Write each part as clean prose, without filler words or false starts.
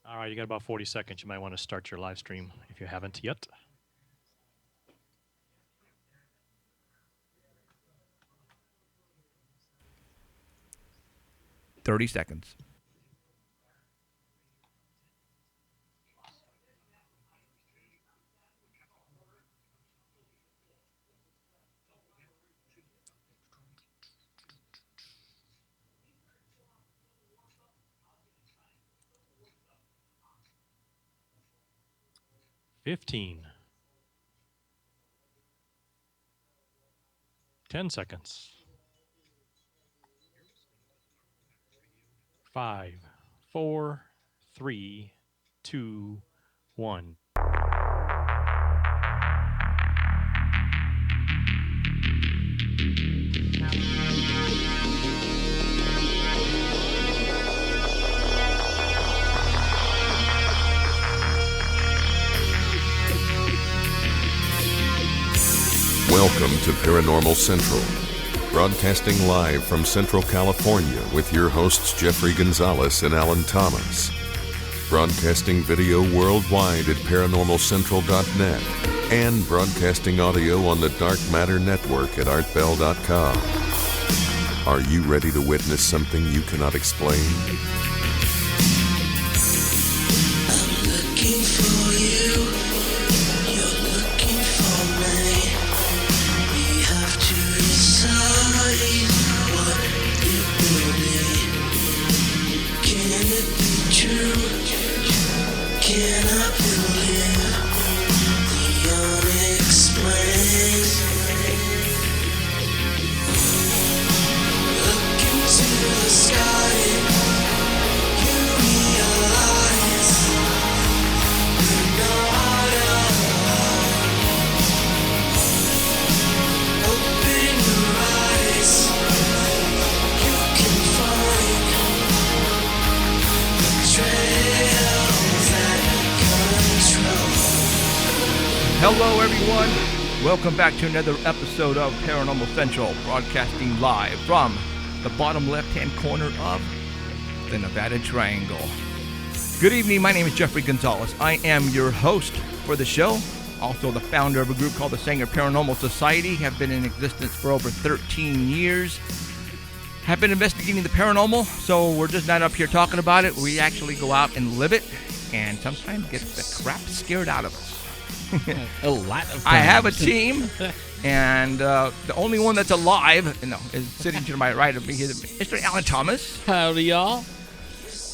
All right, you got about 40 seconds. You might want to start your live stream if you haven't yet. $30. 15. 10 seconds. 5, 4, 3, 2, 1. Welcome to Paranormal Central, broadcasting live from Central California with your hosts Jeffrey Gonzalez and Alan Thomas. Broadcasting video worldwide at ParanormalCentral.net and broadcasting audio on the Dark Matter Network at ArtBell.com. Are you ready to witness something you cannot explain? I'm looking for you. You're looking for me. We have to decide what it will be. Can it be true? Can I believe the unexplained? Look into the sky. You realize you're not alone. Open your eyes. You can find the trails that control. Hello, everyone. Welcome back to another episode of Paranormal Central, broadcasting live from the bottom left-hand corner of the Nevada Triangle. Good evening. My name is Jeffrey Gonzalez. I am your host for the show, also the founder of a group called the Sanger Paranormal Society. Have been in existence for over 13 years. Have been investigating the paranormal, so we're just not up here talking about it. We actually go out and live it, and sometimes get the crap scared out of us. A lot of times. I have a team, and the only one that's alive, is sitting to my right of me, is Mr. Alan Thomas. Howdy, y'all.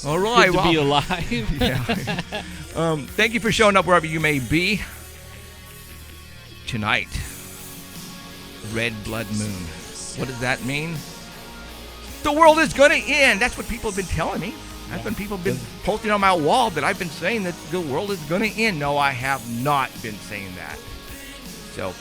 All right, Good to be alive. yeah. Thank you for showing up wherever you may be. Tonight, Red Blood Moon. What does that mean? The world is going to end. That's what people have been telling me. That's when people have been posting on my wall that I've been saying that the world is going to end. No, I have not been saying that. So,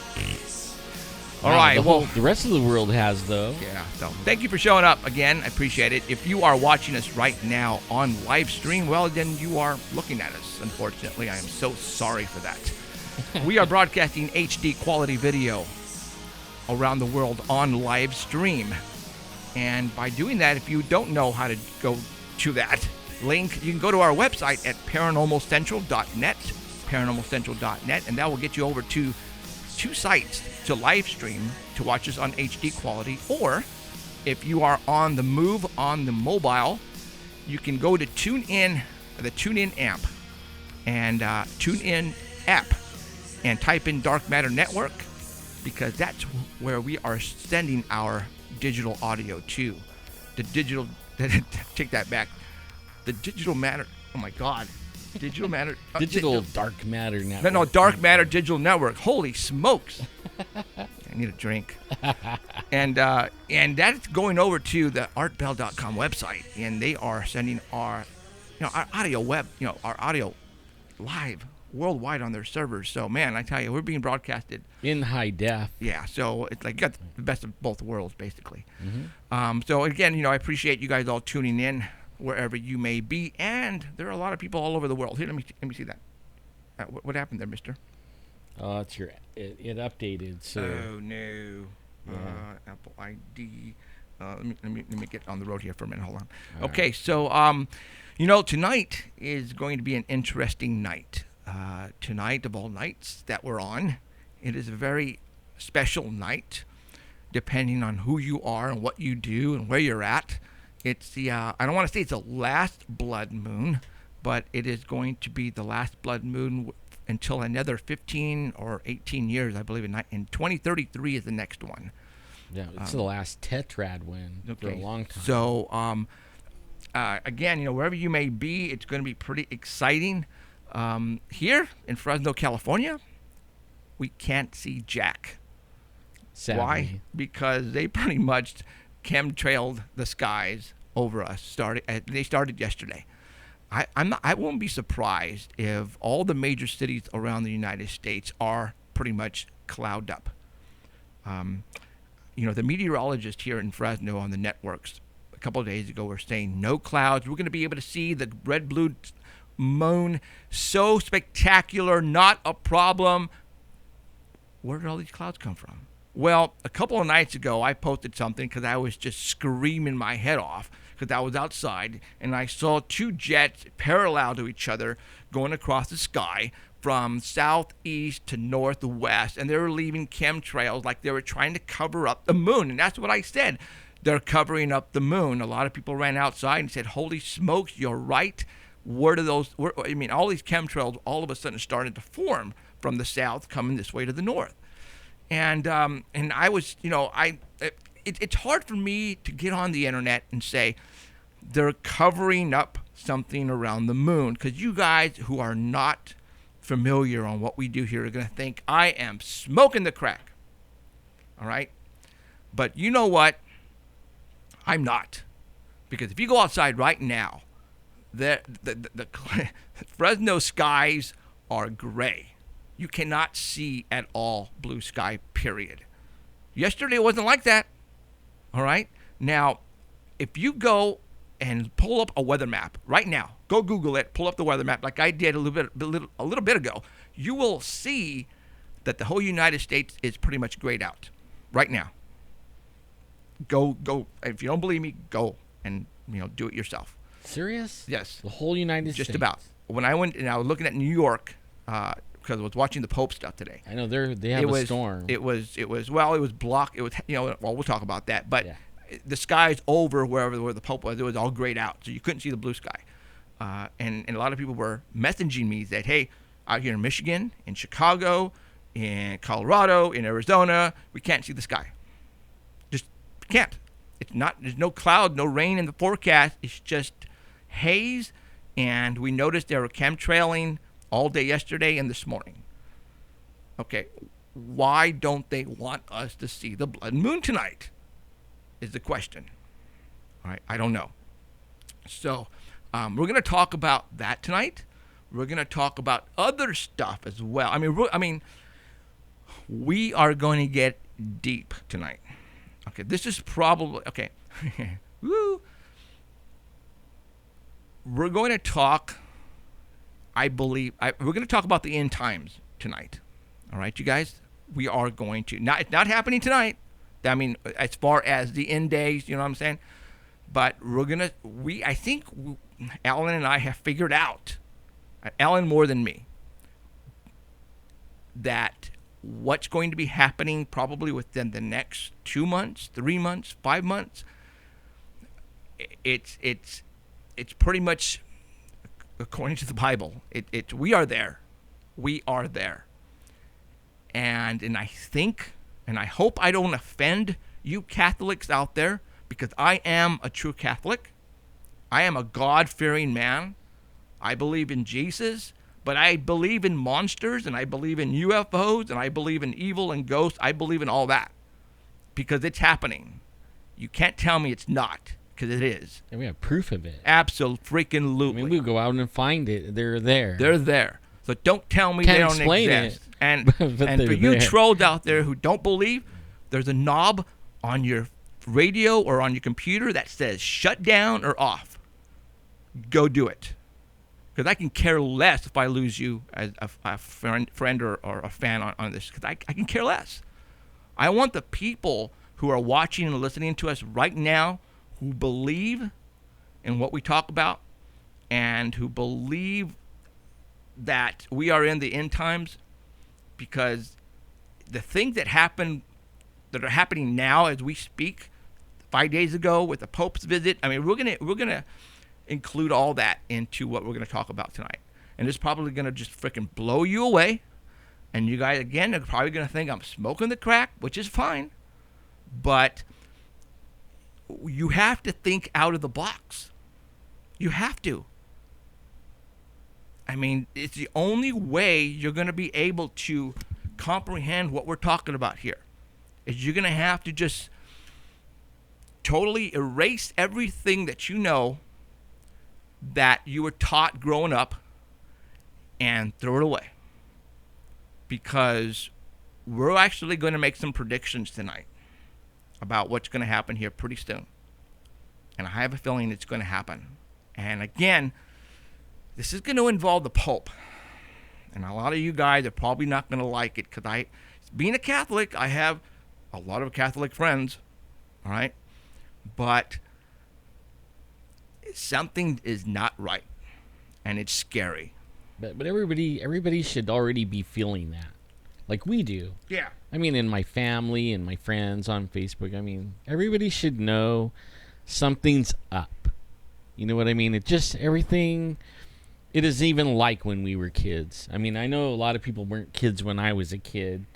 all right. The rest of the world has, though. Yeah, so thank you for showing up again. I appreciate it. If you are watching us right now on live stream, well, then you are looking at us. Unfortunately, I am so sorry for that. We are broadcasting HD quality video around the world on live stream. And by doing that, if you don't know how to go to that link, you can go to our website at ParanormalCentral.net, ParanormalCentral.net, and that will get you over to two sites to live stream to watch us on HD quality. Or if you are on the move on the mobile, you can go to TuneIn, the TuneIn app, and TuneIn app, and type in Dark Matter Network, because that's where we are sending our digital audio to. The digital, take that back. The digital matter, oh my God. Digital matter. Digital Dark Matter Network. No, Dark Matter Digital Network. Holy smokes. I need a drink. And that's going over to the artbell.com website, and they are sending our audio our audio live worldwide on their servers. So, man, I tell you, we're being broadcasted in high def. Yeah, so it's like you got the best of both worlds, basically. Mm-hmm. So, again, I appreciate you guys all tuning in wherever you may be, and there are a lot of people all over the world. Here, let me see that. What happened there, mister? It updated, so... Oh, no. Yeah. Apple ID. Let me get on the road here for a minute. Hold on. All Okay, so tonight is going to be an interesting night. Tonight of all nights that we're on, it is a very special night, depending on who you are and what you do and where you're at. It's the I don't want to say it's the last blood moon, but it is going to be the last blood moon until another 15 or 18 years, I believe. In 2033 is the next one. Yeah, it's the last tetrad one for a long time. So, again, wherever you may be, it's going to be pretty exciting. Here in Fresno, California, we can't see jack. Sadly. Why? Because they pretty much chemtrailed the skies over us. They started yesterday. I won't be surprised if all the major cities around the United States are pretty much clouded up. The meteorologist here in Fresno on the networks a couple of days ago were saying no clouds. We're going to be able to see the red-blue moon. So spectacular, not a problem. Where did all these clouds come from? Well, a couple of nights ago, I posted something because I was just screaming my head off because I was outside and I saw two jets parallel to each other going across the sky from southeast to northwest, and they were leaving chemtrails like they were trying to cover up the moon. And that's what I said. They're covering up the moon. A lot of people ran outside and said, holy smokes, you're right. All these chemtrails all of a sudden started to form from the south coming this way to the north. And I was, it's hard for me to get on the internet and say they're covering up something around the moon, because you guys who are not familiar on what we do here are going to think I am smoking the crack. All right? But you know what? I'm not. Because if you go outside right now, the Fresno skies are gray. You cannot see at all blue sky, period. Yesterday it wasn't like that. All right? Now, if you go and pull up a weather map right now, go Google it, pull up the weather map like I did a little bit ago, you will see that the whole United States is pretty much grayed out right now. Go. If you don't believe me, go and do it yourself. Serious? Yes. The whole United States? Just about. When I went and I was looking at New York, because I was watching the Pope stuff today. I know they have a storm. It was blocked. It was we'll talk about that. But yeah. The skies over where the Pope was, it was all grayed out, so you couldn't see the blue sky. And a lot of people were messaging me that, hey, out here in Michigan, in Chicago, in Colorado, in Arizona, we can't see the sky. Just can't. It's not. There's no cloud, no rain in the forecast. It's just haze, and we noticed they were chemtrailing all day yesterday and this morning. Okay, why don't they want us to see the blood moon tonight? Is the question. All right, I don't know. So we're going to talk about that tonight. We're going to talk about other stuff as well. We are going to get deep tonight. Okay, this is probably okay. Woo. We're going to talk. We're going to talk about the end times tonight. All right, you guys. We are going to. It's not happening tonight. As far as the end days, you know what I'm saying? But I think Alan and I have figured out, Alan more than me, that what's going to be happening probably within the next 2 months, 3 months, 5 months. It's pretty much according to the Bible. We are there. We are there. And I think, and I hope I don't offend you Catholics out there, because I am a true Catholic. I am a God-fearing man. I believe in Jesus, but I believe in monsters, and I believe in UFOs, and I believe in evil and ghosts. I believe in all that because it's happening. You can't tell me it's not, because it is. And we have proof of it. Absolutely. We go out and find it. They're there. They're there. So don't tell me Can't they don't explain exist. it, And but for you there. trolls out there who don't believe, there's a knob on your radio or on your computer that says shut down or off. Go do it. Because I can care less if I lose you as a friend or a fan on this. Because I can care less. I want the people who are watching and listening to us right now who believe in what we talk about and who believe that we are in the end times, because the things that are happening now as we speak 5 days ago with the Pope's visit, I mean, we're gonna include all that into what we're gonna talk about tonight. And it's probably gonna just freaking blow you away. And you guys, again, are probably gonna think I'm smoking the crack, which is fine. But you have to think out of the box. You have to. I mean, it's the only way you're going to be able to comprehend what we're talking about here. Is you're going to have to just totally erase everything that you know that you were taught growing up and throw it away. Because we're actually going to make some predictions tonight about what's going to happen here pretty soon. And I have a feeling it's going to happen. And again, this is going to involve the Pope. And a lot of you guys are probably not going to like it, because being a Catholic, I have a lot of Catholic friends, all right? But something is not right, and it's scary. But everybody should already be feeling that, like we do. Yeah. I mean, in my family and my friends on Facebook, I mean, everybody should know something's up. You know what I mean? It just, everything, it is even like when we were kids. I mean, I know a lot of people weren't kids when I was a kid,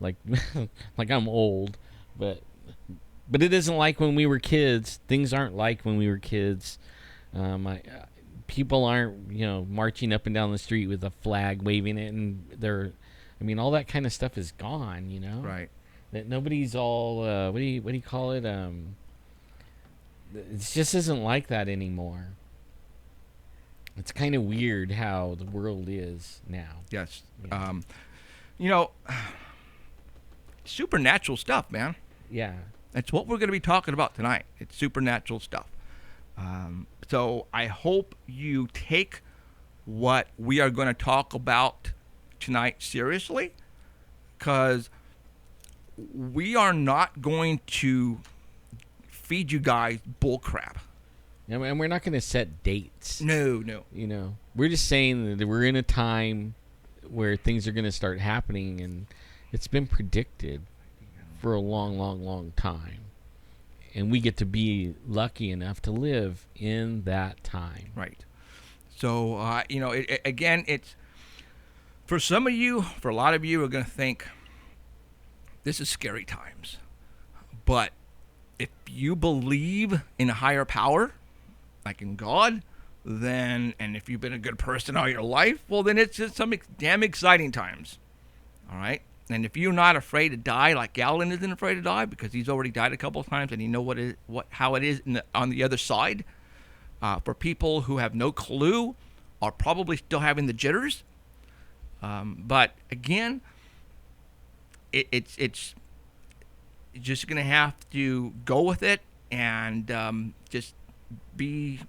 like like I'm old, but it isn't like when we were kids. Things aren't like when we were kids. People aren't, marching up and down the street with a flag, waving it, and all that kind of stuff is gone, Right. That nobody's all, what do you call it? It just isn't like that anymore. It's kind of weird how the world is now. Yes. Yeah. Supernatural stuff, man. Yeah. That's what we're going to be talking about tonight. It's supernatural stuff. So I hope you take what we are going to talk about tonight seriously, because we are not going to feed you guys bullcrap. And we're not going to set dates. No. We're just saying that we're in a time where things are going to start happening, and it's been predicted for a long, long, long time. And we get to be lucky enough to live in that time. Right. So, again, it's for some of you, for a lot of you are going to think this is scary times. But if you believe in a higher power, like in God, and if you've been a good person all your life, well, then it's just some damn exciting times. All right? And if you're not afraid to die, like Galen isn't afraid to die because he's already died a couple of times and you know how it is on the other side, for people who have no clue are probably still having the jitters. But again, it's just going to have to go with it and just be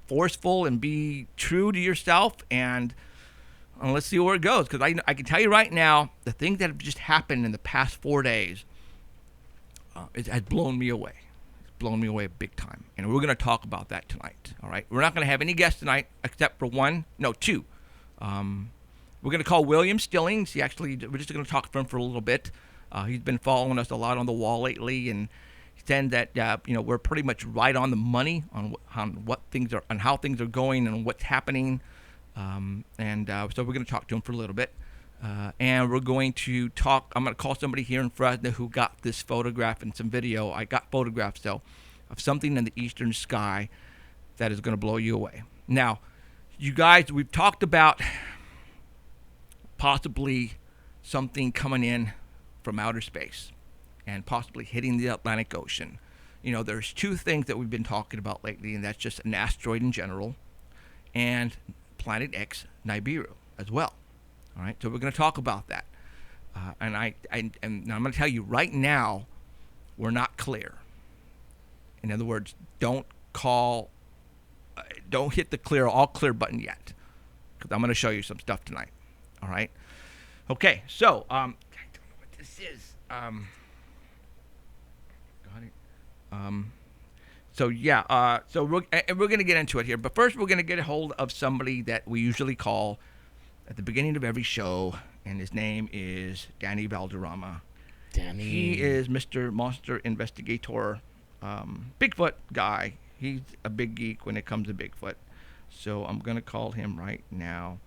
forceful and be true to yourself, and let's see where it goes. Because I can tell you right now, the things that have just happened in the past 4 days, it has blown me away. It's blown me away big time. And we're going to talk about that tonight. All right. We're not going to have any guests tonight except for two. We're going to call William Stillings. We're just going to talk to him for a little bit. He's been following us a lot on the wall lately, and saying that we're pretty much right on the money on what things are, on how things are going and what's happening. So we're going to talk to him for a little bit, and we're going to talk. I'm going to call somebody here in Fresno who got this photograph and some video. I got photographs though of something in the eastern sky that is going to blow you away. Now, you guys, we've talked about possibly something coming in from outer space and possibly hitting the Atlantic Ocean. There's two things that we've been talking about lately, and that's just an asteroid in general and Planet X Nibiru as well. All right, so we're going to talk about that. And I'm going to tell you right now, we're not clear. In other words, don't hit the all clear button yet, because I'm going to show you some stuff tonight. All right. Okay, so I don't know what this is. So yeah, so we're gonna get into it here, but first we're gonna get a hold of somebody that we usually call at the beginning of every show, and his name is Danny Valderrama. Danny. He is Mr. Monster Investigator, Bigfoot guy. He's a big geek when it comes to Bigfoot. So I'm gonna call him right now,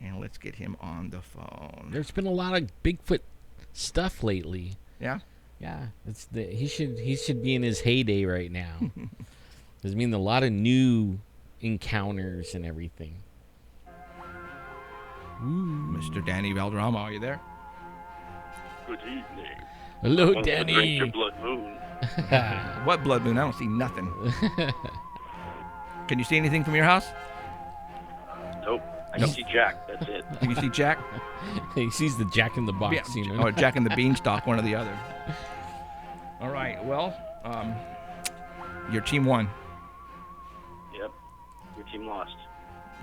and let's get him on the phone. There's been a lot of Bigfoot stuff lately. Yeah. Yeah, he should be in his heyday right now. There's been a lot of new encounters and everything. Mr. Danny Valderrama, are you there? Good evening. Hello, Wants to drink your Danny. blood moon. What blood moon? I don't see nothing. Can you see anything from your house? Nope. I can see Jack. That's it. Can you see Jack? He sees the Jack in the Box, Yeah, you know. or Jack and the Beanstalk, one or the other. All right. Well, your team won. Yep. Your team lost.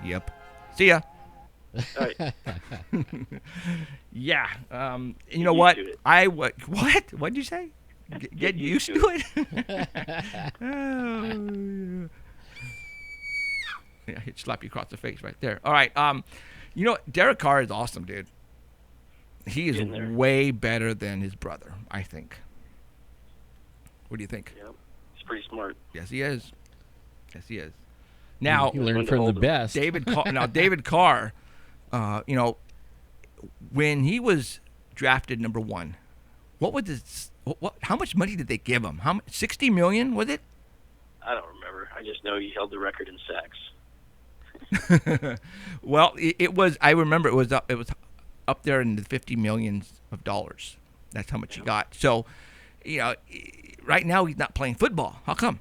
Yep. See ya. All right. Yeah. You know used what? to it. What? What'd you say? Get used to it. Oh. Yeah, he'd slap you across the face right there. All right. You know, Derek Carr is awesome, dude. He is In there. way better than his brother, I think. What do you think? Yep. He's pretty smart. Yes, he is. Yes, he is. Now, He learned When to from the hold him. best. David Carr, you know, when he was drafted number 1, what was his? How much money did they give him? How much? $60 million was it? I don't remember. I just know he held the record in sacks. Well, it was. I remember it was up up there in the $50 million of dollars. That's how much he got. So, you know, right now he's not playing football. How come?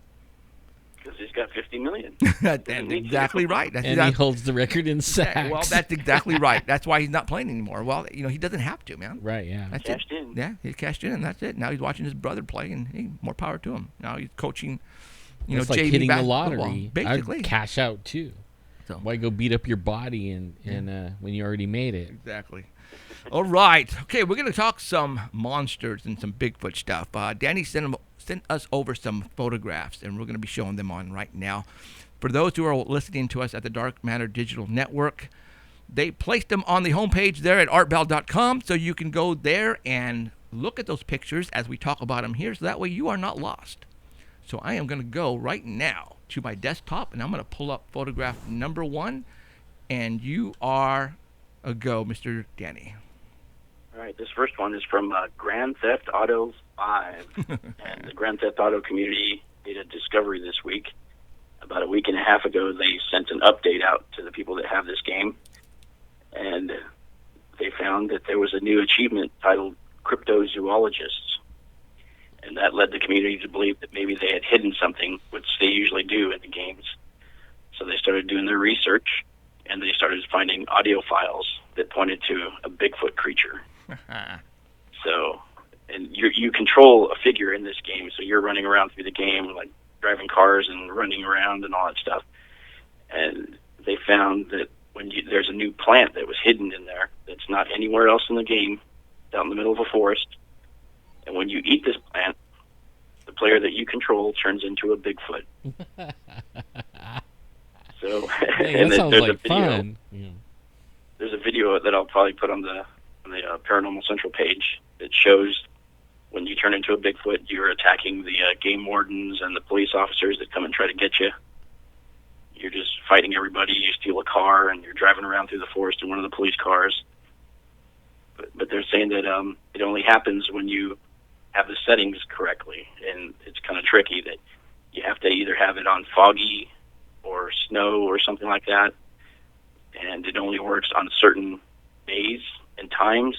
Because he's got $50 million. That's need to. exactly right. That's And exactly, he holds the record in sacks. well, that's exactly right. That's why he's not playing anymore. Well, you know, he doesn't have to, man. right, yeah. That's Cashed it. in. Yeah, he cashed in, and that's it. Now he's watching his brother play, and hey, more power to him. Now he's coaching, you It's know, like JV hitting the basketball, lottery. basically. I'd cash out too. So- Why go beat up your body and when you already made it? Exactly. All right. Okay, we're going to talk some monsters and some Bigfoot stuff. Danny sent us over some photographs, and we're going to be showing them on right now. For those who are listening to us at the Dark Matter Digital Network, they placed them on the homepage there at artbell.com, so you can go there and look at those pictures as we talk about them here, so that way you are not lost. So I am going to go right now to my desktop, and I'm going to pull up photograph number 1, and you are a go, Mr. Danny. All right. This first one is from Grand Theft Auto 5. And the Grand Theft Auto community made a discovery this week. About a week and a half ago, they sent an update out to the people that have this game. And they found that there was a new achievement titled Cryptozoologists. And that led the community to believe that maybe they had hidden something, which they usually do in the games. So they started doing their research, and they started finding audio files that pointed to a Bigfoot creature. So, and you control a figure in this game, so you're running around through the game, like driving cars and running around and all that stuff. And they found that there's a new plant that was hidden in there that's not anywhere else in the game, out in the middle of a forest. And when you eat this plant, the player that you control turns into a Bigfoot. So, Hey, and that sounds there's a like video. fun. Yeah. There's a video that I'll probably put on the Paranormal Central page that shows when you turn into a Bigfoot, you're attacking the game wardens and the police officers that come and try to get you. You're just fighting everybody. You steal a car, and you're driving around through the forest in one of the police cars. But they're saying that it only happens when you have the settings correctly, and it's kind of tricky that you have to either have it on foggy or snow or something like that, and it only works on certain days and times.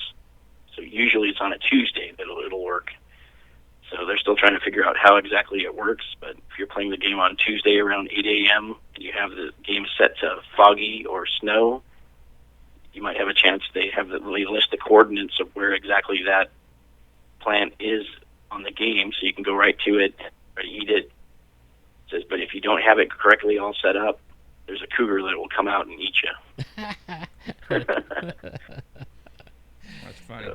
So usually it's on a Tuesday that it'll work. So they're still trying to figure out how exactly it works, but if you're playing the game on Tuesday around 8 a.m. and you have the game set to foggy or snow, you might have a chance. They list the coordinates of where exactly that plant is on the game, so you can go right to it and eat it. It says, but if you don't have it correctly all set up, there's a cougar that will come out and eat you. That's funny.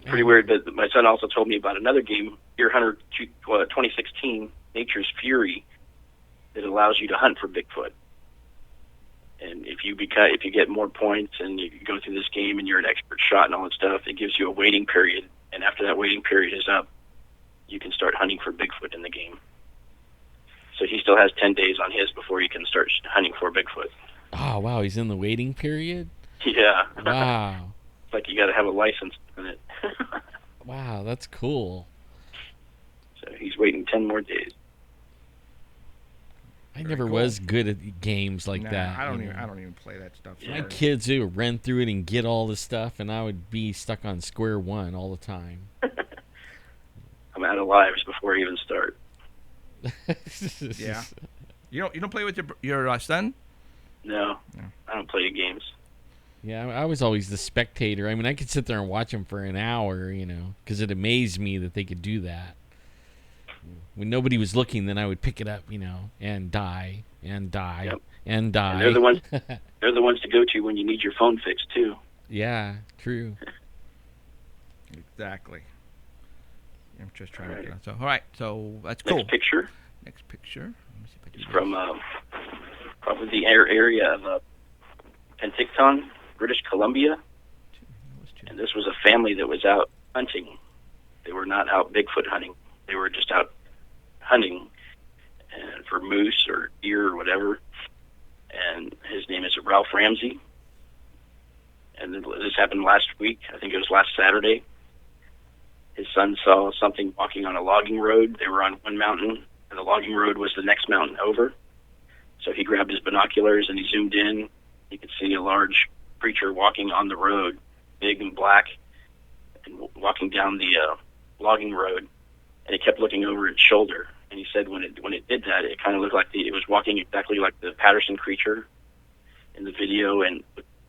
Pretty weird. But my son also told me about another game, Deer Hunter 2016 Nature's Fury that allows you to hunt for Bigfoot. And if you get more points and you go through this game and you're an expert shot and all that stuff, it gives you a waiting period. And after that waiting period is up, you can start hunting for Bigfoot in the game. So he still has 10 days on his before he can start hunting for Bigfoot. Oh, wow. He's in the waiting period? Yeah. Wow. It's like you got to have a license in it. Wow, that's cool. So he's waiting 10 more days. I never cool. was good at games like Nah, that. I don't you even. know. I don't even play that stuff. My Sorry. kids, they would run through it and get all the stuff, and I would be stuck on square one all the time. I'm out of lives before I even start. Yeah. You don't play with your son? No, No. I don't play games. Yeah, I was always the spectator. I mean, I could sit there and watch them for an hour, because it amazed me that they could do that. When nobody was looking, then I would pick it up, and die, and die, Yep. and die. And they're the ones. They're the ones to go to when you need your phone fixed too. Yeah, true. Exactly. I'm just trying to Alright. get on. So, all right. So that's cool. Next picture Next picture. Let me see if I do is this. from probably the area of Penticton, British Columbia. And this was a family that was out hunting. They were not out Bigfoot hunting. They were just out hunting and for moose or deer or whatever. And his name is Ralph Ramsey. And this happened last week. I think it was last Saturday. His son saw something walking on a logging road. They were on one mountain, and the logging road was the next mountain over. So he grabbed his binoculars and he zoomed in. He could see a large creature walking on the road, big and black, and walking down the logging road. And he kept looking over its shoulder. And he said when it did that, it kind of looked like it was walking exactly like the Patterson creature in the video. And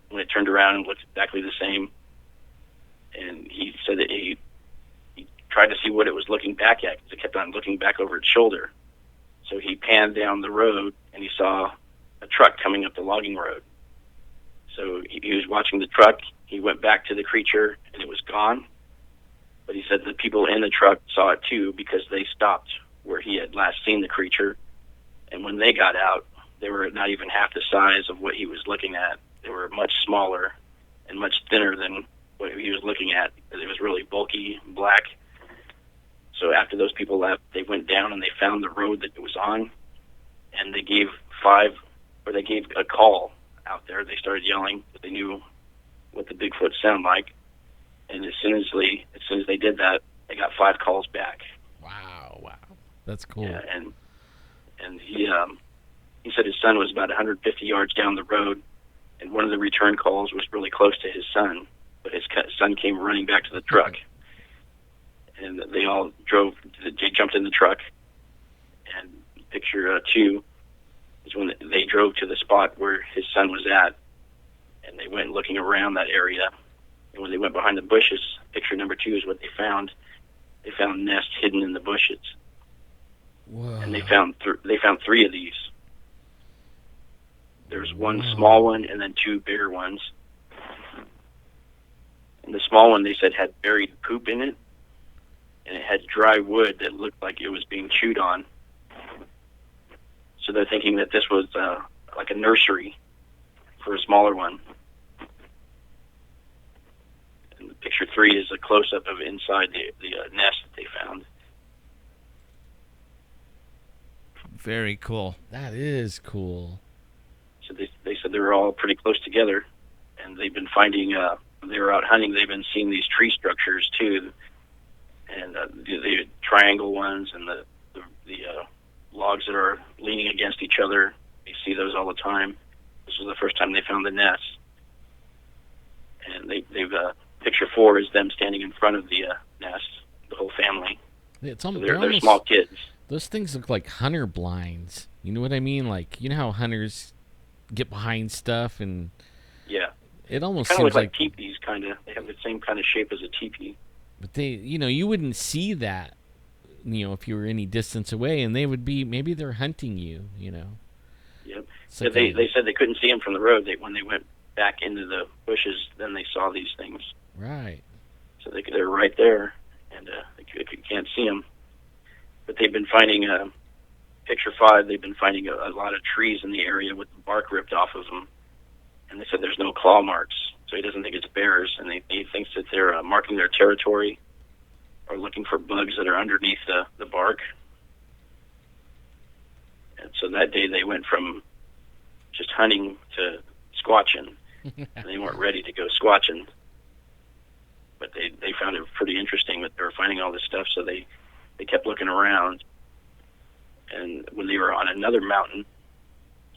when it turned around, it looked exactly the same. And he said that he tried to see what it was looking back at because it kept on looking back over its shoulder. So he panned down the road and he saw a truck coming up the logging road. So he was watching the truck. He went back to the creature and it was gone. But he said the people in the truck saw it too because they stopped where he had last seen the creature. And when they got out, they were not even half the size of what he was looking at. They were much smaller and much thinner than what he was looking at. It was really bulky, black. So after those people left, they went down and they found the road that it was on, and they gave a call out there. They started yelling, but they knew what the Bigfoot sound like. And as soon as they did that, they got 5 calls back. Wow, that's cool. Yeah, and he said his son was about 150 yards down the road, and one of the return calls was really close to his son, but his son came running back to the truck. And they all they jumped in the truck. And picture 2 is when they drove to the spot where his son was at. And they went looking around that area. And when they went behind the bushes, picture number 2 is what they found. They found nests hidden in the bushes. Whoa. And they found 3 of these. There's one small one and then 2 bigger ones. And the small one, they said, had buried poop in it. And it had dry wood that looked like it was being chewed on. So they're thinking that this was like a nursery for a smaller one. And picture 3 is a close-up of inside the nest that they found. Very cool. That is cool. So they said they were all pretty close together. And they've been finding, when they were out hunting, they've been seeing these tree structures too. And the triangle ones and the logs that are leaning against each other. You see those all the time. This was the first time they found the nest. And they've picture 4 is them standing in front of the nest, the whole family. It's So almost, they're small kids. Those things look like hunter blinds. You know what I mean? Like, you know how hunters get behind stuff and Yeah. it almost Kind of seems look like teepees, kind of. They have the same kind of shape as a teepee. But they, you wouldn't see that, if you were any distance away, and they would be, maybe they're hunting you, Yep. It's Yeah, like they said they couldn't see them from the road. When they went back into the bushes, then they saw these things. right. So they're right there, and you can't see them. But they've been finding picture 5. They've been finding a lot of trees in the area with the bark ripped off of them, and they said there's no claw marks. So he doesn't think it's bears, and he thinks that they're marking their territory or looking for bugs that are underneath the bark. And so that day they went from just hunting to squatching, and they weren't ready to go squatching. But they found it pretty interesting that they were finding all this stuff, so they kept looking around. And when they were on another mountain,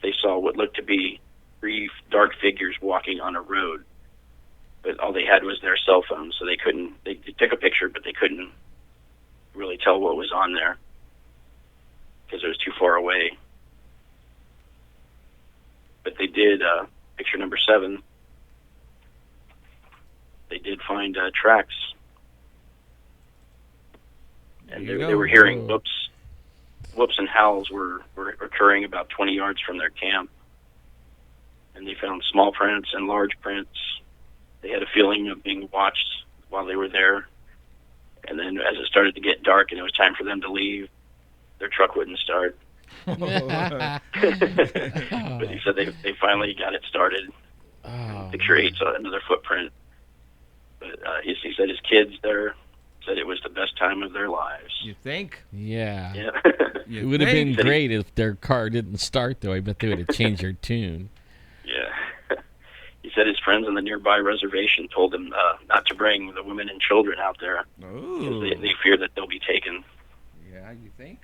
they saw what looked to be 3 dark figures walking on a road. But all they had was their cell phones, so they took a picture, but they couldn't really tell what was on there because it was too far away. But they did, picture number 7, they did find tracks. And they were hearing whoops and howls were occurring about 20 yards from their camp. And they found small prints and large prints. They had a feeling of being watched while they were there. And then as it started to get dark and it was time for them to leave, their truck wouldn't start. But he said they finally got it started. Picture 8 saw another footprint. But he said his kids there said it was the best time of their lives. You think? Yeah. Yeah. It would have been great if their car didn't start, though. I bet they would have changed their tune. Yeah. He said his friends on the nearby reservation told him not to bring the women and children out there. Oh. They fear that they'll be taken. Yeah, you think?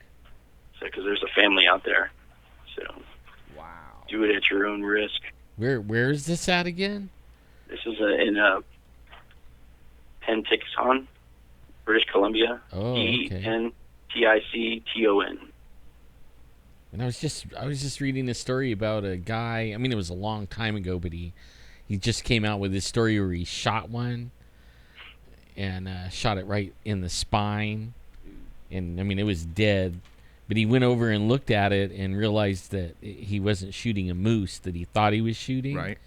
So, because there's a family out there. So, wow. Do it at your own risk. Where is this at again? This is in Penticton, British Columbia. Oh, okay. Penticton. And I was just reading a story about a guy. I mean, it was a long time ago, but he just came out with this story where he shot one and shot it right in the spine. And I mean, it was dead. But he went over and looked at it and realized that he wasn't shooting a moose that he thought he was shooting. Right.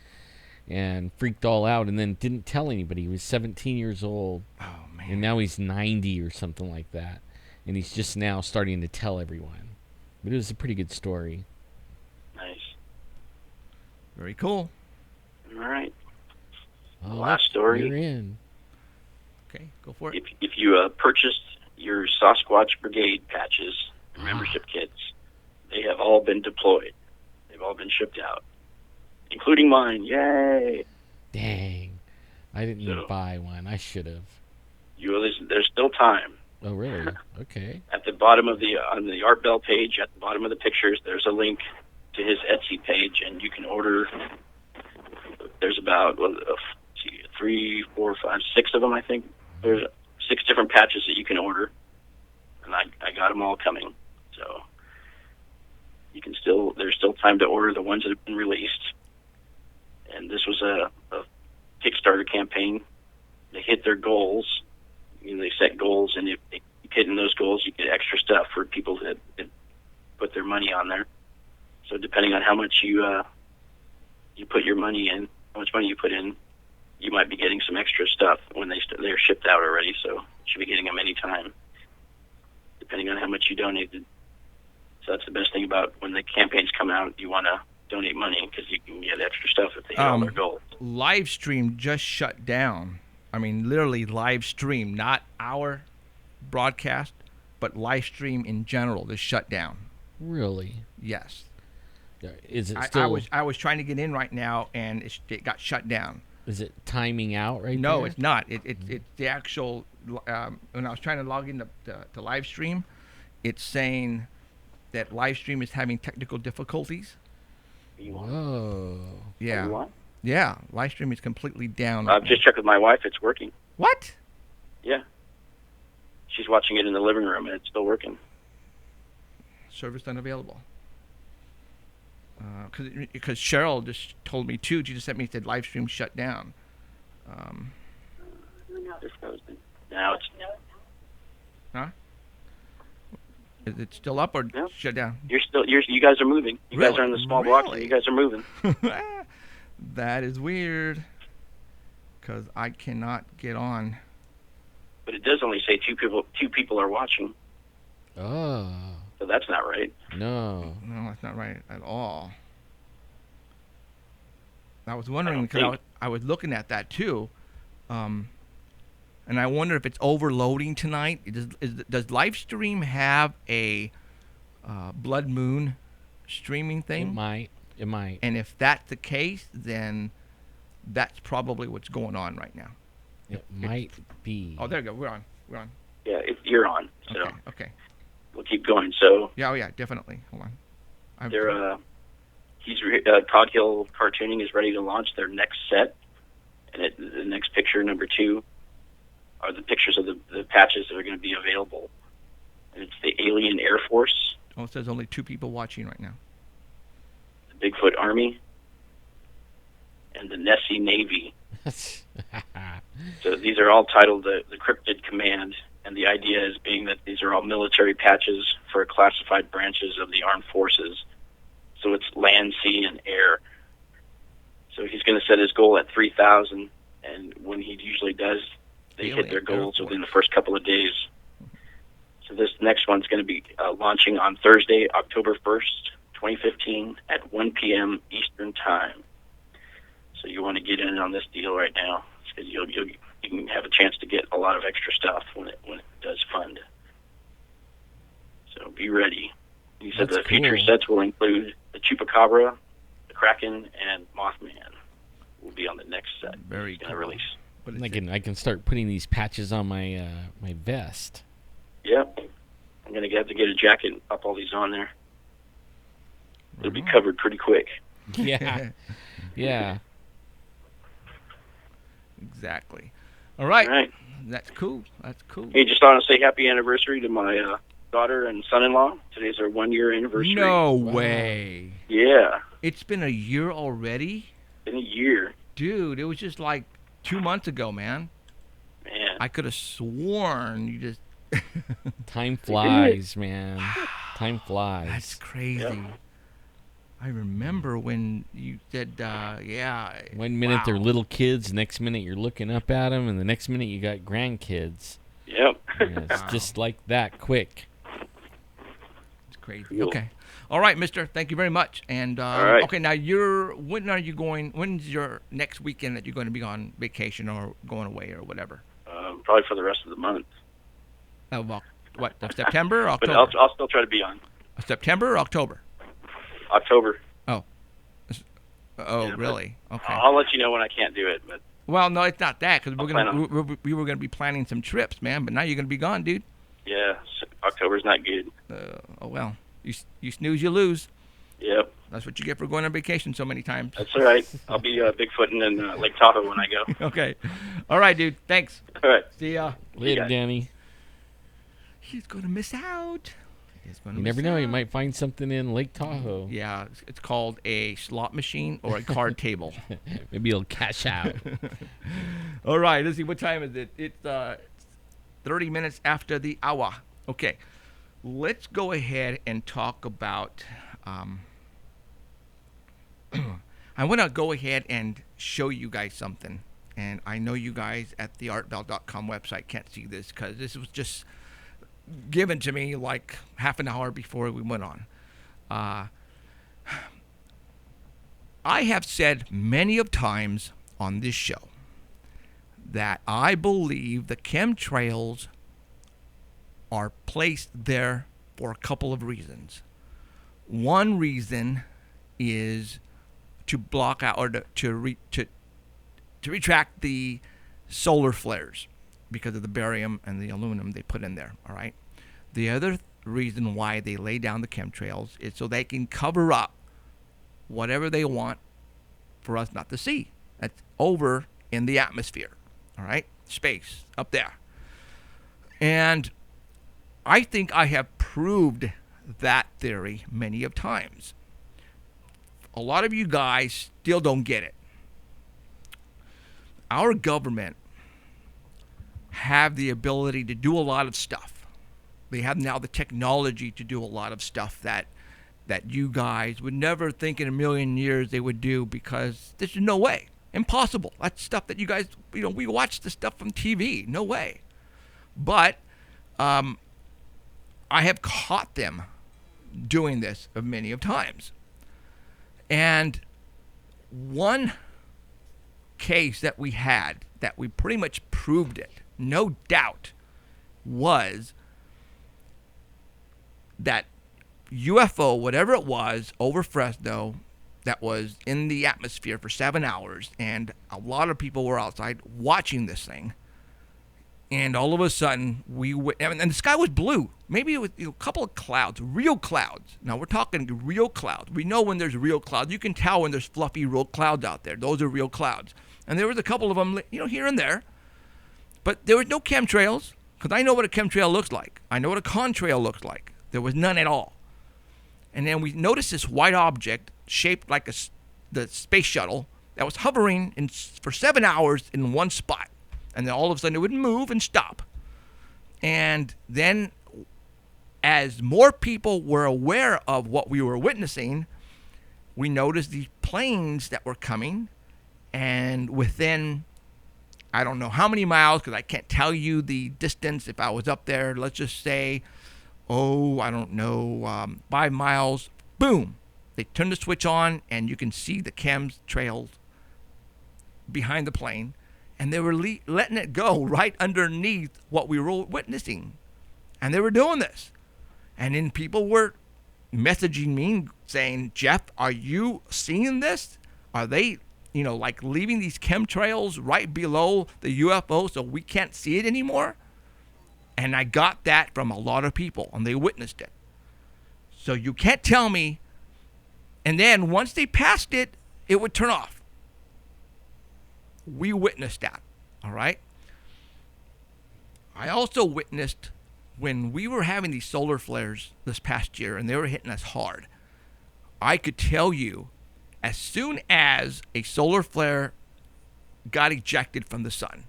And freaked all out and then didn't tell anybody. He was 17 years old. Oh, man. And now he's 90 or something like that. And he's just now starting to tell everyone. But it was a pretty good story. Nice. Very cool. All right. Oh, Last story. You're in. Okay, go for it. If you purchased your Sasquatch Brigade patches, membership kits, they have all been deployed. They've all been shipped out, including mine. Yay! Dang. I didn't even buy one. I should have. There's still time. Oh, really? Okay. At the bottom of on the Art Bell page, at the bottom of the pictures, there's a link to his Etsy page, and you can order. There's about 3, 4, 5, 6 of them, I think. There's 6 different patches that you can order, and I got them all coming. So you can there's still time to order the ones that have been released. And this was a Kickstarter campaign. They hit their goals. They set goals, and if you hit in those goals, you get extra stuff for people that put their money on there. So depending on how much you put your money in, how much money you put in, you might be getting some extra stuff when they're shipped out already. So you should be getting them anytime, depending on how much you donated. So that's the best thing about when the campaigns come out. You want to donate money because you can get extra stuff if they hit all their goals. Live stream just shut down. I mean, literally live stream, not our broadcast, but live stream in general is shut down. Really? Yes. Is it still? I was trying to get in right now, and it got shut down. Is it timing out right No, there? it's not. It's the actual. When I was trying to log in to live stream, it's saying that live stream is having technical difficulties. Whoa. Yeah. What? Yeah, live stream is completely down. I've just checked with my wife. It's working. What? Yeah. She's watching it in the living room, and it's still working. Service unavailable. Because Cheryl just told me too. She just sent me, said live stream shut down. It's frozen. Now it's. Huh? Is it still up or No. shut down? You guys are moving. You guys Really? are in the small blocks, and Really? you guys are moving. That is weird. Because I cannot get on. But it does only say two people are watching. Oh, So that's not right. no. No, that's not right at all. I was wondering don't because think- I was looking at that too, and I wonder if it's overloading tonight. Does Livestream have a blood moon streaming thing? It might. It might. And if that's the case, then that's probably what's going on right now. It might be. Oh, there you go. We're on. We're on. Yeah, you're on. So Okay. Okay. we'll keep going. So Yeah. Oh, yeah. Definitely. Hold on. they're Cog Hill Cartooning is ready to launch their next set, and the next picture, number 2, are the pictures of the patches that are going to be available. And it's the Alien Air Force, Oh, it says only 2 people watching right now. the Bigfoot Army, and the Nessie Navy. So these are all titled the Cryptid Command, and the idea is being that these are all military patches for classified branches of the armed forces. So it's land, sea, and air. So he's going to set his goal at 3,000, and when he usually does, they hit their goals within the first couple of days. So this next one's going to be launching on Thursday, October 1st, 2015, at 1 p.m. Eastern Time. So you want to get in on this deal right now, because you can have a chance to get a lot of extra stuff when it does fund. So be ready. He said That's the future cool. sets will include the Chupacabra, the Kraken, and Mothman will be on the next set. Very He's gonna cool. release. What is I can start putting these patches on my my vest. Yep. I'm going to have to get a jacket and pop all these on there. It'll be Right on. covered pretty quick. Yeah. Yeah. Exactly. All right. All right. That's cool. That's cool. Hey, just want to say happy anniversary to my daughter and son-in-law. Today's our 1-year anniversary. No Wow. way. Yeah. It's been a year already? In a year. Dude, it was just like 2 months ago, man. Man. I could have sworn you just... Time flies, man. Time flies. That's crazy. Yep. I remember when you said, yeah. One minute wow. they're little kids, next minute you're looking up at them, and the next minute you got grandkids. Yep. Yeah, it's Wow. just like that, quick. It's crazy. Cool. Okay. All right, mister. Thank you very much. And, All right. okay, now when are you going, when's your next weekend that you're going to be on vacation or going away or whatever? Probably for the rest of the month. Well, what, September or But October? I'll still try to be on. September or October? October. Oh, Yeah, but really? Okay. I'll let you know when I can't do it. But Well, no, it's not that because I'll plan we were gonna be planning some trips, man. But now you're gonna be gone, dude. yeah, October's not good. Oh well, you snooze, you lose. Yep. That's what you get for going on vacation so many times. That's all right. I'll be Bigfooting in Lake Tahoe when I go. Okay. All right, dude. Thanks. All right. See ya. Later, guys. Danny. He's gonna miss out. He's gonna You never miss know. You out. might find something in Lake Tahoe. Yeah, it's called a slot machine or a card table. Maybe you'll cash out. All right, let's see. What time is it? It's 30 minutes after the hour. Okay, let's go ahead and talk about. I want to go ahead and show you guys something. And I know you guys at the artbell.com website can't see this because this was just given to me like half an hour before we went on. I have said many of times on this show that I believe the chemtrails are placed there for a couple of reasons. One reason is to block out or to retract the solar flares because of the barium and the aluminum they put in there, all right? The other reason why they lay down the chemtrails is so they can cover up whatever they want for us not to see. That's over in the atmosphere, all right? Space, up there. And I think I have proved that theory many of times. A lot of you guys still don't get it. Our government have the ability to do a lot of stuff. They have now the technology to do a lot of stuff that you guys would never think in a million years they would do because there's no way. Impossible. That's stuff that you guys, we watch the stuff from TV. No way. But I I have caught them doing this many of times. And one case that we had that we pretty much proved it, no doubt, was that UFO, whatever it was, over Fresno, that was in the atmosphere for 7 hours, and a lot of people were outside watching this thing. And all of a sudden, and the sky was blue. Maybe it was a couple of clouds, real clouds. Now, we're talking real clouds. We know when there's real clouds. You can tell when there's fluffy, real clouds out there. Those are real clouds. And there was a couple of them, here and there. But there was no chemtrails, because I know what a chemtrail looks like. I know what a contrail looks like. There was none at all. And then we noticed this white object shaped like the space shuttle that was hovering for 7 hours in one spot. And then all of a sudden it would move and stop. And then as more people were aware of what we were witnessing, we noticed these planes that were coming. And within, I don't know how many miles, because I can't tell you the distance if I was up there. Let's just say, I don't know, 5 miles. Boom. They turned the switch on, and you can see the chemtrails behind the plane. And they were letting it go right underneath what we were witnessing. And they were doing this. And then people were messaging me saying, Jeff, are you seeing this? Are they, like leaving these chemtrails right below the UFO so we can't see it anymore? And I got that from a lot of people, and they witnessed it. So you can't tell me. And then once they passed it, it would turn off. We witnessed that, all right? I also witnessed when we were having these solar flares this past year, and they were hitting us hard. I could tell you, as soon as a solar flare got ejected from the sun,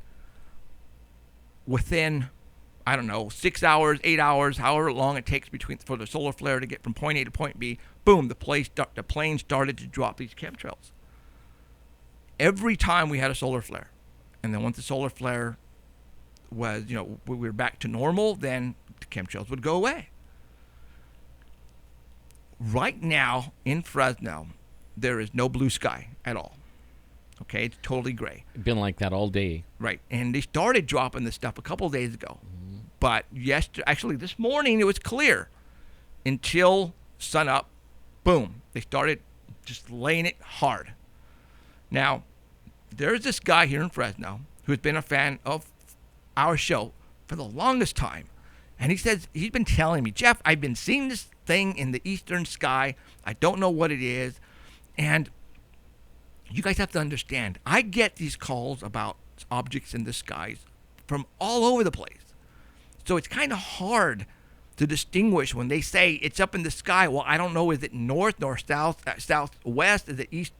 within, 6 hours, 8 hours, however long it takes for the solar flare to get from point A to point B, boom, the plane started to drop these chemtrails. Every time we had a solar flare. And then once the solar flare was, we were back to normal, then the chemtrails would go away. Right now in Fresno, there is no blue sky at all. Okay, it's totally gray. Been like that all day. Right, and they started dropping this stuff a couple of days ago. Mm-hmm. But this morning it was clear until sun up. Boom, they started just laying it hard. Now, there's this guy here in Fresno who's been a fan of our show for the longest time. And he says, he's been telling me, Jeff, I've been seeing this thing in the eastern sky. I don't know what it is. And you guys have to understand, I get these calls about objects in the skies from all over the place. So it's kind of hard to distinguish when they say it's up in the sky. Well, I don't know, is it north, south, southwest? Is it east,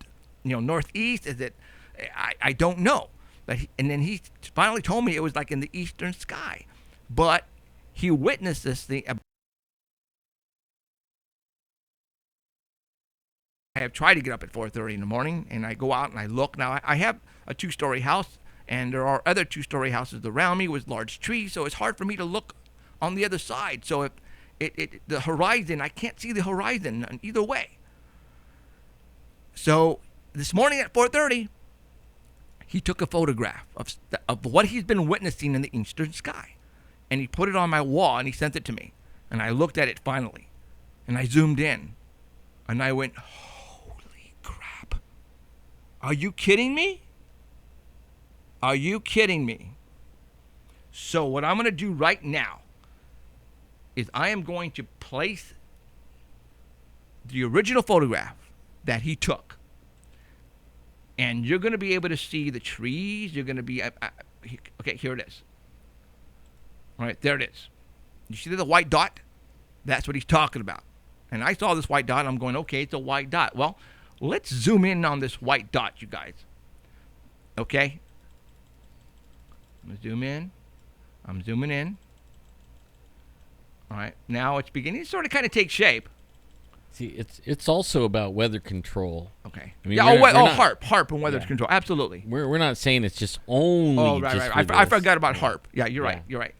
northeast? Is it, I don't know. And then he finally told me it was like in the eastern sky. But he witnessed this thing. I have tried to get up at 4:30 in the morning, and I go out and I look. Now, I have a 2-story house, and there are other 2-story houses around me with large trees, so it's hard for me to look on the other side. So if the horizon, I can't see the horizon either way. So this morning at 4:30, he took a photograph of what he's been witnessing in the eastern sky, and he put it on my wall, and he sent it to me. And I looked at it finally, and I zoomed in, and I went, holy crap. Are you kidding me? Are you kidding me? So what I'm going to do right now is I am going to place the original photograph that he took. And you're going to be able to see the trees. You're going to be... okay, here it is. All right, there it is. You see the white dot? That's what he's talking about. And I saw this white dot, and I'm going, okay, it's a white dot. Well, let's zoom in on this white dot, you guys. Okay? I'm going to zoom in. I'm zooming in. All right, now it's beginning to sort of kind of take shape. See, it's also about weather control. Okay. I mean, HARP and weather control. Absolutely. We're not saying it's just only. Oh, right. I forgot about HARP. Yeah, you're right. You're right.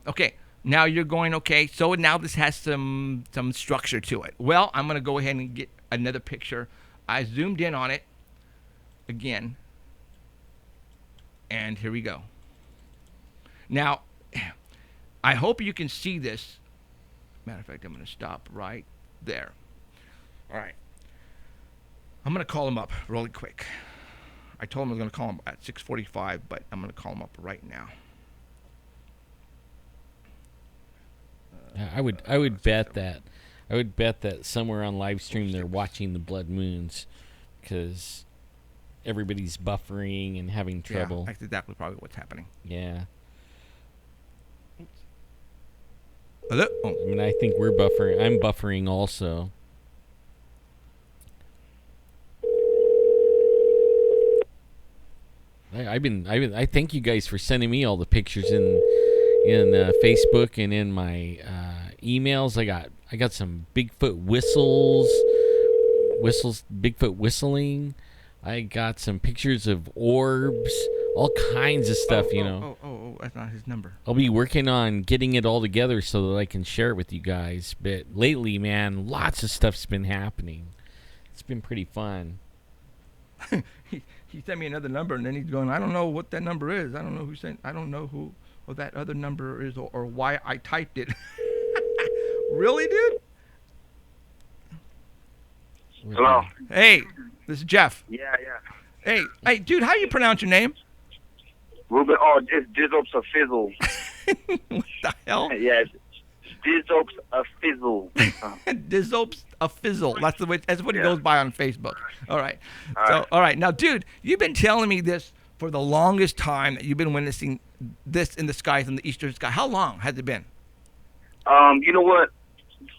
Okay. Now you're going, okay, so now this has some structure to it. Well, I'm going to go ahead and get another picture. I zoomed in on it again. And here we go. Now, I hope you can see this. Matter of fact, I'm going to stop right there. All right. I'm going to call him up really quick. I told him I was going to call him at 6:45, but I'm going to call him up right now. I would bet that somewhere on live stream they're watching the blood moons, because everybody's buffering and having trouble. Yeah, that's exactly probably what's happening. Yeah. Hello? Oh. I mean, I think we're buffering. I'm buffering also. I thank you guys for sending me all the pictures in Facebook and in my emails. I got some Bigfoot whistles, Bigfoot whistling. I got some pictures of orbs, all kinds of stuff, Oh, that's not his number. I'll be working on getting it all together so that I can share it with you guys. But lately, man, lots of stuff's been happening. It's been pretty fun. He sent me another number, and then he's going, I don't know what that number is. I don't know who that other number is or why I typed it. Really, dude? Hello. Hey, this is Jeff. Yeah. Hey, dude, how do you pronounce your name? Ruben. Oh, it's Dizzopes a Fizzle. What the hell? Yeah, it's Dizzopes a Fizzle. Dizzopes a Fizzle. That's what he goes by on Facebook. All right. All All right. Now, dude, you've been telling me this for the longest time, that you've been witnessing this in the skies, in the eastern sky. How long has it been? You know what?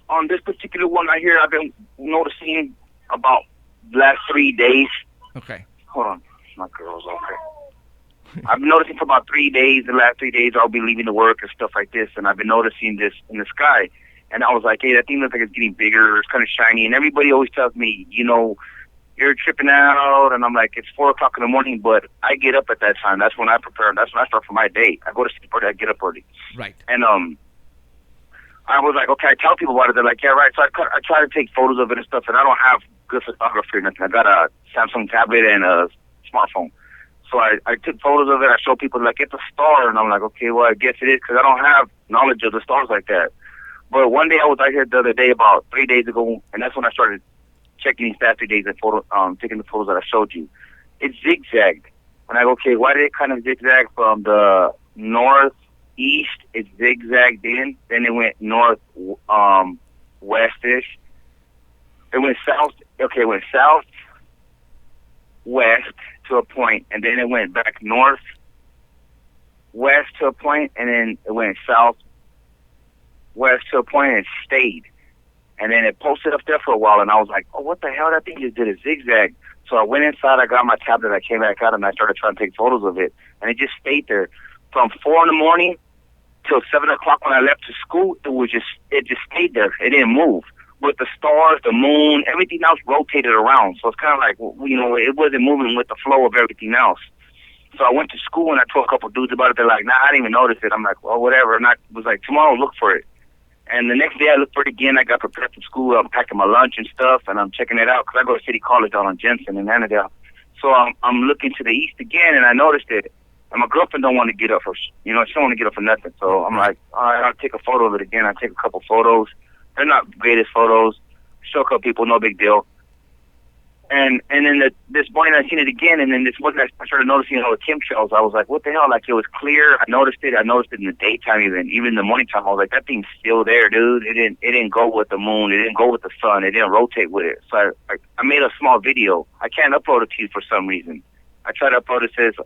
On this particular one right here, I've been noticing about the last 3 days. Okay. Hold on. My girl's okay. I've been noticing for about 3 days. The last 3 days, I'll be leaving to work and stuff like this, and I've been noticing this in the sky. And I was like, hey, that thing looks like it's getting bigger. It's kind of shiny. And everybody always tells me, you're tripping out. And I'm like, it's 4 o'clock in the morning, but I get up at that time. That's when I prepare. That's when I start for my day. I go to sleep early. I get up early. Right. And I was like, okay, I tell people about it. They're like, yeah, right. So I try to take photos of it and stuff, and I don't have good photography or nothing. I got a Samsung tablet and a smartphone. So I took photos of it. I show people, like, it's a star. And I'm like, okay, well, I guess it is, because I don't have knowledge of the stars like that. But one day I was out here the other day, about 3 days ago, and that's when I started checking these past 3 days and taking the photos that I showed you. It zigzagged. And I go, okay, why did it kind of zigzag from the northeast? It zigzagged in, then it went north westish. It went south. Okay, it went south west to a point, and then it went back north west to a point, and then it went south west to a point, and it stayed. And then it posted up there for a while, and I was like, oh, what the hell? That thing just did a zigzag. So I went inside, I got my tablet, I came back out, and I started trying to take photos of it. And it just stayed there. From 4 in the morning till 7 o'clock when I left to school, it just stayed there. It didn't move. But the stars, the moon, everything else rotated around. So it's kind of like, it wasn't moving with the flow of everything else. So I went to school, and I told a couple dudes about it. They're like, nah, I didn't even notice it. I'm like, well, whatever. And I was like, tomorrow, look for it. And the next day I looked for it again. I got prepared for school. I'm packing my lunch and stuff, and I'm checking it out because I go to City College down on Jensen in Annandale. So I'm looking to the east again, and I noticed it. And my girlfriend don't want to get up for, she don't want to get up for nothing. So I'm like, all right, I'll take a photo of it again. I take a couple photos. They're not the greatest photos. Show a couple people, no big deal. And then this morning I seen it again, and then this morning I started noticing all the chemtrails. I was like, what the hell? Like, it was clear. I noticed it in the daytime, even in the morning time. I was like, that thing's still there, dude. It didn't go with the moon. It didn't go with the sun. It didn't rotate with it. So I made a small video. I can't upload it to you for some reason. I tried to upload it. It says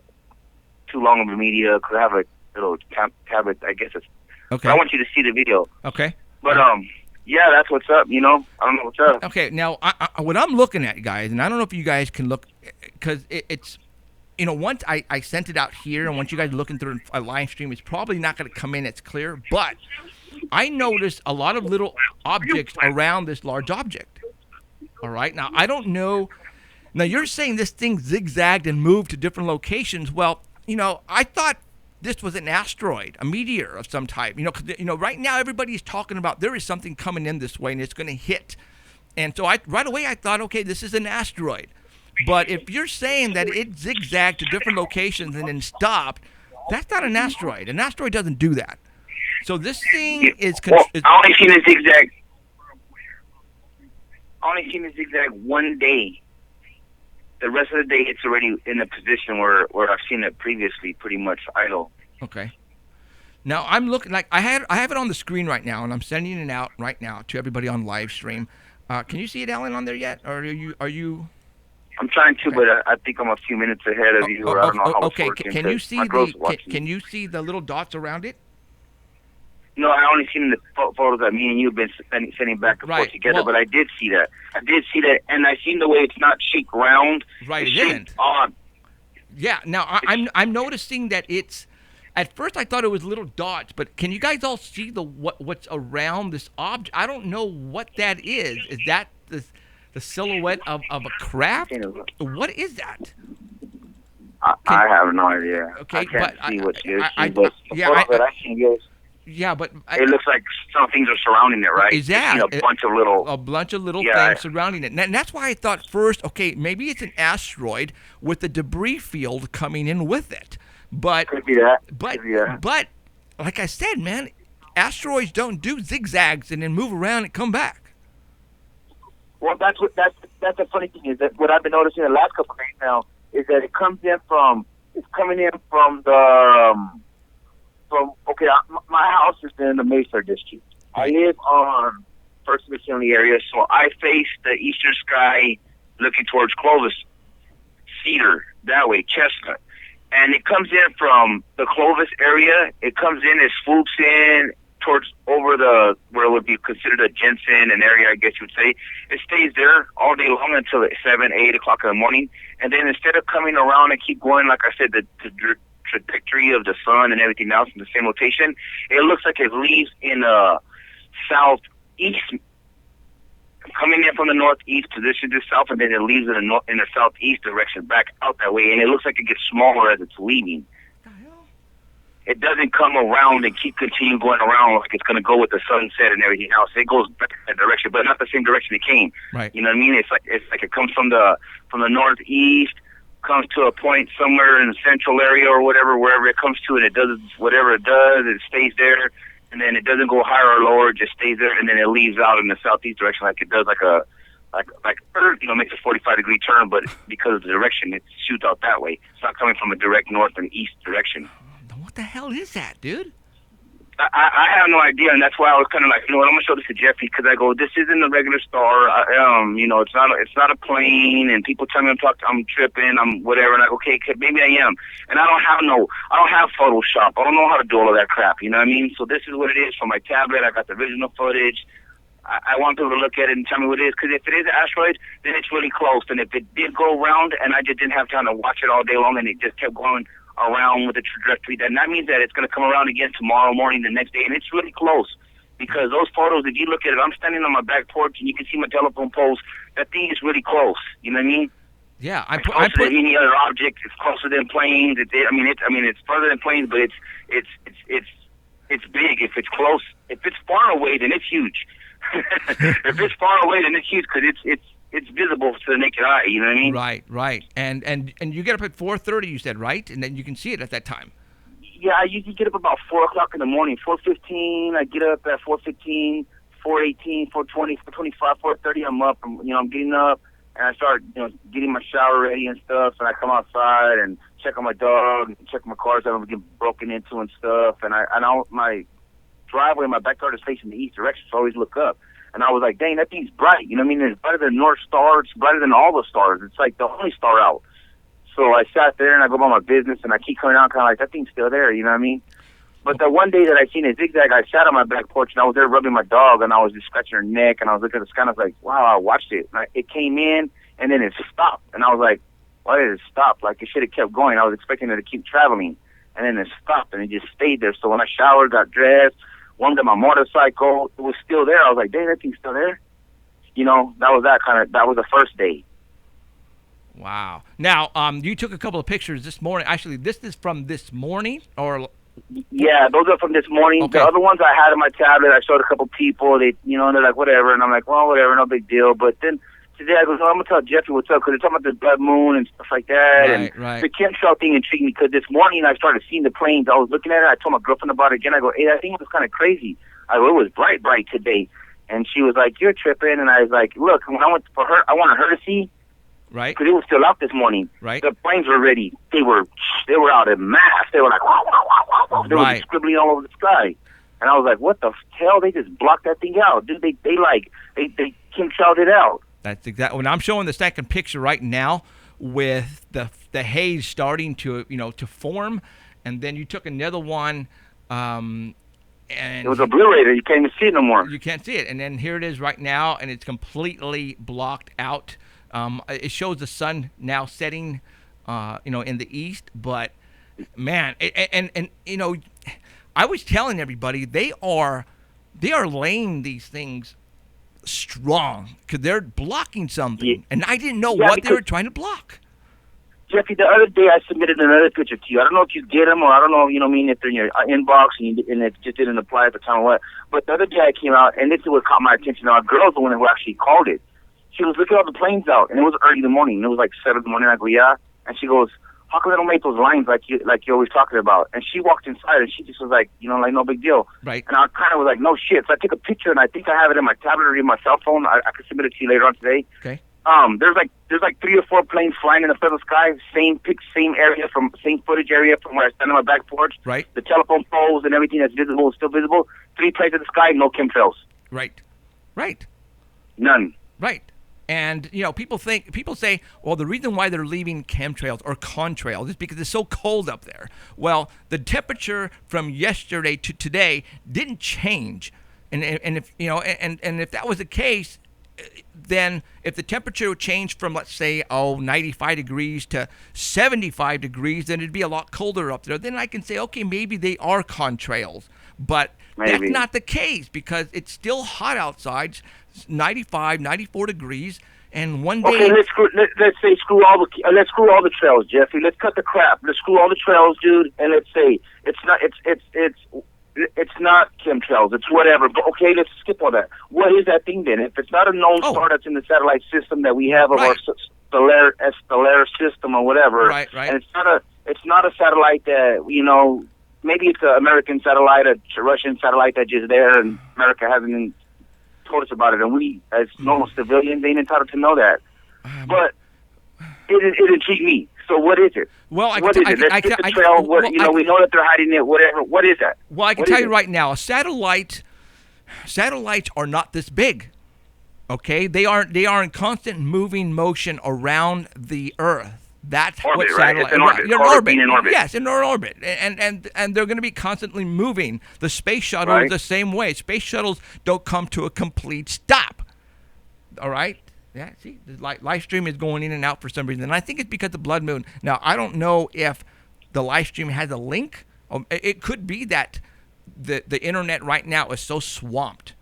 too long of a media because I have a little tablet. I guess it's. Okay. I want you to see the video. Okay. But yeah, that's what's up. I don't know what's up. Okay, now what I'm looking at, guys, and I don't know if you guys can look, because it's, once I sent it out here, and once you guys are looking through a live stream, it's probably not going to come in as clear. But I noticed a lot of little objects around this large object. All right, now I don't know. Now you're saying this thing zigzagged and moved to different locations. Well, I thought this was an asteroid, a meteor of some type. 'Cause, right now everybody's talking about there is something coming in this way and it's going to hit. And so right away I thought, okay, this is an asteroid. But if you're saying that it zigzagged to different locations and then stopped, that's not an asteroid. An asteroid doesn't do that. So this thing is. Well, I only seen the zigzag. One day. The rest of the day, it's already in a position where I've seen it previously, pretty much idle. Okay. Now I'm looking like I have it on the screen right now, and I'm sending it out right now to everybody on live stream. Can you see it, Alan, on there yet, or are you? I'm trying to, but I think I'm a few minutes ahead of you. Or I don't know how it's okay. working, Can you see can you see the little dots around it? No, I only seen the photos that me and you've been sending back and forth together. Well, but I did see that. And I seen the way it's not shaped round. Right, it's it isn't. shaped odd. Yeah. Now I'm noticing that it's. At first, I thought it was little dots, but can you guys all see what's around this object? I don't know what that is. Is that the silhouette of a craft? What is that? I have no idea. Okay, I can't but see what you're I seeing, but the photo that I seen, yes. Yeah, but It looks like some things are surrounding it, right? Is that You've seen a bunch of little things surrounding it? And that's why I thought first, okay, maybe it's an asteroid with the debris field coming in with it. But could be that. But like I said, man, asteroids don't do zigzags and then move around and come back. Well, that's the funny thing is that what I've been noticing the last couple of days now is that it's coming in from my house is in the Mesa district. I live on First McKinley area, so I face the eastern sky looking towards Clovis, Cedar, that way, Chestnut. And it comes in from the Clovis area. It comes in, it swoops in towards over where it would be considered a Jensen, an area, I guess you would say. It stays there all day long until 7, 8 o'clock in the morning. And then instead of coming around and keep going, like I said, the trajectory of the sun and everything else in the same rotation, it looks like it leaves in a southeast, coming in from the northeast position to south, and then it leaves in the southeast direction back out that way, and it looks like it gets smaller as it's leaving. It doesn't come around and continue going around like it's going to go with the sunset and everything else. It goes back that direction, but not the same direction it came. Right. You know what I mean? It's like it comes from the northeast, comes to a point somewhere in the central area or wherever it comes to, and it does whatever it does. It stays there, and then it doesn't go higher or lower. It just stays there, and then it leaves out in the southeast direction like it does, like makes a 45-degree turn, but because of the direction, it shoots out that way. It's not coming from a direct north and east direction. What the hell is that, dude? I have no idea, and that's why I was kind of like, you know what, I'm gonna show this to Jeffy because I go, this isn't a regular star. It's not a plane, and people tell me I'm tripping, I'm whatever, and I go, okay, maybe I am, and I don't have Photoshop. I don't know how to do all of that crap. You know what I mean? So this is what it is for my tablet. I got the original footage. I want people to look at it and tell me what it is, because if it is an asteroid, then it's really close. And if it did go around, and I just didn't have time to watch it all day long, and it just kept going around with the trajectory, then that means that it's going to come around again tomorrow morning, the next day, and it's really close. Because those photos, if you look at it, I'm standing on my back porch, and you can see my telephone poles. That thing is really close. You know what I mean? Yeah, it's closer than any other object. It's closer than planes. It's further than planes, but it's big. If it's close, if it's far away, then it's huge. If it's far away, then it's huge because it's visible to the naked eye. You know what I mean? Right. And you get up at 4:30, you said, right? And then you can see it at that time. Yeah, I usually get up about 4 o'clock in the morning. 4:15. I get up at 4:15, 4:18, 4:20, 4:25, 4:30. I'm up. I'm getting up, and I start getting my shower ready and stuff. And I come outside and check on my dog, and check my cars that I'm getting broken into and stuff. And my driveway, my backyard is facing the east direction, so I always look up. And I was like, dang, that thing's bright. You know what I mean? It's brighter than North Star. It's brighter than all the stars. It's like the only star out. So I sat there and I go about my business, and I keep coming out kind of like, that thing's still there. You know what I mean? But the one day that I seen it zigzag, I sat on my back porch, and I was there rubbing my dog, and I was just scratching her neck, and I was looking at the sky, and I was like, wow, I watched it. And it came in, and then it stopped. And I was like, why did it stop? Like, it should have kept going. I was expecting it to keep traveling. And then it stopped, and it just stayed there. So when I showered, got dressed, warmed up my motorcycle, it was still there. I was like, dang, that thing's still there. That was the first day. Wow. Now, you took a couple of pictures this morning. Actually, this is from this morning, or Yeah, those are from this morning. Okay. The other ones I had on my tablet, I showed a couple people. They, and they're like, whatever. And I'm like, well, whatever, no big deal. But then today I go, I'm going to tell Jeffrey what's up because they're talking about the blood moon and stuff like that. Right, and right. the chemtrail thing intrigued me because this morning I started seeing the planes. I was looking at it. I told my girlfriend about it again. I go, hey, I think it was kind of crazy. I go, it was bright today. And she was like, you're tripping. And I was like, look, when I went for her, I wanted her to see. right, Because it was still out this morning. right, The planes were ready. They were out in mass. They were like, wow, wow, wow, wow, wow. They Right. were scribbling all over the sky. And I was like, what the hell? They just blocked that thing out. Dude, they chemtrailed it out. That's exactly. When I'm showing the second picture right now with the haze starting to to form, and then you took another one, and It was a Blu-ray that you can't even see it no more. you can't see it, and then here it is right now, and it's completely blocked out. It shows the sun now setting, in the east, but man, and I was telling everybody they are laying these things strong because they're blocking something, Yeah. and I didn't know Yeah, what they because- were trying to block. Jeffy, the other day I submitted another picture to you. I don't know if you get them or I don't know, if they're in your inbox and it just didn't apply at the time or what. But the other day I came out, and this is what caught my attention. Now, a girl's the one who actually called it. She was looking at all the planes out, and it was early in the morning. It was like 7 in the morning. I go, yeah. And she goes, how come they don't make those lines like you're always talking about? And she walked inside, and she just was like, like no big deal. Right. And I kind of was like, no shit. So I took a picture, and I think I have it in my tablet or in my cell phone. I could submit it to you later on today. Okay. There's like 3 or 4 planes flying in the feather sky, same area same footage area from where I stand on my back porch. Right. The telephone poles and everything that's visible is still visible. 3 planes in the sky, no chemtrails. Right. Right. None. Right. And people say, well, the reason why they're leaving chemtrails or contrails is because it's so cold up there. Well, the temperature from yesterday to today didn't change, and if and if that was the case, then if the temperature would change from, let's say, 95 degrees to 75 degrees, then it'd be a lot colder up there. Then I can say, okay, maybe they are contrails. But Maybe. that's not the case because it's still hot outside, 95, 94 degrees, and one day... Okay, let's screw all the trails, Jeffrey. Let's cut the crap. Let's screw all the trails, dude, and let's say it's not chemtrails. It's whatever. But okay, let's skip all that. What is that thing then? If it's not a known star that's in the satellite system that we have of our stellar system or whatever, Right. and it's not a satellite that maybe it's an American satellite, a Russian satellite that's just there, and America hasn't even told us about it, and we as normal civilians ain't entitled to know that. But it intrigued me. So what is it? Well, What is it? Let's get the trail. We know that they're hiding it. Whatever. What is that? Well, I can tell you right now, satellites are not this big. Okay, they are in constant moving motion around the Earth. That's Orbit, what right? satellite. It's in orbit. You're Call it being in orbit. Yes, in orbit, and they're going to be constantly moving. The space shuttle is Right. the same way. Space shuttles don't come to a complete stop. All right. Yeah, see, the live stream is going in and out for some reason, and I think it's because of blood moon. Now, I don't know if the live stream has a link. It could be that the internet right now is so swamped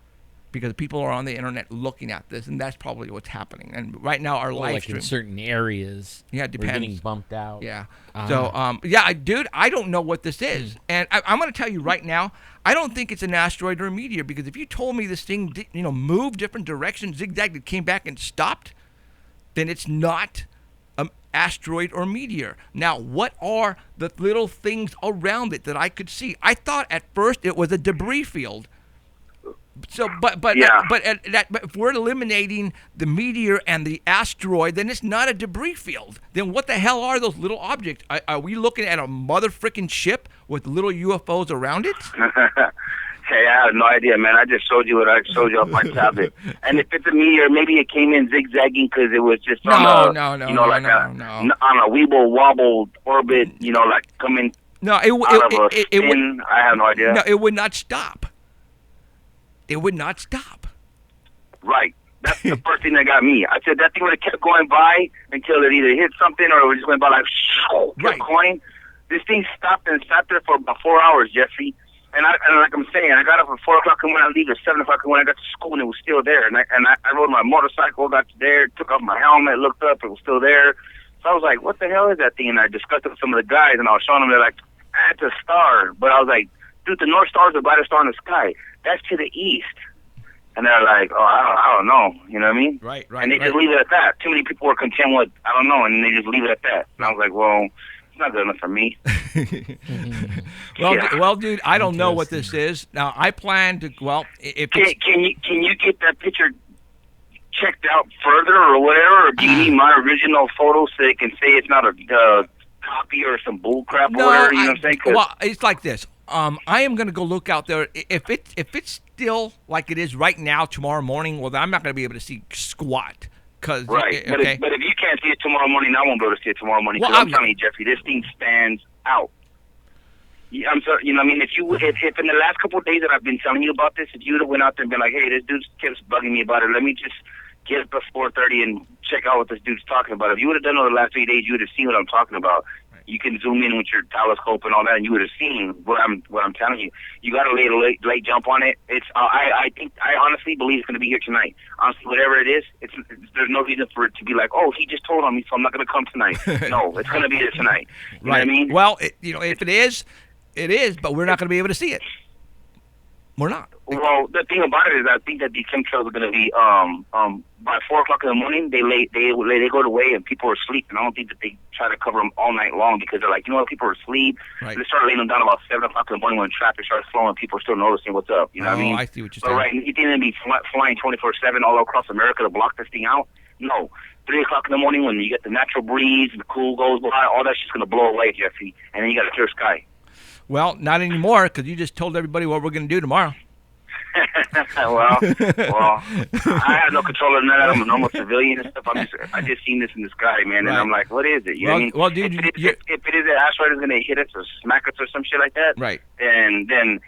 because people are on the internet looking at this, and that's probably what's happening. And right now, our live like stream, in certain areas, yeah, it we're depends. getting bumped out. Yeah. Ah. So, dude, I don't know what this is. And I'm going to tell you right now, I don't think it's an asteroid or a meteor because if you told me this thing, moved different directions, zigzagged, it came back and stopped, then it's not an asteroid or meteor. Now, what are the little things around it that I could see? I thought at first it was a debris field. So, but if we're eliminating the meteor and the asteroid, then it's not a debris field. Then what the hell are those little objects? Are we looking at a mother frickin' ship with little UFOs around it? Hey, I have no idea, man. I just showed you what I showed you off my tablet. And if it's a meteor, maybe it came in zigzagging because it was just on on a weeble wobble orbit, like coming out of a spin. I have no idea. No, it would not stop. It would not stop. Right. That's the first thing that got me. I said that thing would have kept going by until it either hit something or it was just going by kept going. This thing stopped and sat there for about 4 hours, Jeffrey. And like I'm saying, I got up at 4 o'clock and went out to leave at 7 o'clock and when I got to school and it was still there. And I rode my motorcycle, got there, took off my helmet, looked up, it was still there. So I was like, what the hell is that thing? And I discussed it with some of the guys, and I was showing them, they're like, it's a star. But I was like, dude, the North Star is the brightest star in the sky. That's to the east. And they're like, oh, I don't know. You know what I mean? Right. And they just leave it at that. Too many people were content with, I don't know, and they just leave it at that. And I was like, well, it's not good enough for me. Well, dude, I don't know what this is. Now, I plan to, well, if it's... Can you get that picture checked out further or whatever? Or do you need my original photo so they can say it's not a copy or some bull crap or whatever? You know what I'm saying? Well, it's like this. I am going to go look out there. If it's still like it is right now, tomorrow morning, well, then I'm not going to be able to see squat. Right. Okay. But if you can't see it tomorrow morning, I won't be able to see it tomorrow morning. Well, I'm telling you, Jeffrey, this thing stands out. I'm sorry, you know what I mean? If in the last couple of days that I've been telling you about this, if you would have went out there and been like, hey, this dude keeps bugging me about it, let me just get up at 4:30 and check out what this dude's talking about. If you would have done it over the last 3 days, you would have seen what I'm talking about. Right. You can zoom in with your telescope and all that, and you would have seen what I'm telling you. You got to lay a late jump on it. It's I honestly believe it's going to be here tonight. Honestly, whatever it is, there's no reason for it to be like, oh, he just told on me, so I'm not going to come tonight. No, it's going to be there tonight. You know what I mean? Well, if it is, it is, but we're not going to be able to see it. We're not. Well, the thing about it is, I think that the chemtrails are going to be by 4 o'clock in the morning. They go away and people are asleep, and I don't think that they try to cover them all night long because they're like, you know what, people are asleep. Right. They start laying them down about 7 o'clock in the morning when traffic starts flowing. People are still noticing what's up. You know what I mean? I see what you're But saying. right, you think they'd be flying 24/7 all across America to block this thing out? No. 3 o'clock in the morning when you get the natural breeze, the cool goes by, all that's just going to blow away, Jeffrey, and then you got a clear sky. Well, not anymore because you just told everybody what we're going to do tomorrow. well, I have no control of that. I'm a normal civilian and stuff. I just seen this in the sky, man, and I'm like, what is it? You know what I mean? Well, dude, if it is an asteroid is going to hit us or smack us or some shit like that, right? And then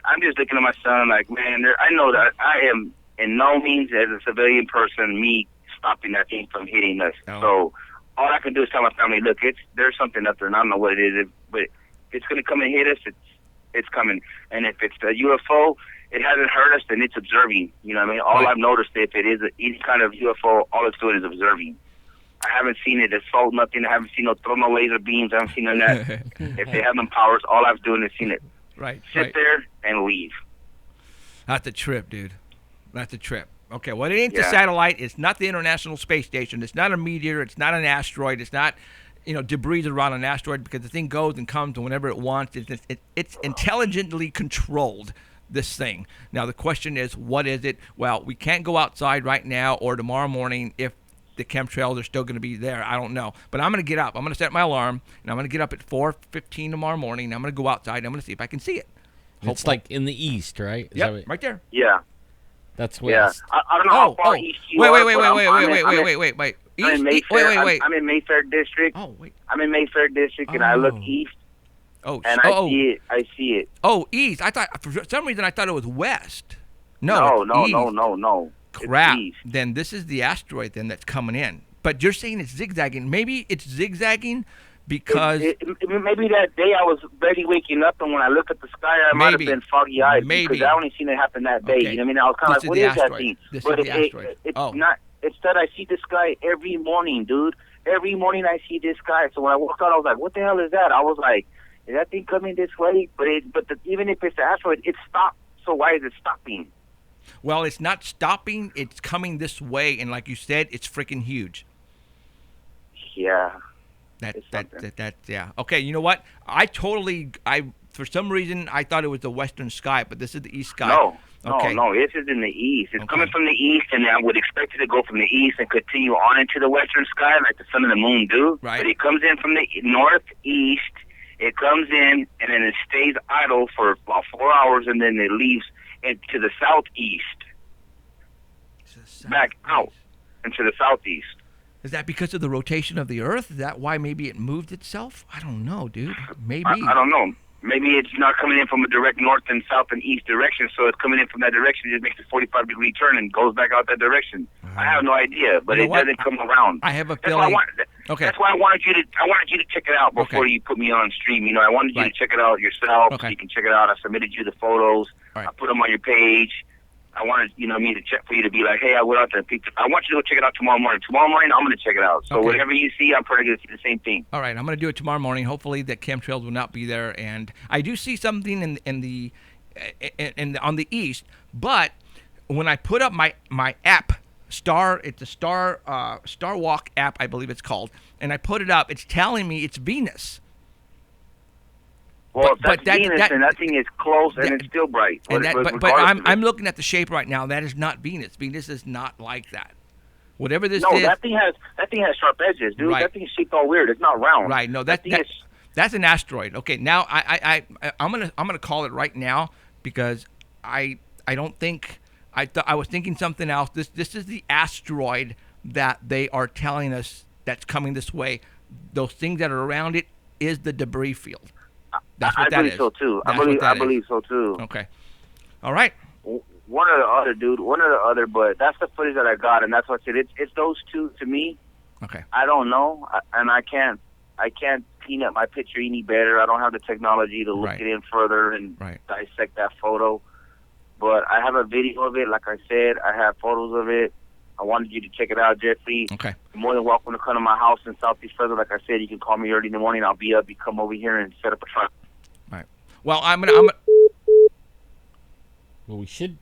I'm just looking at my son like, man, I know that I am in no means as a civilian person me stopping that thing from hitting us. Oh. So all I can do is tell my family, look, there's something up there, and I don't know what it is, but it's going to come and hit us. It's coming, and if it's a UFO. It hasn't hurt us, then it's observing. You know what I mean? All I've noticed, if it is any kind of UFO, all it's doing is observing. I haven't seen it assault nothing. I haven't seen no laser beams. I haven't seen none of that. If they have them powers, all I've doing is seen it. Right. Sit there and leave. That's a trip, dude. That's a trip. Okay, well, it ain't the satellite. It's not the International Space Station. It's not a meteor. It's not an asteroid. It's not, debris around an asteroid because the thing goes and comes whenever it wants. It's intelligently controlled. This thing. Now the question is, what is it? Well, we can't go outside right now or tomorrow morning if the chemtrails are still going to be there. I don't know. But I'm going to get up. I'm going to set my alarm, and I'm going to get up at 4:15 tomorrow morning. And I'm going to go outside, and I'm going to see if I can see it. It's like in the east, right? Yeah, right there. Yeah. That's west. Yeah. I don't know how far east you are. Wait. Wait. I'm in Mayfair District. Oh, wait. I'm in Mayfair District, and I look east. I see it. Oh, east. I thought for some reason I thought it was west. No. Crap. It's east. Then this is the asteroid then that's coming in. But you're saying it's zigzagging. Maybe it's zigzagging because maybe that day I was barely waking up, and when I looked at the sky, I might have been foggy-eyed because I only seen it happen that day. Okay. You know what I mean? I was kind of like, what is that thing? But it's not. It's that I see the sky every morning, dude. Every morning I see this sky. So when I walked out, I was like, what the hell is that? I was like, is that thing coming this way? Even if it's an asteroid, it stopped. So why is it stopping? Well, it's not stopping. It's coming this way, and like you said, it's freaking huge. Yeah. Yeah. Okay, you know what? For some reason, I thought it was the western sky, but this is the east sky. No, okay. no, this is in the east. It's coming from the east, and I would expect it to go from the east and continue on into the western sky like the sun and the moon do. Right. But it comes in from the northeast. It comes in, and then it stays idle for about 4 hours, and then it leaves into the southeast. Back out into the southeast. Is that because of the rotation of the Earth? Is that why maybe it moved itself? I don't know, dude. Maybe. I don't know. Maybe it's not coming in from a direct north and south and east direction, so it's coming in from that direction. It just makes a 45-degree turn and goes back out that direction. I have no idea, but it doesn't come around. I have a feeling. That's why I wanted you to check it out before you put me on stream. I wanted you to check it out yourself. Okay. So you can check it out. I submitted you the photos. Right. I put them on your page. I wanted, me to check for you to be like, hey, I went out there and picked it. I want you to go check it out tomorrow morning. Tomorrow morning, I'm going to check it out. So Okay. whatever you see, I'm probably going to see the same thing. All right, I'm going to do it tomorrow morning. Hopefully, that chemtrails will not be there. And I do see something on the east. But when I put up my app, it's a Star Walk app, I believe it's called, and I put it up. It's telling me it's Venus. Well, But if that's Venus, and that thing is close and it's still bright. And that, but regardless of it. I'm looking at the shape right now. That is not Venus. Venus is not like that. Whatever this No, is. that thing has sharp edges, dude. Right. That thing's shaped all weird. It's not round. Right. No, that thing is. that's an asteroid. Okay. Now I'm gonna call it right now because I don't think I was thinking something else. This is the asteroid that they are telling us that's coming this way. Those things that are around it is the debris field. That's what I that believe is. so too. That's I what believe that I is. believe so too. Okay. All right. One or the other, dude. One or the other. But that's the footage that I got, and that's what I said. It's those two to me. Okay. I don't know, and I can't clean up my picture any better. I don't have the technology to look Right. it in further and Right. dissect that photo. But I have a video of it. Like I said, I have photos of it. I wanted you to check it out, Jeffrey. Okay. You're more than welcome to come to my house in Southeast Fresno. Like I said, you can call me early in the morning. I'll be up. You come over here and set up a trap. Right. Well, Well, we should.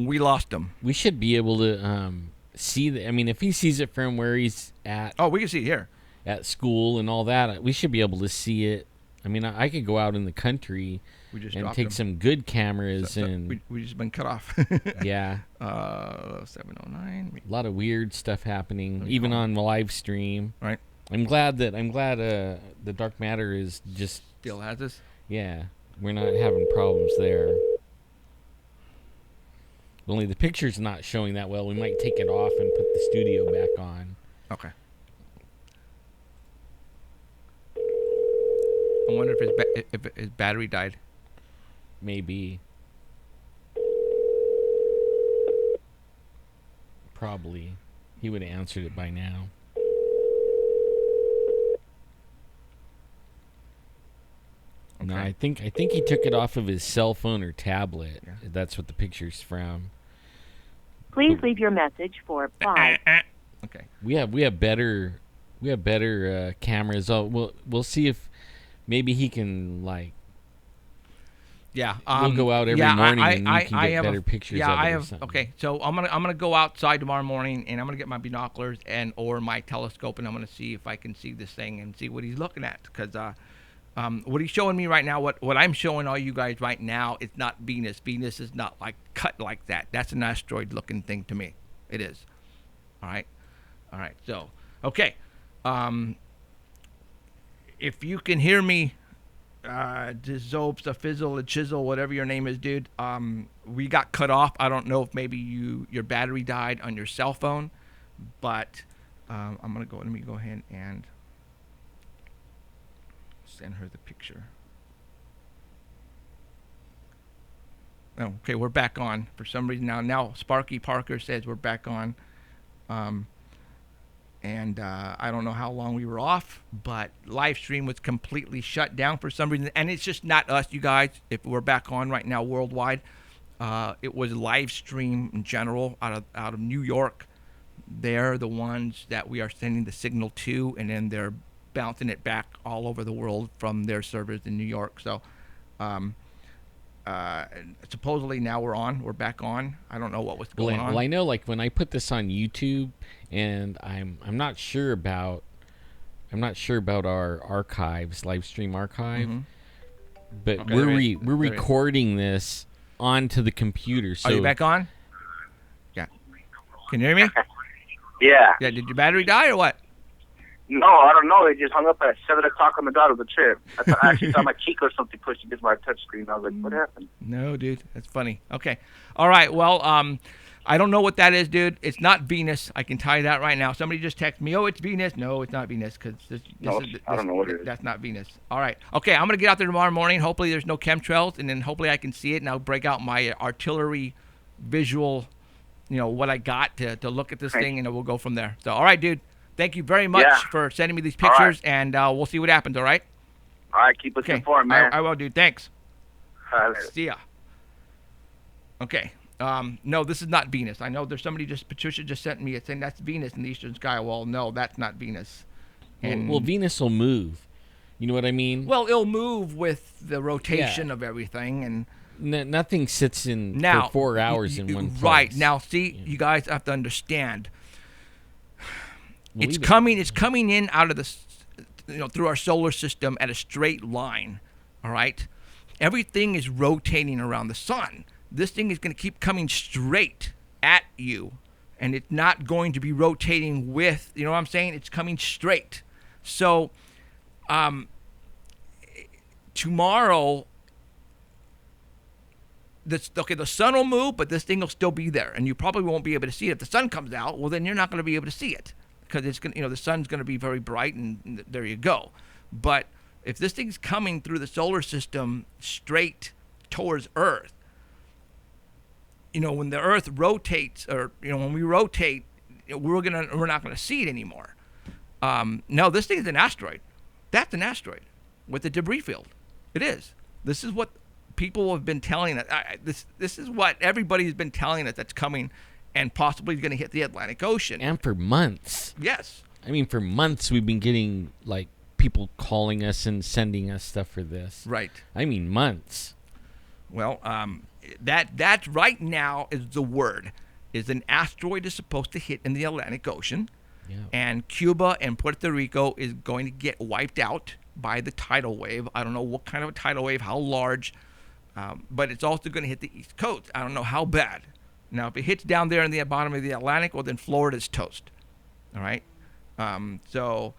we lost him. We should be able to see the. I mean, if he sees it from where he's at Oh, we can see it here. at school and all that, we should be able to see it. I mean, I could go out in the country We just and dropped take him. some good cameras So and we just been cut off. yeah, 709. a lot of weird stuff happening, even on the live stream. Right. I'm glad the dark matter is just Still has us. yeah. We're not having problems there. Only the picture's not showing that well. We might take it off and put the studio back on. Okay. I wonder if his battery died. Maybe. Probably. He would have answered it by now. No, Okay. I think he took it off of his cell phone or tablet. Yeah. That's what the picture's from. Please leave your message for 5. Okay. We have better cameras. Oh, we'll see if maybe he can like. Yeah. We'll go out every morning and you can get have better pictures Yeah, of it I or have. something. Okay, so I'm gonna go outside tomorrow morning and I'm gonna get my binoculars or my telescope and I'm gonna see if I can see this thing and see what he's looking at because what he's showing me right now, what I'm showing all you guys right now, it's not Venus. Venus is not like cut like that. That's an asteroid looking thing to me. It is. All right. So okay. If you can hear me. Zobes, a fizzle, a chisel, whatever your name is, dude. We got cut off. I don't know if maybe your battery died on your cell phone, but let me go ahead and send her the picture. Oh, okay, we're back on for some reason now. Sparky Parker says we're back on. And I don't know how long we were off, but live stream was completely shut down for some reason. And it's just not us, you guys. If we're back on right now worldwide, it was live stream in general out of New York. They're the ones that we are sending the signal to, and then they're bouncing it back all over the world from their servers in New York. So supposedly now we're back on. I don't know what was going on. Well, I know like when I put this on YouTube, and I'm not sure about our archives, live stream archive, Mhm. but Okay, we're there is. recording this onto the computer. So Are you back on? Yeah. Can you hear me? Yeah. Yeah. Did your battery die or what? No, I don't know. It just hung up at 7 o'clock on the dot of the trip. I actually saw my cheek or something pushed against my touch screen. I was like, what happened? No, dude. That's funny. Okay. All right. Well, I don't know what that is, dude. It's not Venus. I can tell you that right now. Somebody just texted me, oh, it's Venus. No, it's not Venus because I don't know what it is. That's not Venus. All right. Okay, I'm going to get out there tomorrow morning. Hopefully there's no chemtrails, and then hopefully I can see it, and I'll break out my artillery visual, what I got to look at this thing, and then we'll go from there. So, all right, dude. Thank you very much for sending me these pictures, and we'll see what happens, all right? All right, keep us informed, man. I will, dude. Thanks. All right, later. See ya. Okay. No, this is not Venus. I know there's somebody Patricia just sent me saying that's Venus in the eastern sky. Well, no, that's not Venus. Well, Venus will move. You know what I mean? Well, it'll move with the rotation of everything, and nothing sits in now for 4 hours in one place. Right now, see, you guys have to understand. Well, It's coming in out of the, through our solar system at a straight line. All right, everything is rotating around the sun. This thing is going to keep coming straight at you, and it's not going to be rotating with. You know what I'm saying? It's coming straight. So, tomorrow, the sun will move, but this thing will still be there, and you probably won't be able to see it. If the sun comes out, well, then you're not going to be able to see it because it's going, the sun's going to be very bright, and there you go. But if this thing's coming through the solar system straight towards Earth, when the Earth rotates, or when we rotate, we're not gonna see it anymore. No, this thing is an asteroid. That's an asteroid with a debris field. It is. This is what people have been telling us. This is what everybody's been telling us that's coming, and possibly going to hit the Atlantic Ocean. And for months. Yes. I mean, for months we've been getting people calling us and sending us stuff for this. Right. I mean, months. Well, that right now is the word. Is an asteroid is supposed to hit in the Atlantic Ocean, and Cuba and Puerto Rico is going to get wiped out by the tidal wave. I don't know what kind of a tidal wave, how large, but it's also going to hit the East Coast. I don't know how bad. Now, if it hits down there in the bottom of the Atlantic, well, then Florida's toast. All right. So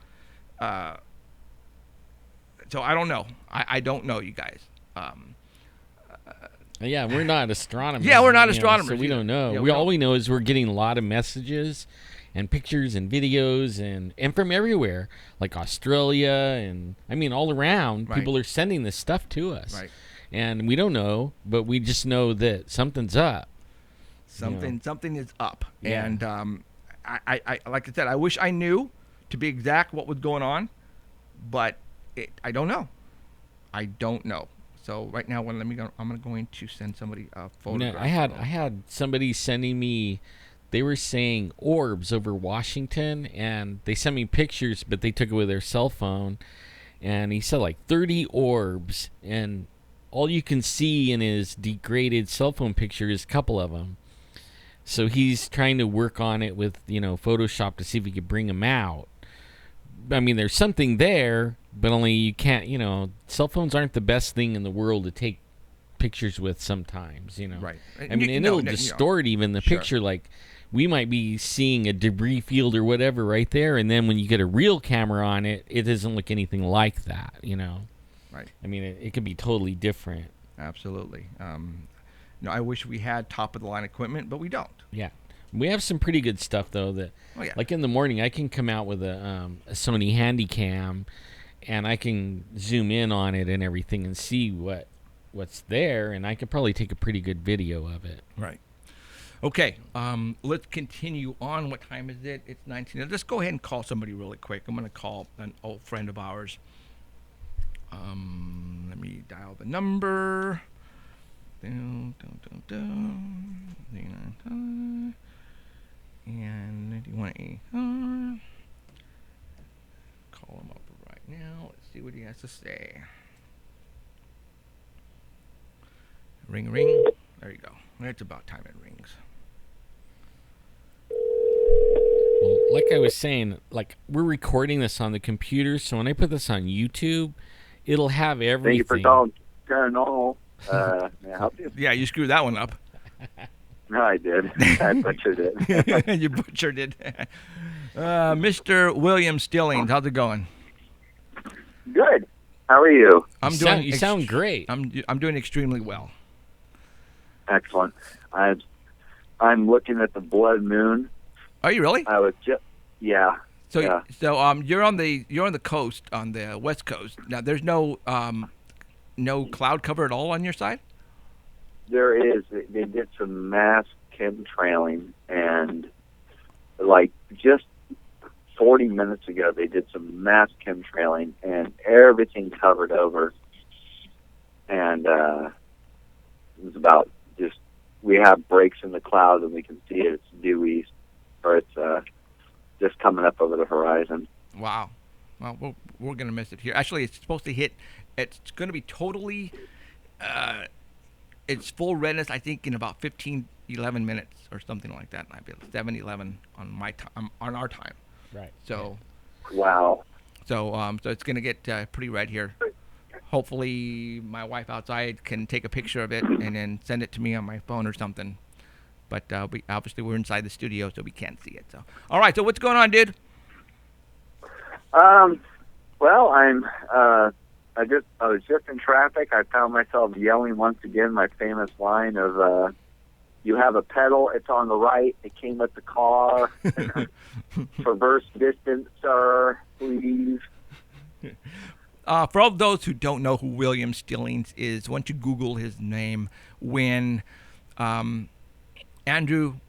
I don't know. I don't know, you guys. Yeah, we're not astronomers. Yeah, we're not astronomers. So we don't know. Yeah, all we know is we're getting a lot of messages and pictures and videos and from everywhere, like Australia and, I mean, all around. Right. People are sending this stuff to us. Right. And we don't know, but we just know that something's up. Something is up. Yeah. And I like I said, I wish I knew to be exact what was going on, but I don't know. I don't know. So right now, I'm going to send somebody a photograph. I had somebody sending me. They were saying orbs over Washington, and they sent me pictures, but they took it with their cell phone, and he said 30 orbs, and all you can see in his degraded cell phone picture is a couple of them. So he's trying to work on it with Photoshop to see if he could bring them out. I mean, there's something there, but only you can't, cell phones aren't the best thing in the world to take pictures with sometimes, Right. I mean, and it'll distort even the picture. We might be seeing a debris field or whatever right there, and then when you get a real camera on it, it doesn't look anything like that, Right. I mean, it could be totally different. Absolutely. I wish we had top-of-the-line equipment, but we don't. Yeah. We have some pretty good stuff, though, that, like in the morning, I can come out with a Sony Handycam, and I can zoom in on it and everything and see what's there, and I could probably take a pretty good video of it. Right. Okay, let's continue on. What time is it? It's 19. Let's go ahead and call somebody really quick. I'm going to call an old friend of ours. Let me dial the number. And you want a call him up right now. Let's see what he has to say. Ring, ring. There you go. It's about time it rings. Well, like I was saying, we're recording this on the computer, so when I put this on YouTube, it'll have everything. Thank you for calling Paranormal. May I help you? Yeah, you screwed that one up. No, I did. I butchered it. You butchered it. Mr. William Stillings, how's it going? Good. How are you? You sound great. I'm doing extremely well. Excellent. I'm looking at the blood moon. Are you really? I was just So yeah. You're on the coast, on the west coast. Now there's no cloud cover at all on your side? There is. They did some mass chemtrailing, and just 40 minutes ago they did some mass chemtrailing, and everything covered over. And it was about just we have breaks in the cloud and we can see it. It's due east, or it's just coming up over the horizon. Wow. Well, we're going to miss it here. Actually, it's supposed to hit. It's going to be totally. It's full redness, I think, in about 11 minutes or something like that. I feel 7:11 on my time, on our time. Right. So. Wow. So it's going to get pretty red here. Hopefully, my wife outside can take a picture of it and then send it to me on my phone or something. But we're inside the studio, so we can't see it. So, all right. So what's going on, dude? Well, I was just in traffic. I found myself yelling once again my famous line of, "You have a pedal. It's on the right. It came with the car. Traverse distance, sir. Please." For all those who don't know who William Stillings is, once you Google his name, when Andrew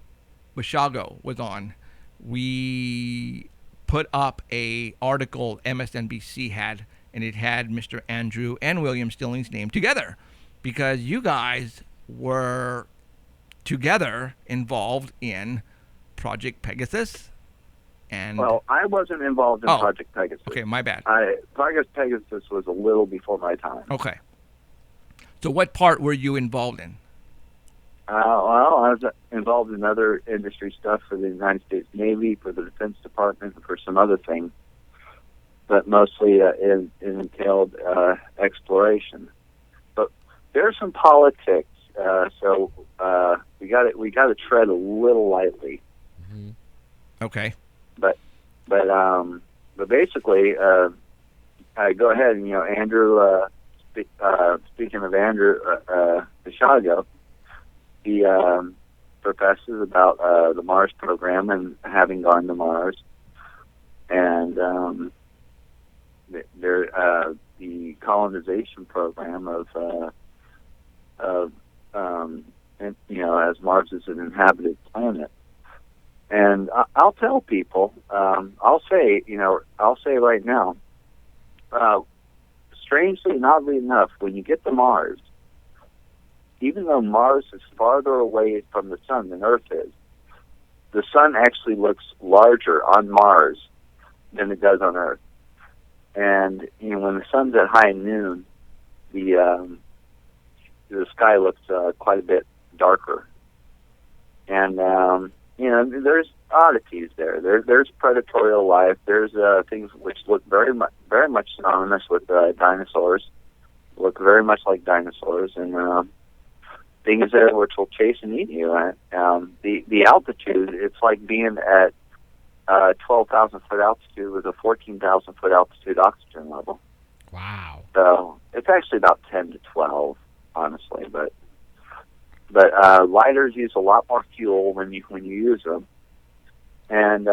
Bashago was on, we put up a article MSNBC had, and it had Mr. Andrew and William Stillings' name together because you guys were together involved in Project Pegasus. And Well, I wasn't involved in Project Pegasus. Okay, my bad. Project Pegasus was a little before my time. Okay. So what part were you involved in? Well, I was involved in other industry stuff for the United States Navy, for the Defense Department, and for some other things, but mostly it entailed exploration. But there's some politics, so we got to tread a little lightly. Mm-hmm. Okay. But basically, I go ahead and Andrew. Speaking of Andrew Bashago, he professes about the Mars program and having gone to Mars, and the colonization program as Mars is an inhabited planet. And I'll tell people, I'll say right now, strangely and oddly enough, when you get to Mars, even though Mars is farther away from the sun than Earth is, the sun actually looks larger on Mars than it does on Earth. And when the sun's at high noon, the sky looks quite a bit darker. And there's oddities there. There's predatory life. There's things which look very much synonymous with dinosaurs. Look very much like dinosaurs, and things there which will chase and eat you. The altitude, it's like being at 12,000 foot altitude with a 14,000 foot altitude oxygen level. Wow. So it's actually about 10 to 12, honestly, but lighters use a lot more fuel when you use them, and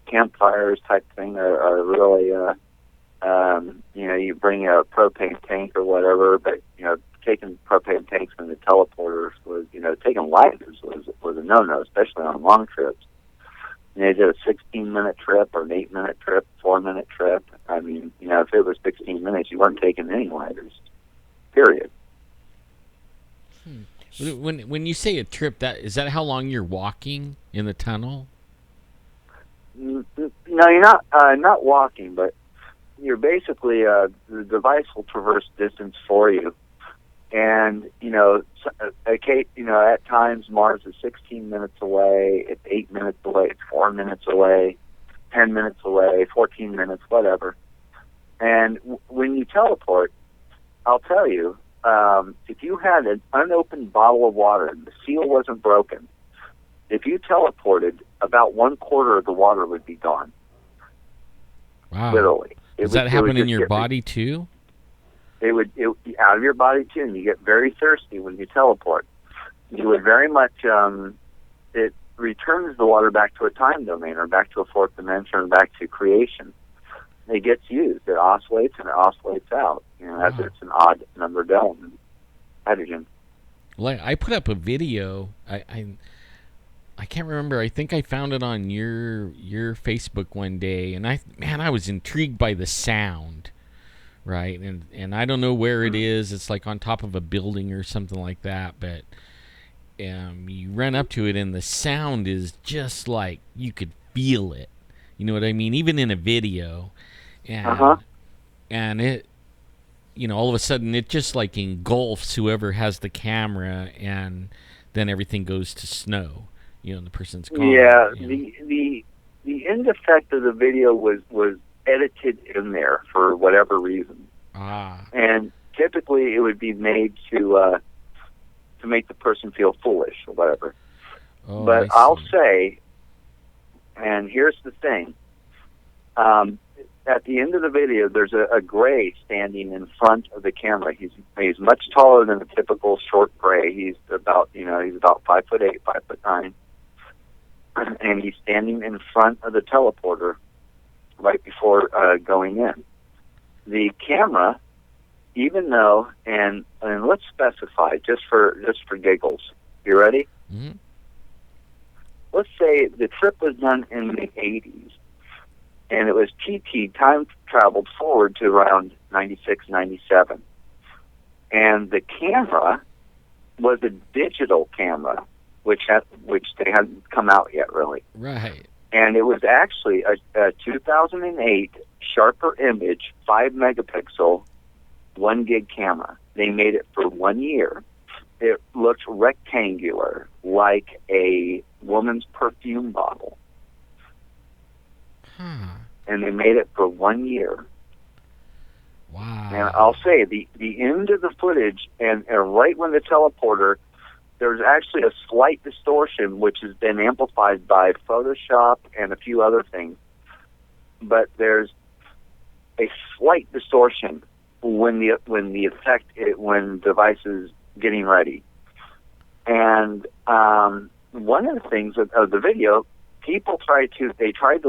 campfires type thing are really you bring a propane tank or whatever, but taking propane tanks in the teleporters was taking lighters was a no-no, especially on long trips. And they did a 16-minute trip or an 8-minute trip, 4-minute trip. I mean, if it was 16 minutes, you weren't taking any lighters. Period. When you say a trip, is that how long you're walking in the tunnel? No, you're not walking, but you're basically the device will traverse distance for you, and at times Mars is 16 minutes away, it's 8 minutes away, it's 4 minutes away, 10 minutes away, 14 minutes, whatever. And when you teleport, I'll tell you, if you had an unopened bottle of water and the seal wasn't broken, if you teleported, about 1/4 of the water would be gone. Wow. Literally. Does that happen in your body too? It would out of your body too, and you get very thirsty when you teleport. You would very much, it returns the water back to a time domain or back to a fourth dimension or back to creation. It gets used. It oscillates and it oscillates out. As it's an odd numbered element, hydrogen. Well, I put up a video. I can't remember. I think I found it on your Facebook one day, and I was intrigued by the sound. right? And I don't know where it is. It's like on top of a building or something like that. But you run up to it, and the sound is just like you could feel it. You know what I mean? Even in a video, and it, all of a sudden it just like engulfs whoever has the camera, and then everything goes to snow. And the person's gone. Yeah, the end effect of the video was edited in there for whatever reason. And typically it would be made to make the person feel foolish or whatever. But I'll say, and here's the thing, at the end of the video, there's a gray standing in front of the camera. He's much taller than a typical short gray. He's about 5'8", 5'9", and he's standing in front of the teleporter right before going in. The camera, even though, and let's specify just for giggles. You ready? Mm-hmm. Let's say the trip was done in the 80s, and it was time traveled forward to around 96, 97. And the camera was a digital camera, which they hadn't come out yet, really. Right. And it was actually a 2008 Sharper Image 5 megapixel 1 gig camera. They made it for 1 year. It looked rectangular, like a woman's perfume bottle. And they made it for 1 year. Wow. And I'll say, the end of the footage, and right when the teleporter, there's actually a slight distortion, which has been amplified by Photoshop and a few other things. But there's a slight distortion when the when the device is getting ready. And one of the things of the video, people tried to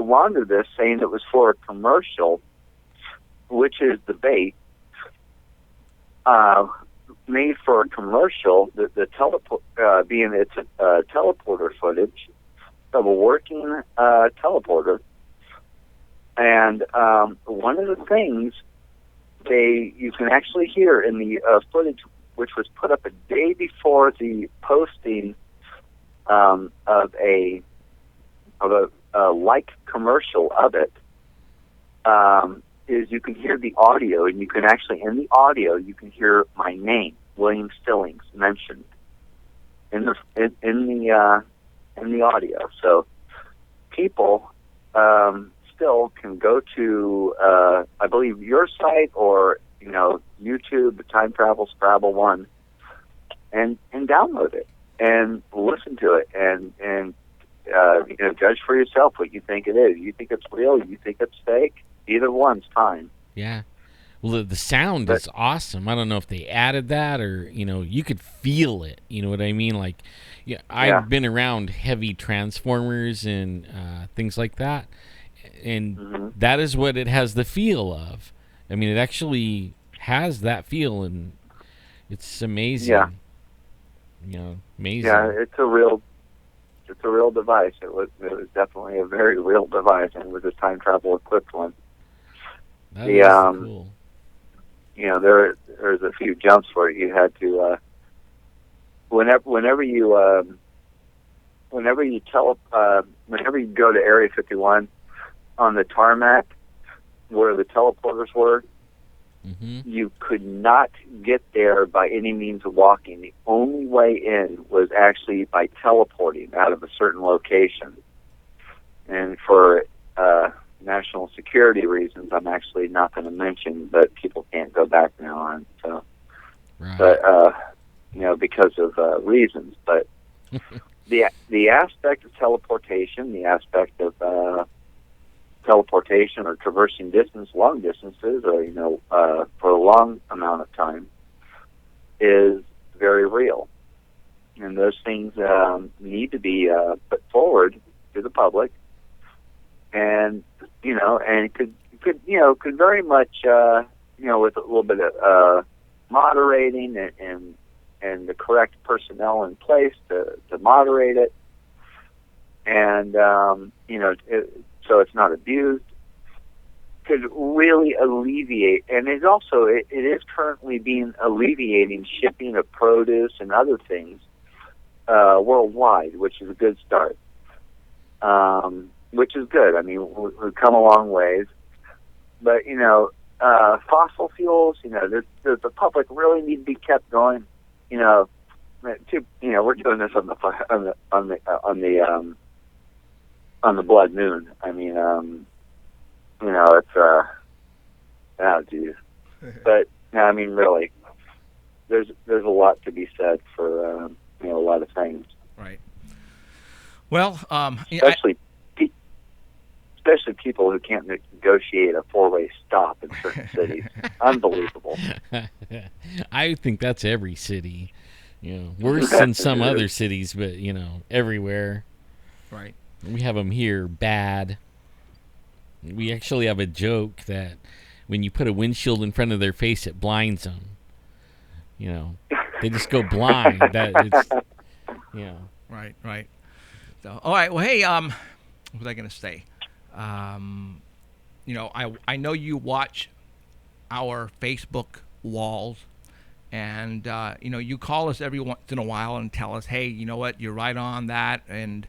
launder this, saying it was for a commercial, which is the bait. Made for a commercial, being it's teleporter footage of a working teleporter. And one of the things you can actually hear in the footage, which was put up a day before the posting of a like commercial of it, is you can hear the audio, and you can actually, in the audio, you can hear my name, William Stillings, mentioned in the audio. So people still can go to, I believe, your site or YouTube, Time Travel Scrabble 1, and download it and listen to it and judge for yourself what you think it is. You think it's real? You think it's fake? Either one's fine. Yeah. Well, the sound is awesome. I don't know if they added that or, you could feel it. You know what I mean? Like, I've been around heavy transformers and things like that. And that is what it has the feel of. I mean, it actually has that feel, and it's amazing. Yeah. Amazing. Yeah, it's a real device. It was definitely a very real device, and it was a time travel equipped one. That is cool. There's a few jumps where you had to whenever you go to Area 51 on the tarmac where the teleporters were, you could not get there by any means of walking. The only way in was actually by teleporting out of a certain location. And for national security reasons, I'm actually not going to mention, but people can't go back now on. So, but because of reasons. But the aspect of teleportation, the aspect of teleportation or traversing long distances, or for a long amount of time, is very real. And those things need to be put forward to the public. And and could very much with a little bit of moderating and the correct personnel in place to moderate it, and so it's not abused, could really alleviate, and it is currently being alleviating shipping of produce and other things worldwide, which is a good start. Which is good. I mean, we've come a long ways, but fossil fuels, does the public really need to be kept going? We're doing this on the blood moon. I mean, it's oh geez, but I mean, really, there's a lot to be said for a lot of things. Right. Well, especially people who can't negotiate a four-way stop in certain cities. Unbelievable. I think that's every city. Worse than some other cities, but everywhere. Right. We have them here bad. We actually have a joke that when you put a windshield in front of their face, it blinds them. They just go blind. Right. So, all right. Well, hey, what was I going to say? I know you watch our Facebook walls, and you call us every once in a while and tell us, hey, you know what, you're right on that, and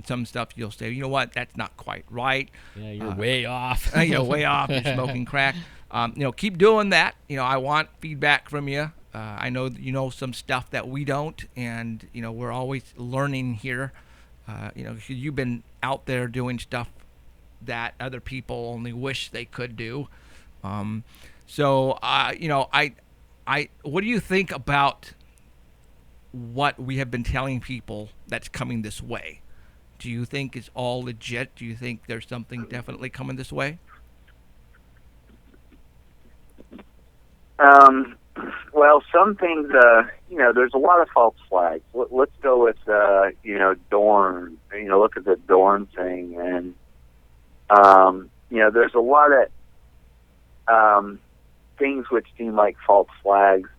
some stuff you'll say, you know what, that's not quite right. Yeah, you're way off. You're way off. You're smoking crack. Keep doing that. I want feedback from you. I know that you know some stuff that we don't, and we're always learning here. You've been out there doing stuff that other people only wish they could do. What do you think about what we have been telling people that's coming this way? Do you think it's all legit? Do you think there's something definitely coming this way? Well, some things, there's a lot of false flags. Let's go with, Dorn. Look at the Dorn thing, and there's a lot of things which seem like false flags,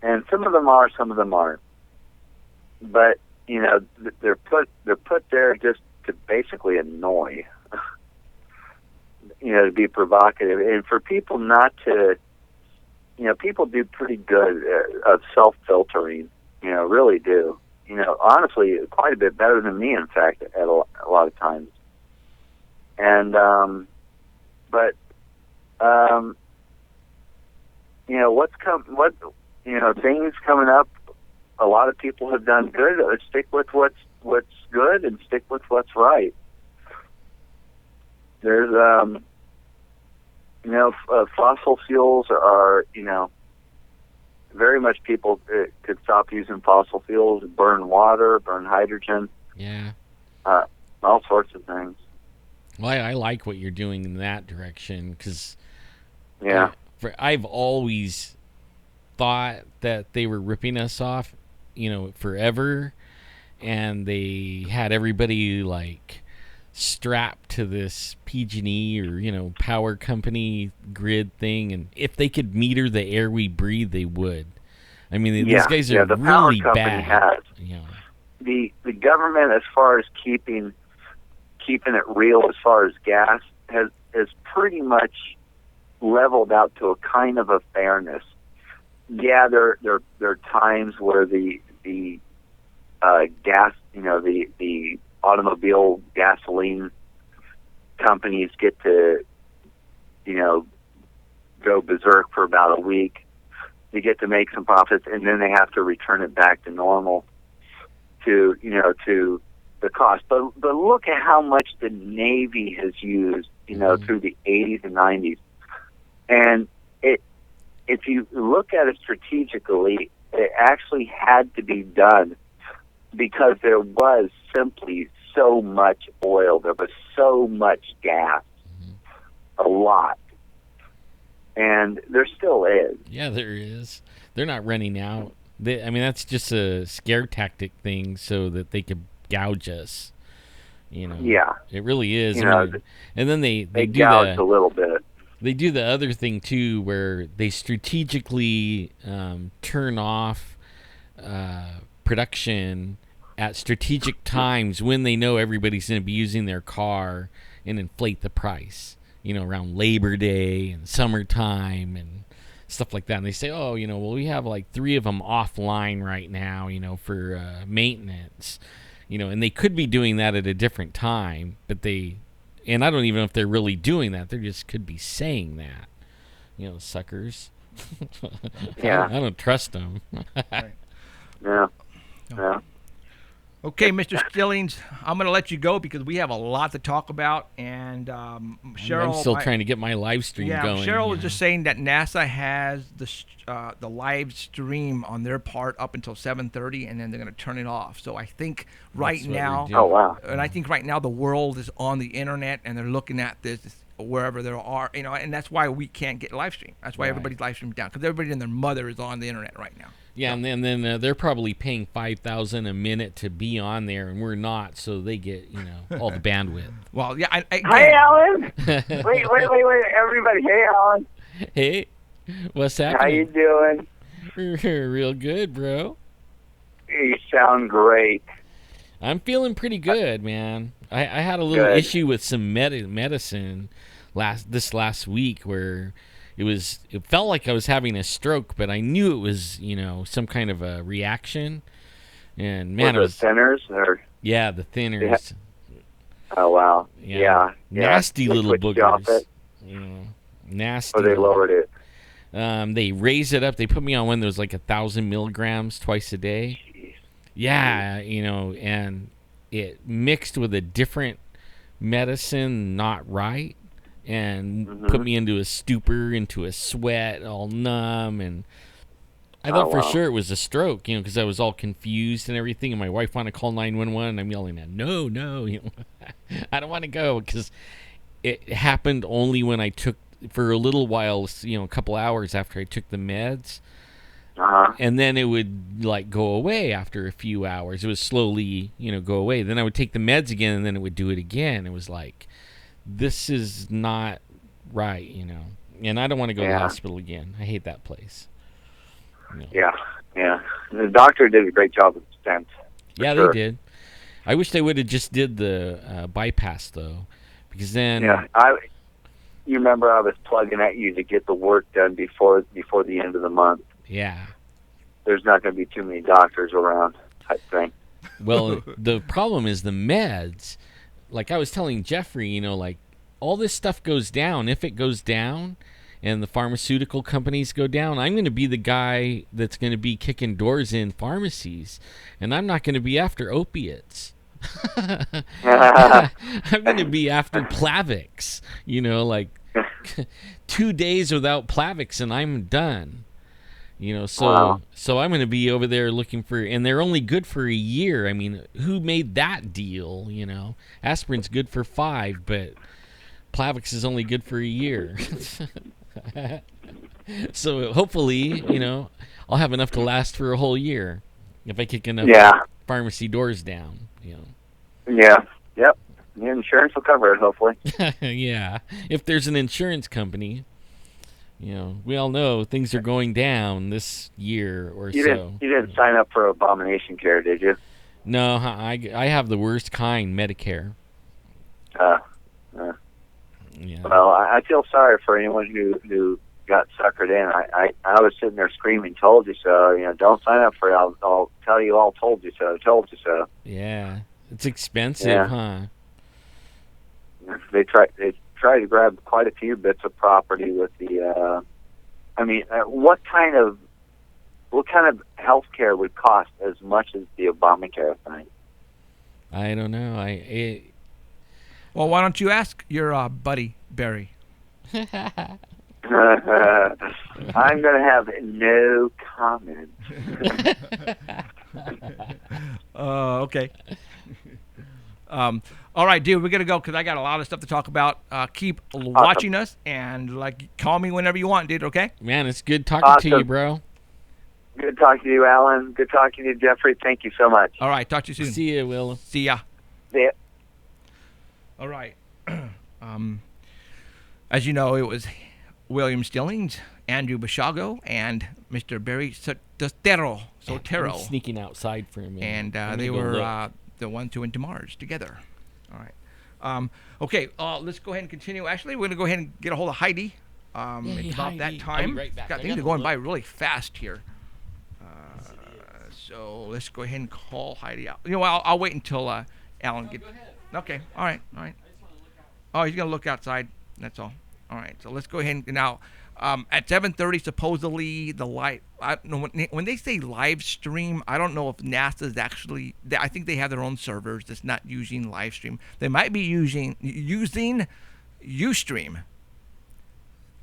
and some of them are, some of them aren't. But they're put there just to basically annoy, to be provocative, and for people not to. People do pretty good of self-filtering. Really do. Honestly, quite a bit better than me, in fact, at a lot of times. And, things coming up, a lot of people have done good. Stick with what's good and stick with what's right. There's, fossil fuels are, very much people could stop using fossil fuels, burn water, burn hydrogen. Yeah. All sorts of things. Well, I like what you're doing in that direction because I've always thought that they were ripping us off, forever, and they had everybody like strapped to this PG&E or power company grid thing, and if they could meter the air we breathe, they would. I mean, these guys are the really power company bad. Has. The government, as far as keeping it real, as far as gas, has pretty much leveled out to a kind of a fairness. Yeah, there are times where the gas, the automobile gasoline companies get to, go berserk for about a week. They get to make some profits, and then they have to return it back to normal, to the cost. But look at how much the Navy has used, through the 80s and 90s, and if you look at it strategically, it actually had to be done because there was simply so much oil. There was so much gas. A lot. And there still is. Yeah, there is. They're not running out. That's just a scare tactic thing so that they could gouge us. Yeah. It really is. And then they do gouge a little bit. They do the other thing too, where they strategically turn off production at strategic times when they know everybody's going to be using their car and inflate the price. around Labor Day and summertime and stuff like that. And they say, oh, well, we have like 3 of them offline right now, for maintenance, and they could be doing that at a different time, but and I don't even know if they're really doing that. They just could be saying that, suckers. Yeah. I don't trust them. Yeah. Yeah. Okay, Mr. Stillings, I'm going to let you go because we have a lot to talk about. And Cheryl, I'm still trying to get my live stream going. Cheryl was just saying that NASA has the live stream on their part up until 7:30, and then they're going to turn it off. So I think right That's what now, we're doing. Oh, wow. and I think right now the world is on the internet, and they're looking at this wherever there are, and that's why we can't get live stream. That's why Right. everybody's live streaming down, because everybody and their mother is on the internet right now. Yeah, and then they're probably paying $5,000 a minute to be on there, and we're not, so they get all the bandwidth. Well, yeah. Hey, Alan. wait, everybody. Hey, Alan. Hey, what's How happening? you doing? Real good, bro. You sound great. I'm feeling pretty good, man. I had a little Good. issue with some medicine this last week where it felt like I was having a stroke, but I knew it was some kind of a reaction. And man, Was it thinners or? yeah, the thinners. Oh wow. Yeah. Nasty They little switched you off boogers. it, Nasty. or they little- lowered it. They raised it up. They put me on one that was like 1,000 milligrams twice a day. Jeez. Yeah, and it mixed with a different medicine, not right, and put me into a stupor, into a sweat, all numb, and I thought for wow. sure it was a stroke, because I was all confused and everything, and my wife wanted to call 911, and I'm yelling at, no, I don't want to go, because it happened only when I took, for a little while, a couple hours after I took the meds, and then it would like go away after a few hours. It would slowly, go away. Then I would take the meds again, and then it would do it again. It was like, this is not right, and I don't want to go to the hospital again. I hate that place. Yeah. The doctor did a great job with the stent. Yeah, sure. they did. I wish they would have just did the bypass though, because then You remember I was plugging at you to get the work done before the end of the month. yeah. There's not going to be too many doctors around, I think. Well, the problem is the meds. Like I was telling Jeffrey, like all this stuff goes down. If it goes down and the pharmaceutical companies go down, I'm going to be the guy that's going to be kicking doors in pharmacies, and I'm not going to be after opiates. I'm going to be after Plavix, like 2 days without Plavix and I'm done. So I'm going to be over there looking for, and they're only good for a year. I mean, who made that deal? Aspirin's good for 5, but Plavix is only good for a year. So hopefully, I'll have enough to last for a whole year if I kick enough pharmacy doors down. Yeah. Yep. The insurance will cover it, hopefully. Yeah, if there's an insurance company. We all know things are going down this year or so. You didn't sign up for Abomination Care, did you? No, I have the worst kind, Medicare. Yeah. Well, I feel sorry for anyone who got suckered in. I was sitting there screaming, "Told you so!" Don't sign up for it. I'll tell you all, told you so, told you so. Yeah, it's expensive, huh? They tried to grab quite a few bits of property with the. What kind of health care would cost as much as the Obamacare thing? I don't know. Well, why don't you ask your buddy Barry? I'm going to have no comment. Okay. All right, dude, we're going to go because I got a lot of stuff to talk about. Keep watching us and call me whenever you want, dude, okay? Man, it's good talking to you, bro. Good talking to you, Alan. Good talking to you, Jeffrey. Thank you so much. All right, talk to you soon. See you, Will. See ya. See ya. All right. As you know, it was William Stillings, Andrew Bashago, and Mr. Barry Sotero. I'm sneaking outside for a minute. And they were the ones who went to Mars together. All right. Okay, let's go ahead and continue. Actually, we're going to go ahead and get a hold of Heidi. It's about Heidi. that I'll time. be right back. God, I things are gotta going look. by really fast here. So let's go ahead and call Heidi out. You know, I'll wait until Alan gets. Go ahead. Okay, all right. Oh, he's gonna look outside. That's all. All right. So let's go ahead and now. At 7:30, supposedly the live. I don't know when they say live stream. I don't know if NASA's actually. I think they have their own servers that's not using live stream. They might be using UStream.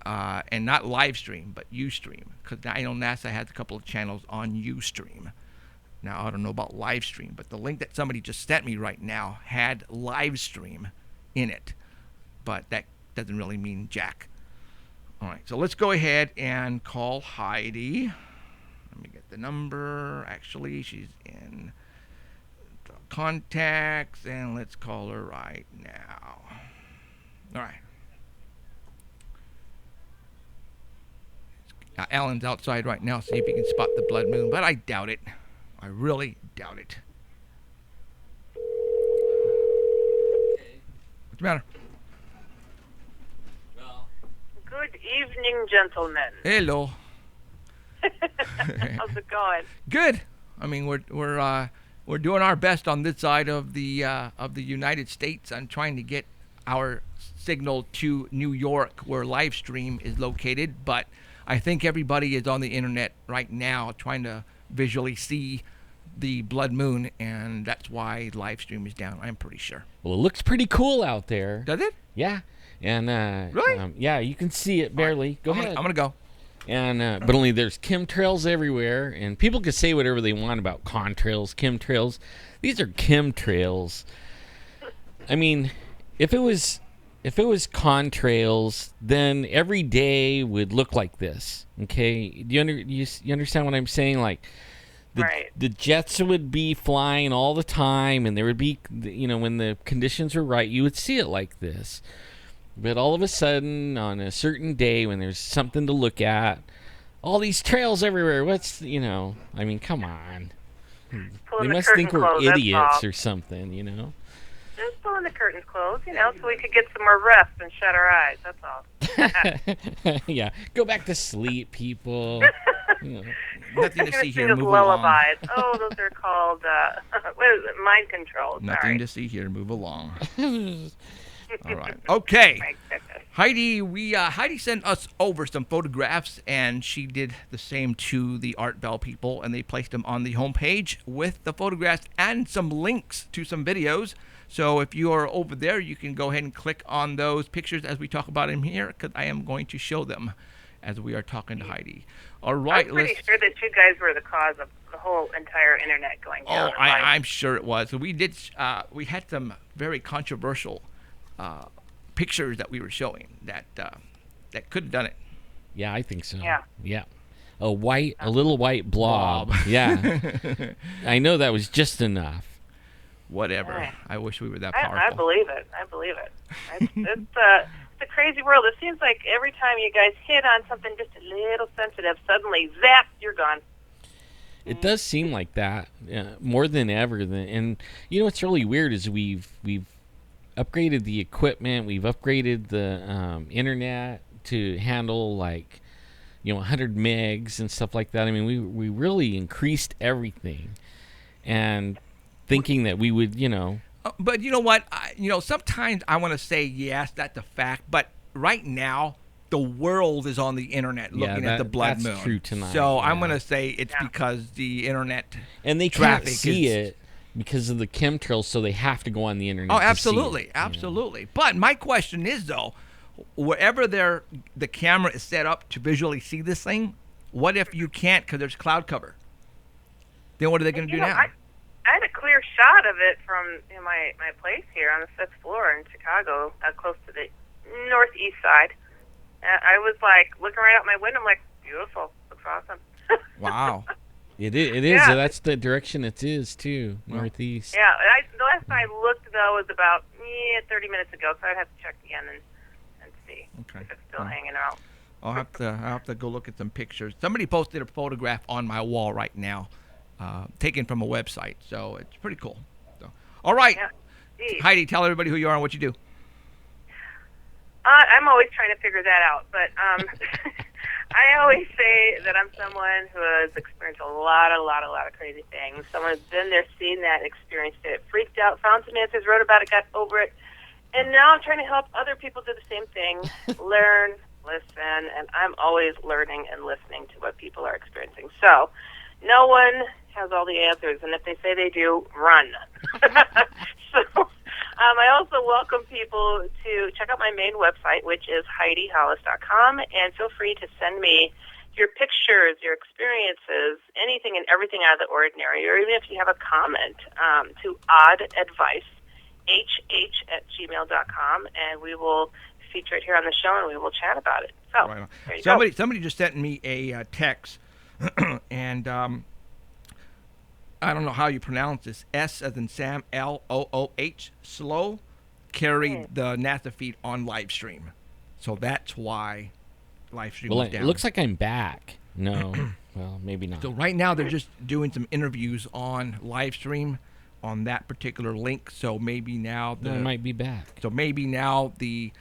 And not live stream, but UStream, because I know NASA has a couple of channels on UStream. Now I don't know about live stream, but the link that somebody just sent me right now had live stream in it, but that doesn't really mean jack. All right, so let's go ahead and call Heidi. Let me get the number. Actually, she's in the contacts, and let's call her right now. All right. Alan's outside right now, see if he can spot the blood moon, but I doubt it. I really doubt it. What's the matter? Good evening, gentlemen. Hello. How's it going? Good. I mean, we're doing our best on this side of the United States. I'm trying to get our signal to New York, where live stream is located, but I think everybody is on the internet right now trying to visually see the blood moon, and that's why live stream is down. I'm pretty sure. Well, it looks pretty cool out there. Does it? Yeah. And really? Yeah, you can see it barely. Go ahead. I'm gonna go. And but only there's chemtrails everywhere, and people can say whatever they want about contrails, chemtrails. These are chemtrails. I mean, if it was contrails, then every day would look like this. Okay, do you understand what I'm saying? Like, the jets would be flying all the time, and there would be, when the conditions were right, you would see it like this. But all of a sudden, on a certain day when there's something to look at, all these trails everywhere. I mean, come on. They must think we're idiots or something, Just pulling the curtains closed, so we could get some more rest and shut our eyes. That's all. Yeah, go back to sleep, people. Nothing to see here. Move lullabies. along. Oh, those are called what is it? Mind control. Nothing to see here. Move along. All right. Okay. Heidi, Heidi sent us over some photographs, and she did the same to the Art Bell people, and they placed them on the homepage with the photographs and some links to some videos. So if you are over there, you can go ahead and click on those pictures as we talk about them here, because I am going to show them as we are talking to Heidi. All right. I'm pretty sure that you guys were the cause of the whole entire internet going down. Oh, I'm sure it was. So we did. We had some very controversial pictures that we were showing that could have done it. Yeah, I think so. Yeah. A little white blob. Yeah. I know that was just enough. Whatever. Right. I wish we were that powerful. I believe it. It's a crazy world. It seems like every time you guys hit on something just a little sensitive, suddenly, zap, you're gone. It does seem like that more than ever. And what's really weird is we've upgraded the equipment. We've upgraded the internet to handle 100 megs and stuff like that. I mean, we really increased everything, and thinking that we would, But you know what? Sometimes I want to say yes, that's a fact. But right now, the world is on the internet looking at the blood moon. That's true tonight. So I'm going to say it's because the internet and they can't see it because of the chemtrails, so they have to go on the internet. Oh, absolutely, absolutely. But my question is, though, wherever the camera is set up to visually see this thing, what if you can't because there's cloud cover? Then what are they going to do now? I had a clear shot of it from my place here on the 6th floor in Chicago, close to the northeast side. I was looking right out my window. I'm like, beautiful, looks awesome. Wow. It is. Yeah. That's the direction it is too, northeast. Yeah. The last time I looked though was about 30 minutes ago, so I'd have to check again and see if it's still hanging out. I'll have to go look at some pictures. Somebody posted a photograph on my wall right now, taken from a website, so it's pretty cool. So, all right. Yeah. Geez. Heidi, tell everybody who you are and what you do. I'm always trying to figure that out, but I always say that I'm someone who has experienced a lot of crazy things. Someone who's been there, seen that, experienced it, freaked out, found some answers, wrote about it, got over it, and now I'm trying to help other people do the same thing, learn, listen, and I'm always learning and listening to what people are experiencing. So no one has all the answers, and if they say they do, run. So I also welcome people to check out my main website, which is HeidiHollis.com, and feel free to send me your pictures, your experiences, anything and everything out of the ordinary, or even if you have a comment, to oddadvicehh@gmail.com, and we will feature it here on the show, and we will chat about it. So, Right on. there you go. Somebody just sent me a text, and I don't know how you pronounce this. S as in Sam, Looh, slow, carried the NASA feed on live stream. So that's why live stream was Well, down. it looks like I'm back. No, well, maybe not. So right now they're just doing some interviews on live stream on that particular link. So maybe now I might be back. So maybe now the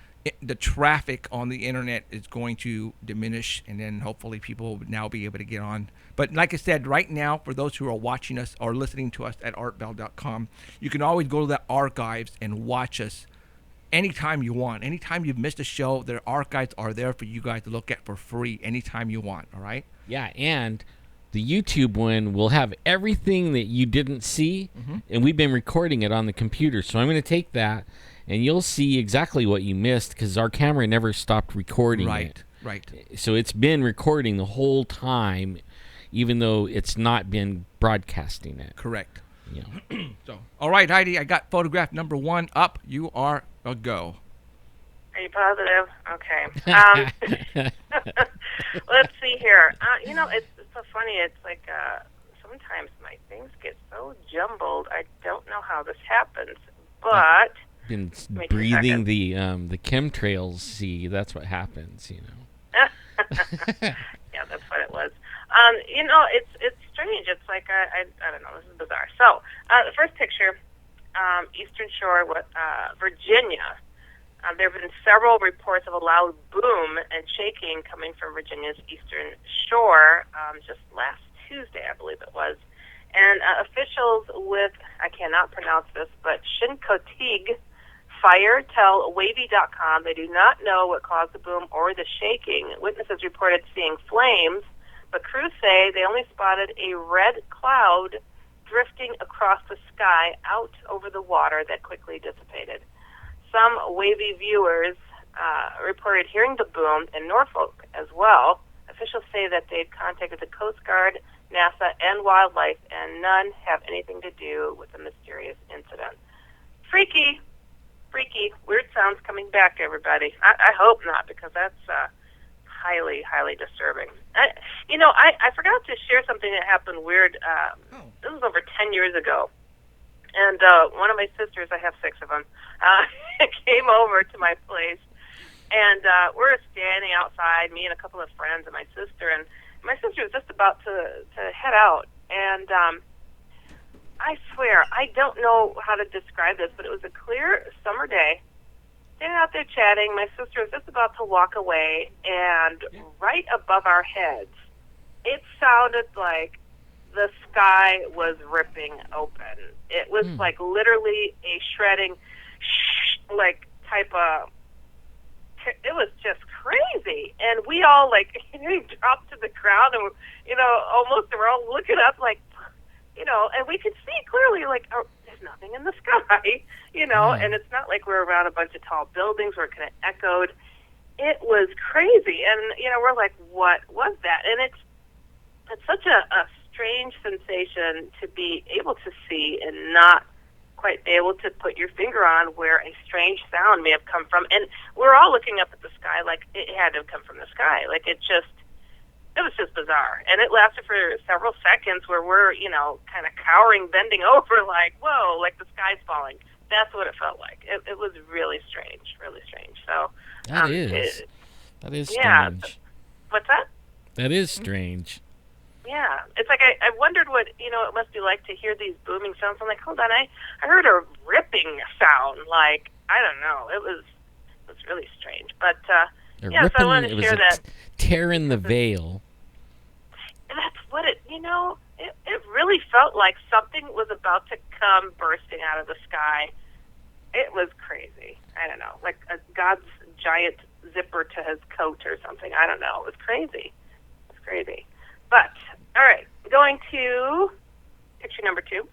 traffic on the internet is going to diminish, and then hopefully people will now be able to get on. But like I said, right now, for those who are watching us or listening to us at artbell.com, you can always go to the archives and watch us anytime you want. Anytime you've missed a show, their archives are there for you guys to look at for free anytime you want, all right? Yeah, and the YouTube one will have everything that you didn't see, and we've been recording it on the computer. So I'm going to take that, and you'll see exactly what you missed because our camera never stopped recording it. Right. So it's been recording the whole time, even though it's not been broadcasting it. Correct. Yeah. So, all right, Heidi, I got photograph number 1 up. You are a go. Are you positive? Okay. Let's see here. It's so funny. It's like sometimes my things get so jumbled. I don't know how this happens, but Been Wait a breathing the chemtrails. See, that's what happens. Yeah, that's what it was. It's strange. It's like I don't know. This is bizarre. So the first picture, Eastern Shore, Virginia. There have been several reports of a loud boom and shaking coming from Virginia's Eastern Shore just last Tuesday, I believe it was. And officials with, I cannot pronounce this, but Shincoteague Fire tell Wavy.com they do not know what caused the boom or the shaking. Witnesses reported seeing flames, but crews say they only spotted a red cloud drifting across the sky out over the water that quickly dissipated. Some Wavy viewers reported hearing the boom in Norfolk as well. Officials say that they've contacted the Coast Guard, NASA, and wildlife, and none have anything to do with the mysterious incident. Freaky, weird sounds coming back to everybody. I hope not, because that's highly disturbing. I forgot to share something that happened weird. This was over 10 years ago. And one of my sisters, I have 6 of them, came over to my place, and we're standing outside, me and a couple of friends and my sister was just about to head out, and I swear, I don't know how to describe this, but it was a clear summer day, standing out there chatting. My sister was just about to walk away, and right above our heads, it sounded like the sky was ripping open. It was like literally a shredding, like type of. It was just crazy, and we all dropped to the ground, and almost we're all looking up, and we could see clearly, there's nothing in the sky, and it's not like we're around a bunch of tall buildings where it kind of echoed. It was crazy, and we're like, what was that? And it's such a strange sensation to be able to see and not quite be able to put your finger on where a strange sound may have come from. And we're all looking up at the sky like it had to have come from the sky. Like it was just bizarre. And it lasted for several seconds where we're, kind of cowering, bending over like, whoa, like the sky's falling. That's what it felt like. It was really strange, really strange. So that is strange. Yeah. What's that? That is strange. Yeah, it's like I wondered what it must be like to hear these booming sounds. I'm like, hold on, I heard a ripping sound. Like, I don't know, it was really strange. But yeah, so I wanted to share that. Tear in the veil. That's what it. It really felt like something was about to come bursting out of the sky. It was crazy. I don't know, like a God's giant zipper to his coat or something. I don't know. It was crazy. It was crazy. But, all right, going to picture number 2.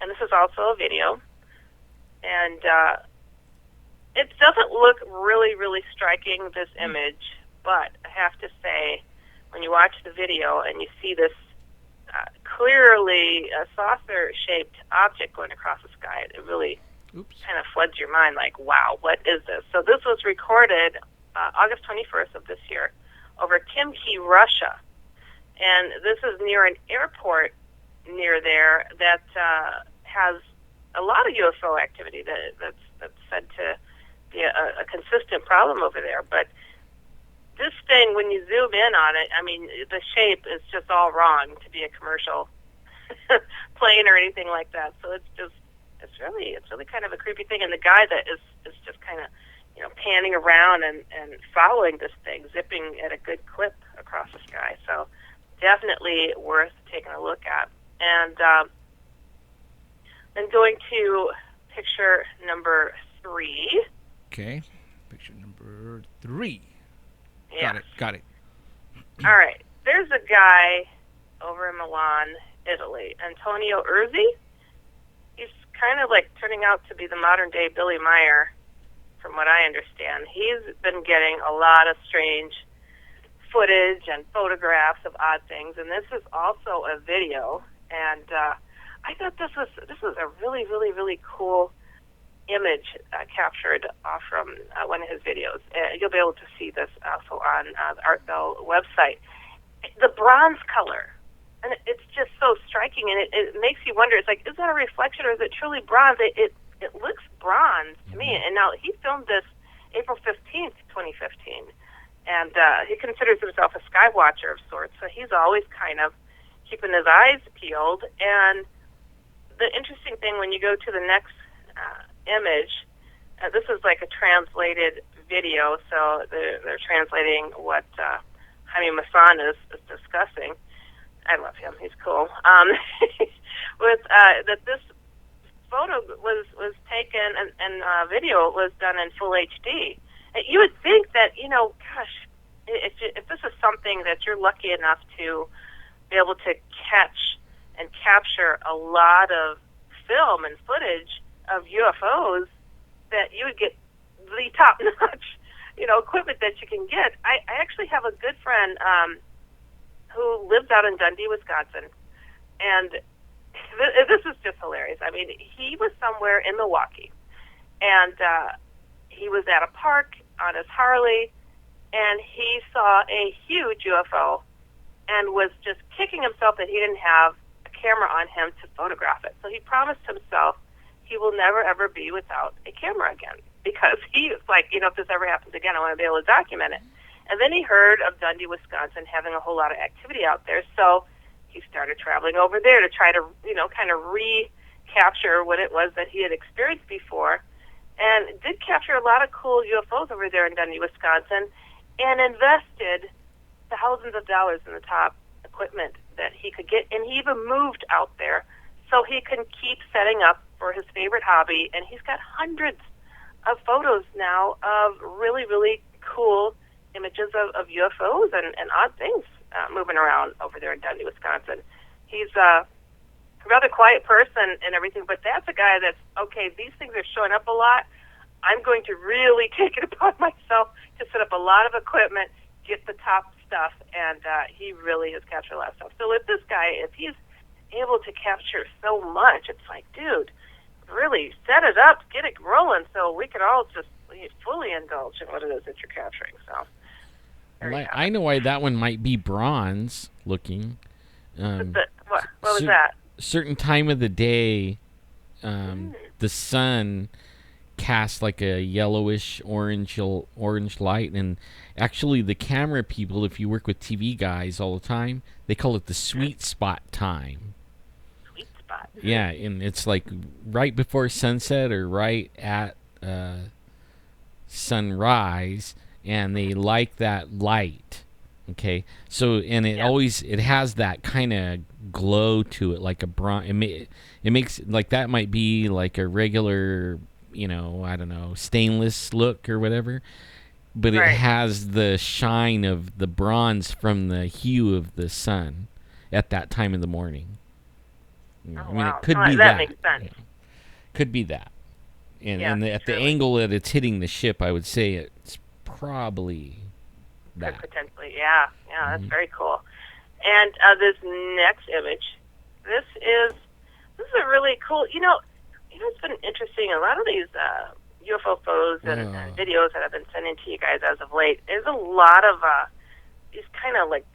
And this is also a video. And it doesn't look really, really striking, this image. But I have to say, when you watch the video and you see this clearly a saucer-shaped object going across the sky, it really kind of floods your mind like, wow, what is this? So this was recorded August 21st of this year over Kimki, Russia. And this is near an airport near there that has a lot of UFO activity that's said to be a consistent problem over there. But this thing, when you zoom in on it, I mean, the shape is just all wrong to be a commercial plane or anything like that. So it's really kind of a creepy thing. And the guy that is just kind of, panning around and following this thing, zipping at a good clip across the sky. So definitely worth taking a look at. And then going to picture number 3. Okay, picture number 3. Yeah. Got it. All right. There's a guy over in Milan, Italy, Antonio Urzi. He's kind of like turning out to be the modern-day Billy Meyer, from what I understand. He's been getting a lot of strange footage and photographs of odd things, and this is also a video. And I thought this was a really, really, really cool image captured from one of his videos. You'll be able to see this also on the Art Bell website. The bronze color, and it's just so striking, and it makes you wonder. It's like, is that a reflection, or is it truly bronze? It looks bronze to me. And now he filmed this April 15th, 2015, and he considers himself a sky watcher of sorts. So he's always kind of keeping his eyes peeled. And the interesting thing, when you go to the next image, this is like a translated video, so they're translating what Jaime Maussan is discussing. I love him; he's cool. With that, this photo was taken and video was done in full HD. And you would think that, gosh, if this is something that you're lucky enough to be able to catch and capture a lot of film and footage of UFOs, that you would get the top-notch, equipment that you can get. I actually have a good friend who lives out in Dundee, Wisconsin, and this is just hilarious. I mean, he was somewhere in Milwaukee, and he was at a park on his Harley, and he saw a huge UFO and was just kicking himself that he didn't have a camera on him to photograph it. So he promised himself he will never, ever be without a camera again, because he was like, if this ever happens again, I want to be able to document it. And then he heard of Dundee, Wisconsin having a whole lot of activity out there, so he started traveling over there to try to, kind of recapture what it was that he had experienced before, and did capture a lot of cool UFOs over there in Dundee, Wisconsin, and invested thousands of dollars in the top equipment that he could get, and he even moved out there so he can keep setting up for his favorite hobby. And he's got hundreds of photos now of really, really cool images of UFOs and odd things moving around over there in Dundee, Wisconsin. He's a rather quiet person and everything, but that's a guy that's, okay, these things are showing up a lot. I'm going to really take it upon myself to set up a lot of equipment, get the top stuff, and he really has captured a lot of stuff. So with this guy, if he's able to capture so much, it's like, dude, really set it up, get it rolling, so we can all just fully indulge in what it is that you're capturing. So well, I know why that one might be bronze looking. What was that? Certain time of the day, the sun cast like a yellowish orange light, and actually the camera people, if you work with TV guys all the time, they call it the sweet spot time. Sweet spot. Yeah, and it's like right before sunset or right at sunrise, and they like that light. Okay, so and it always it has that kind of glow to it, like a bronze. It makes like that might be like a regular, I don't know, stainless look or whatever, but it has the shine of the bronze from the hue of the sun at that time of the morning. It could be that. That makes sense. Could be that. And, Yeah, and at the angle that it's hitting the ship, I would say it's probably that. Could potentially, yeah, that's very cool. And this next image, this is a really cool. It's been interesting. A lot of these UFO photos and videos that I've been sending to you guys as of late. There's a lot of these kind of like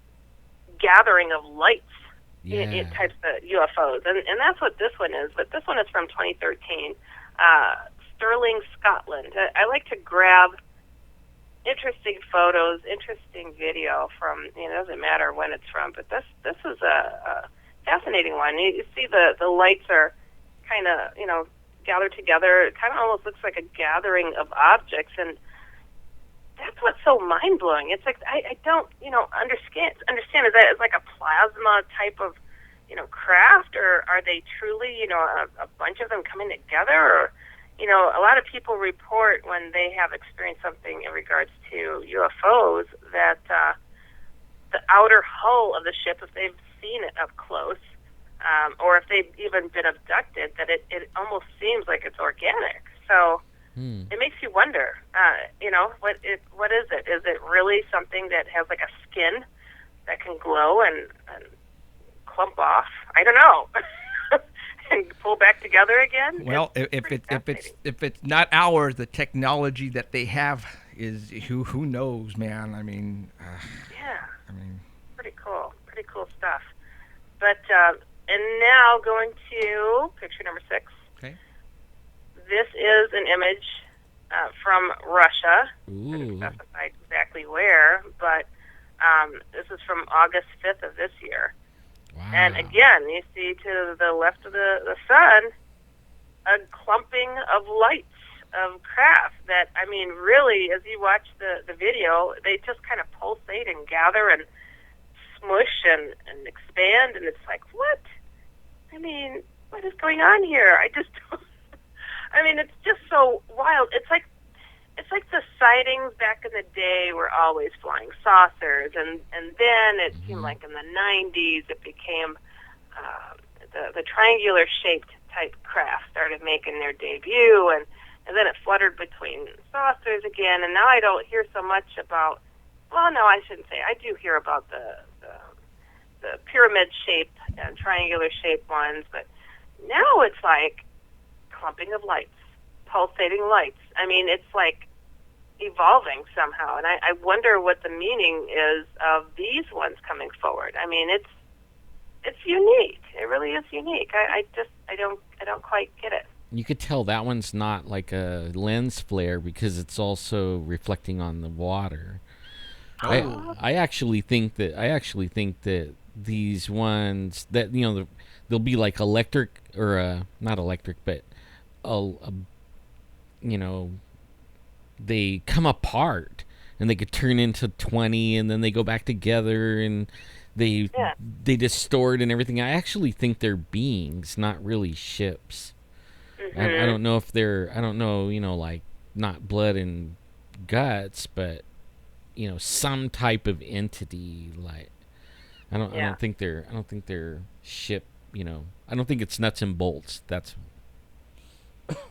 gathering of lights in types of UFOs, and that's what this one is. But this one is from 2013, Stirling, Scotland. I like to grab interesting photos, interesting video from. It doesn't matter when it's from, but this is a fascinating one. You see the lights are kind of gathered together. It kind of almost looks like a gathering of objects, and that's what's so mind blowing. It's like I don't understand. Is that it's like a plasma type of craft, or are they truly a bunch of them coming together? Or a lot of people report when they have experienced something in regards to UFOs that the outer hull of the ship, if they've seen it up close, or if they've even been abducted, that it almost seems like it's organic. So it makes you wonder, what is it? Is it really something that has like a skin that can glow and clump off? I don't know. And pull back together again? Well, if it's not ours, the technology that they have is who knows, man. I mean, pretty cool stuff. But and now going to picture number 6. Okay. This is an image from Russia. Ooh. I didn't specify exactly where, but this is from August 5th of this year. Wow. And again, you see to the left of the sun a clumping of lights of craft that, really, as you watch the video, they just kind of pulsate and gather and smush and expand, and it's like, what? What is going on here? I just don't... it's just so wild. It's like the sightings back in the day were always flying saucers, and then it seemed like in the 90s it became the triangular shaped type craft started making their debut, and then it fluttered between saucers again, and now I don't hear so much about, well, no, I shouldn't say. I do hear about the pyramid shaped and triangular shaped ones, but now it's like clumping of lights, pulsating lights. It's like evolving somehow, and I wonder what the meaning is of these ones coming forward. It's unique. It really is unique. I don't quite get it. You could tell that one's not like a lens flare because it's also reflecting on the water. Oh. I actually think that these ones that they'll be like electric or not electric, but they come apart and they could turn into 20 and then they go back together and they distort and everything. I actually think they're beings, not really ships. I don't know if they're, like not blood and guts, but some type of entity. Like I don't think they're ship. I don't think it's nuts and bolts. That's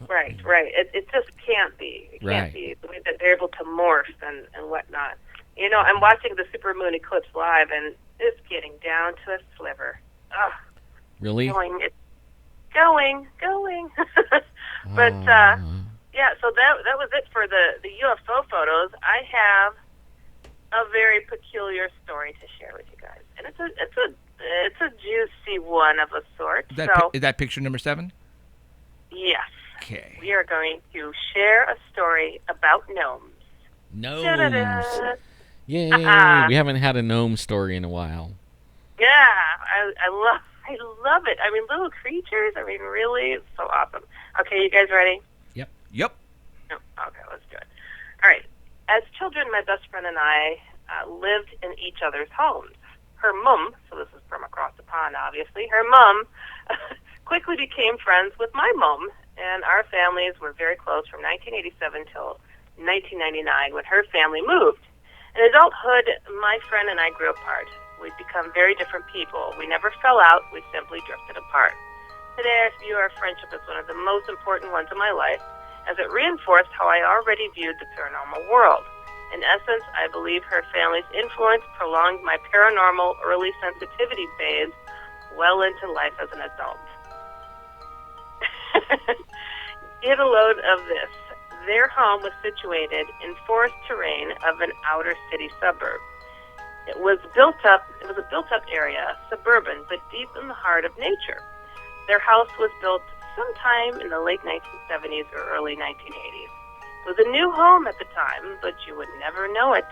right. It just can't be. It can't be the way that they're able to morph and whatnot. I'm watching the supermoon eclipse live, and it's getting down to a sliver. Ugh. Really? Going. But so that was it for the UFO photos. I have a very peculiar story to share with you guys, and it's a juicy one of a sort. Is that picture number 7? Yes. Okay. We are going to share a story about gnomes. Gnomes. Da-da-da. Yay. Uh-uh. We haven't had a gnome story in a while. Yeah, I love it. I mean, little creatures. I mean, really, it's so awesome. Okay, you guys ready? Yep. Yep. No. Okay, let's do it. All right. As children, my best friend and I lived in each other's homes. Her mum, so this is from across the pond, obviously, her mum quickly became friends with my mum, and our families were very close from 1987 till 1999 when her family moved. In adulthood, my friend and I grew apart. We'd become very different people. We never fell out. We simply drifted apart. Today, I view our friendship as one of the most important ones in my life, as it reinforced how I already viewed the paranormal world. In essence, I believe her family's influence prolonged my paranormal early sensitivity phase well into life as an adult. Get a load of this. Their home was situated in forest terrain of an outer city suburb. It was a built-up area, suburban, but deep in the heart of nature. Their house was built sometime in the late 1970s or early 1980s. It was a new home at the time, but you would never know it.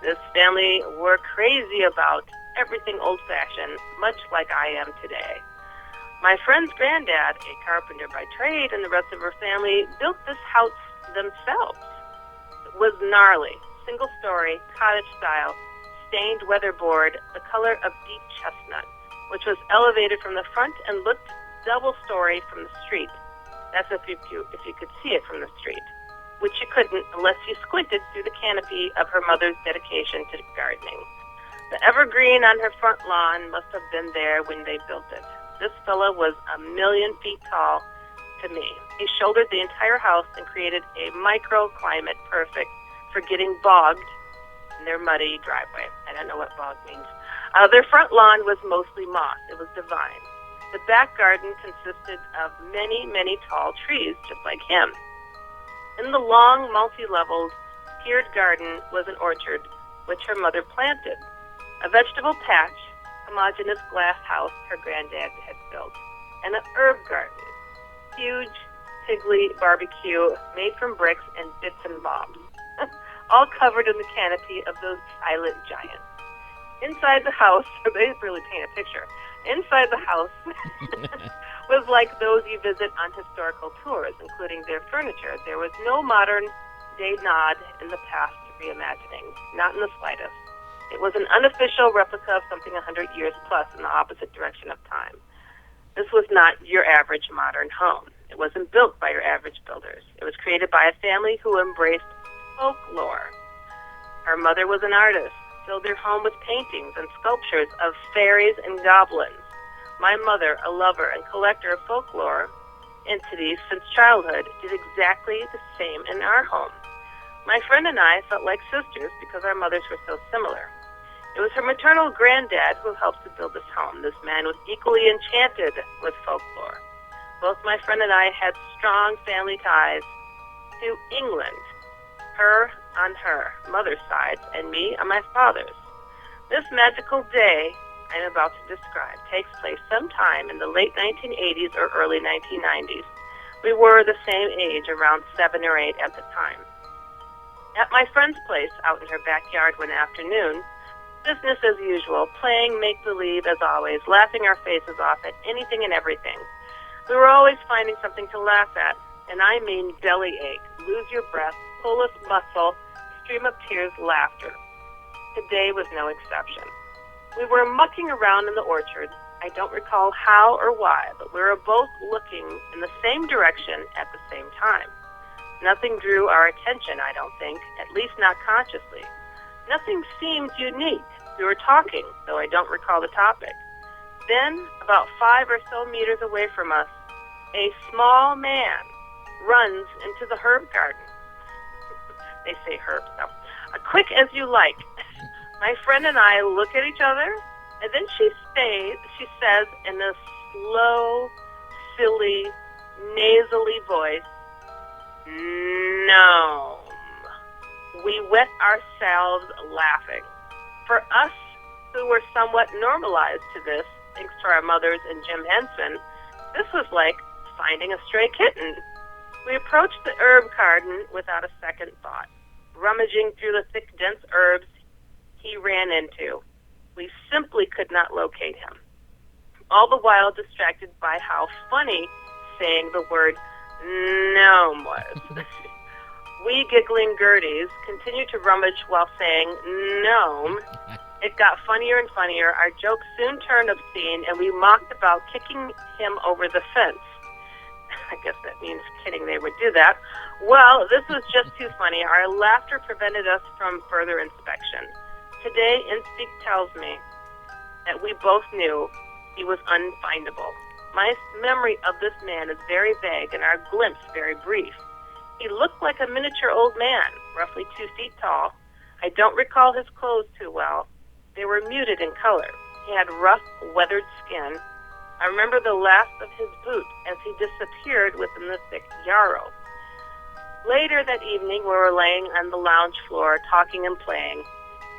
This family were crazy about everything old-fashioned, much like I am today. My friend's granddad, a carpenter by trade, and the rest of her family built this house themselves. It was gnarly, single-story, cottage-style, stained weatherboard, the color of deep chestnut, which was elevated from the front and looked double-story from the street. That's if you could see it from the street, which you couldn't unless you squinted through the canopy of her mother's dedication to gardening. The evergreen on her front lawn must have been there when they built it. This fella was 1,000,000 feet tall to me. He shouldered the entire house and created a microclimate perfect for getting bogged in their muddy driveway. I don't know what bog means. Their front lawn was mostly moss. It was divine. The back garden consisted of many, many tall trees, just like him. In the long, multi-leveled, tiered garden was an orchard, which her mother planted. A vegetable patch, homogeneous glass house her granddad had built, and an herb garden. Huge, piggly barbecue made from bricks and bits and bobs, all covered in the canopy of those silent giants. Inside the house, they really paint a picture. Inside the house was like those you visit on historical tours, including their furniture. There was no modern day nod in the past reimagining, not in the slightest. It was an unofficial replica of something 100 years plus in the opposite direction of time. This was not your average modern home. It wasn't built by your average builders. It was created by a family who embraced folklore. Her mother was an artist, filled their home with paintings and sculptures of fairies and goblins. My mother, a lover and collector of folklore entities since childhood, did exactly the same in our home. My friend and I felt like sisters because our mothers were so similar. It was her maternal granddad who helped to build this home. This man was equally enchanted with folklore. Both my friend and I had strong family ties to England, her on her mother's side and me on my father's. This magical day I'm about to describe takes place sometime in the late 1980s or early 1990s. We were the same age, around 7 or 8 at the time. At my friend's place out in her backyard one afternoon, business as usual, playing make-believe as always, laughing our faces off at anything and everything. We were always finding something to laugh at, and I mean bellyache, lose your breath, pull a muscle, stream of tears, laughter. Today was no exception. We were mucking around in the orchard. I don't recall how or why, but we were both looking in the same direction at the same time. Nothing drew our attention, I don't think, at least not consciously. Nothing seemed unique. We were talking, though I don't recall the topic. Then, about 5 or so meters away from us, a small man runs into the herb garden. They say herbs, so. Quick as you like. My friend and I look at each other, and then she says in a slow, silly, nasally voice, "Gnome." We wet ourselves laughing. For us, who were somewhat normalized to this, thanks to our mothers and Jim Henson, this was like finding a stray kitten. We approached the herb garden without a second thought, rummaging through the thick, dense herbs he ran into. We simply could not locate him, all the while distracted by how funny saying the word gnome was. We giggling Gerties continued to rummage while saying gnome. It got funnier and funnier. Our jokes soon turned obscene, and we mocked about kicking him over the fence. I guess that means kidding they would do that. Well, this was just too funny. Our laughter prevented us from further inspection. Today, instinct tells me that we both knew he was unfindable. My memory of this man is very vague and our glimpse very brief. He looked like a miniature old man, roughly 2 feet tall. I don't recall his clothes too well. They were muted in color. He had rough, weathered skin. I remember the last of his boot as he disappeared within the thick yarrow. Later that evening, we were laying on the lounge floor, talking and playing.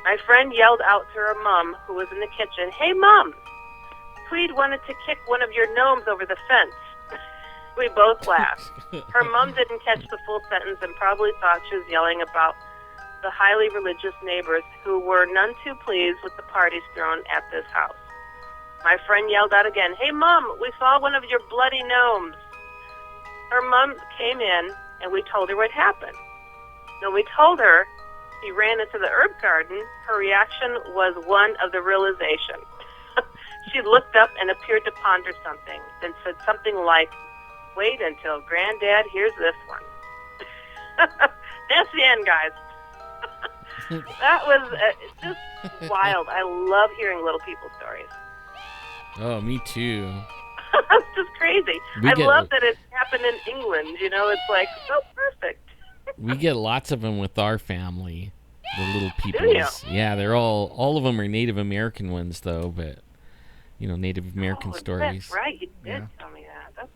My friend yelled out to her mom, who was in the kitchen, "Hey, Mom, Tweed wanted to kick one of your gnomes over the fence." We both laughed. Her mom didn't catch the full sentence and probably thought she was yelling about the highly religious neighbors who were none too pleased with the parties thrown at this house. My friend yelled out again, "Hey, Mom, we saw one of your bloody gnomes." Her mom came in, and we told her what happened. When we told her he ran into the herb garden, her reaction was one of the realization. She looked up and appeared to ponder something, then said something like, "Wait until Granddad hears this one." That's the end, guys. That was just wild. I love hearing little people stories. Oh, me too. It's just crazy. I love that it happened in England. You know, it's like so perfect. We get lots of them with our family, the little people. Do you? Yeah, they're all of them are Native American ones, though, but, you know, Native American stories. That's right. You did tell me that.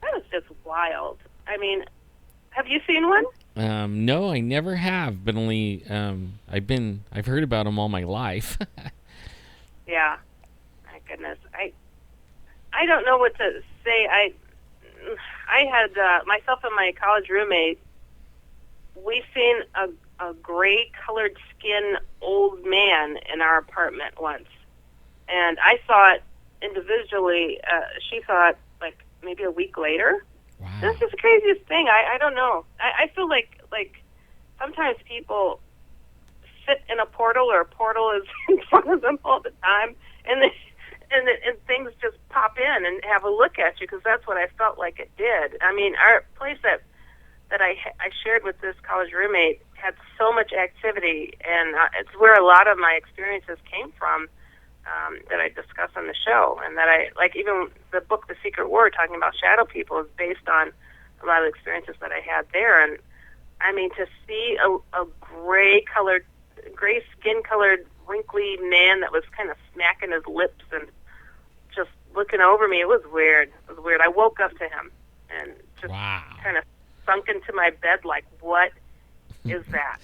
That was just wild. I mean, have you seen one? No, I never have, but only I've heard about them all my life. Yeah. My goodness. I don't know what to say. I had myself and my college roommate. We seen a gray-colored skin old man in our apartment once, and I saw it individually. She saw it like maybe a week later. Wow. This is the craziest thing. I don't know. I feel like sometimes people sit in a portal, or a portal is in front of them all the time, and things just pop in and have a look at you, because that's what I felt like it did. I mean, our place that I shared with this college roommate had so much activity, and it's where a lot of my experiences came from, that I discuss on the show, and that I like. Even the book The Secret Word, talking about shadow people, is based on a lot of experiences that I had there. And I mean, to see a gray skin colored wrinkly man that was kind of smacking his lips and just looking over me, it was weird. It was weird. I woke up to him and just kind of sunk into my bed like, what is that?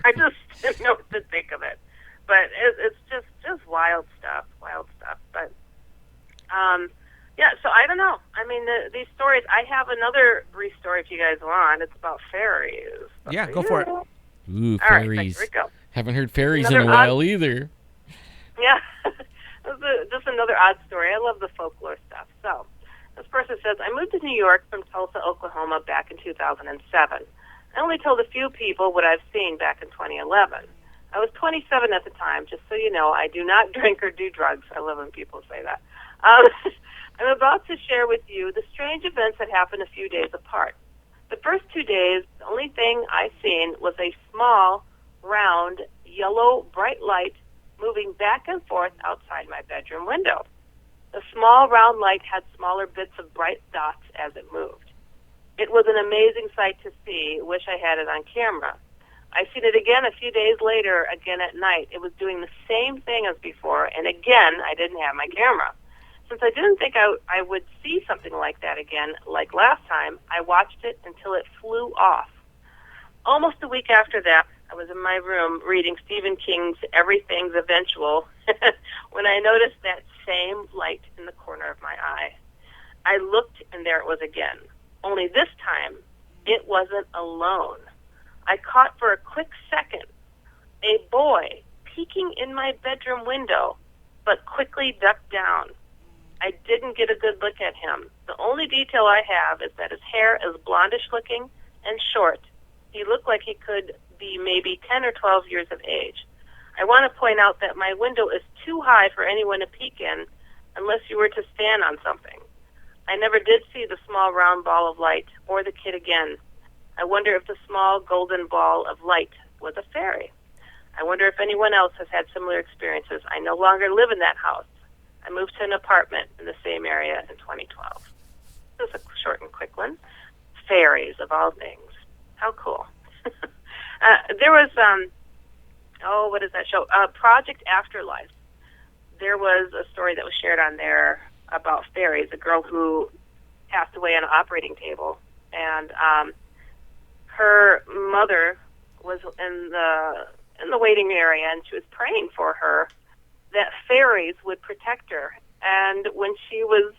I just didn't know what to think of it. But it's just wild stuff. But, yeah, so I don't know. I mean, these stories, I have another brief story if you guys want. It's about fairies. Yeah, go for it. Ooh, All right, fairies. here we go. Haven't heard fairies Another in a while either. Yeah, just another odd story. I love the folklore stuff. So, this person says, I moved to New York from Tulsa, Oklahoma back in 2007. I only told a few people what I've seen back in 2011. I was 27 at the time. Just so you know, I do not drink or do drugs. I love when people say that. I'm about to share with you the strange events that happened a few days apart. The first 2 days, the only thing I seen was a small, round, yellow, bright light moving back and forth outside my bedroom window. The small, round light had smaller bits of bright dots as it moved. It was an amazing sight to see. Wish I had it on camera. I seen it again a few days later, again at night. It was doing the same thing as before, and again, I didn't have my camera. Since I didn't think I would see something like that again, like last time, I watched it until it flew off. Almost a week after that, I was in my room reading Stephen King's Everything's Eventual when I noticed that same light in the corner of my eye. I looked, and there it was again. Only this time, it wasn't alone. I caught for a quick second a boy peeking in my bedroom window, but quickly ducked down. I didn't get a good look at him. The only detail I have is that his hair is blondish looking and short. He looked like he could be maybe 10 or 12 years of age. I want to point out that my window is too high for anyone to peek in unless you were to stand on something. I never did see the small round ball of light or the kid again. I wonder if the small golden ball of light was a fairy. I wonder if anyone else has had similar experiences. I no longer live in that house. I moved to an apartment in the same area in 2012. This is a short and quick one. Fairies, of all things. How cool. There was, what is that show? Project Afterlife. There was a story that was shared on there about fairies, a girl who passed away on an operating table, and her mother was in the waiting area, and she was praying for her that fairies would protect her. And when she was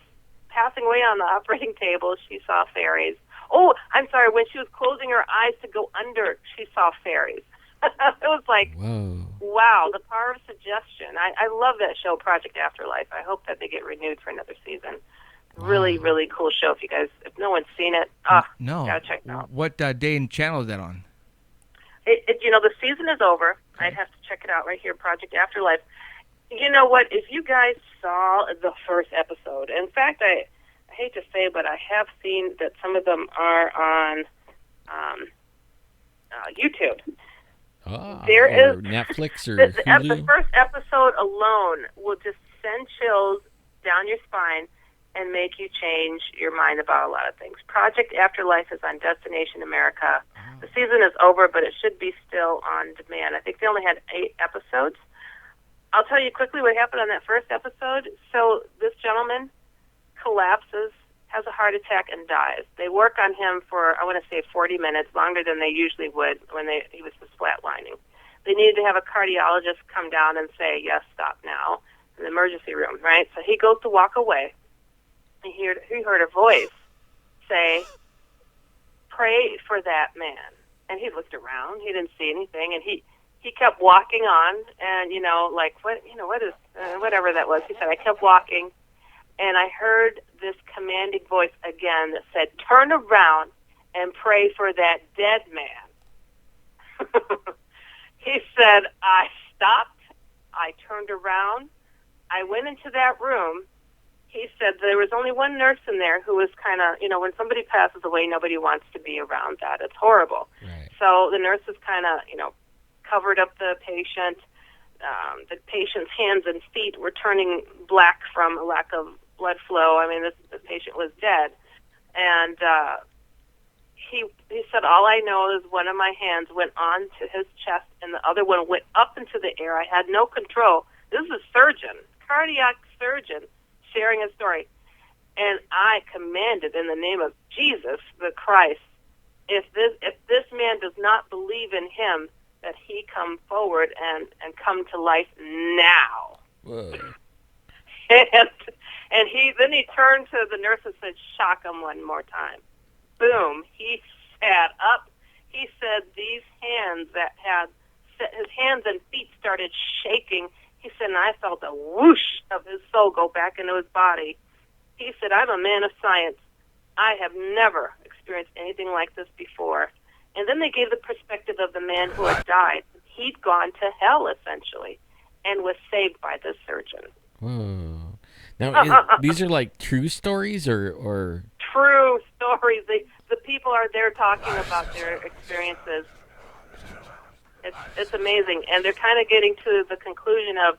passing away on the operating table, she saw fairies. Oh, I'm sorry, when she was closing her eyes to go under, she saw fairies. It was like, Whoa. wow, the power of suggestion. I love that show, Project Afterlife. I hope that they get renewed for another season. Really, really cool show. If no one's seen it, No. gotta check it out. What day and channel is that on? The season is over. I'd have to check it out right here, Project Afterlife. You know what? If you guys saw the first episode, in fact, I hate to say, but I have seen that some of them are on YouTube. There or is Netflix or the Hulu. first episode alone will just send chills down your spine and make you change your mind about a lot of things. Project Afterlife is on Destination America. The season is over, but it should be still on demand. I think they only had 8 episodes. I'll tell you quickly what happened on that first episode. So this gentleman collapses, has a heart attack, and dies. They work on him for, I want to say, 40 minutes, longer than they usually would when he was just flatlining. They needed to have a cardiologist come down and say, yes, stop now, in the emergency room, right? So he goes to walk away. He heard a voice say, pray for that man. And he looked around. He didn't see anything, and he kept walking on, and, whatever that was. He said, I kept walking, and I heard this commanding voice again that said, turn around and pray for that dead man. He said, I stopped. I turned around. I went into that room. He said there was only one nurse in there who was kind of, when somebody passes away, nobody wants to be around that. It's horrible. Right. So the nurse was kind of, covered up the patient. The patient's hands and feet were turning black from a lack of blood flow. I mean, the patient was dead. And he said, all I know is one of my hands went on to his chest and the other one went up into the air. I had no control. This is a surgeon, cardiac surgeon, sharing his story. And I commanded in the name of Jesus the Christ, if this man does not believe in him, that he come forward and come to life now. Whoa. And he turned to the nurse and said, shock him one more time. Boom. He sat up. He said these hands his hands and feet started shaking. He said, and I felt a whoosh of his soul go back into his body. He said, I'm a man of science. I have never experienced anything like this before. And then they gave the perspective of the man who had died. He'd gone to hell, essentially, and was saved by this surgeon. Whoa. Now, these are like true stories or... True stories. The people are there talking about their experiences. It's amazing. And they're kind of getting to the conclusion of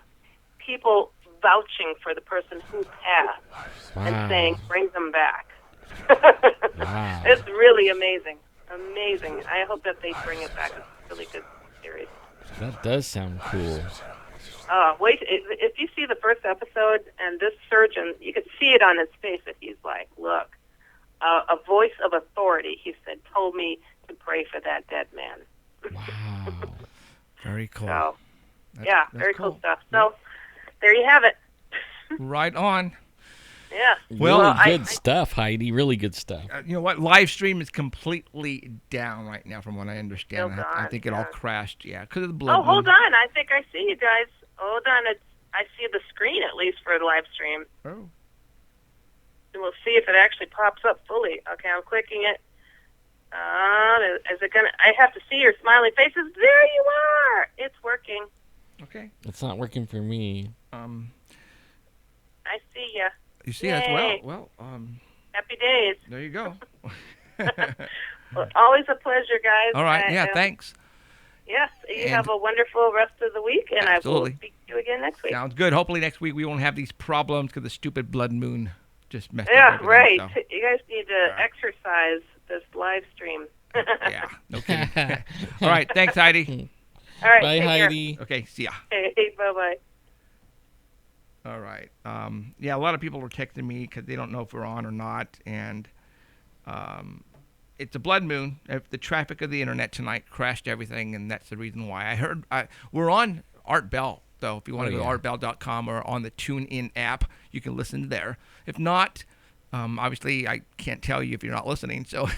people vouching for the person who passed and saying, bring them back. Wow. It's really amazing. Amazing. I hope that they bring it back. It's a really good series. That does sound cool. Wait, if you see the first episode and this surgeon, you could see it on his face that he's like, look, a voice of authority, he said, told me to pray for that dead man. Wow. Very cool. So, That's very cool cool stuff. So, there you have it. Right on. Yeah. Well, good stuff, Heidi. Really good stuff. You know what? Live stream is completely down right now, from what I understand. Still I gone, think it all crashed. Yeah, because of the blood. Oh, hold on. I think I see you guys. Hold on. I see the screen at least for the live stream. Oh. And we'll see if it actually pops up fully. Okay, I'm clicking it. Is it gonna? I have to see your smiling faces. There you are. It's working. Okay. It's not working for me. I see ya. You see us? Well. Happy days. There you go. Well, always a pleasure, guys. All right. Yeah. Thanks. Yes. You have a wonderful rest of the week, and Absolutely. I will speak to you again next week. Sounds good. Hopefully next week we won't have these problems because the stupid blood moon just messed up Yeah, everything, right. so. You guys need to exercise this live stream. Yeah. No kidding. All right. Thanks, Heidi. All right. Bye, take care. Heidi. Okay. See ya. Hey, bye-bye. All right. Yeah, a lot of people were texting me because they don't know if we're on or not, and it's a blood moon. If the traffic of the internet tonight crashed everything, and that's the reason why. I heard we're on Art Bell, though. If you want to go to artbell.com or on the TuneIn app, you can listen there. If not, obviously I can't tell you if you're not listening. So,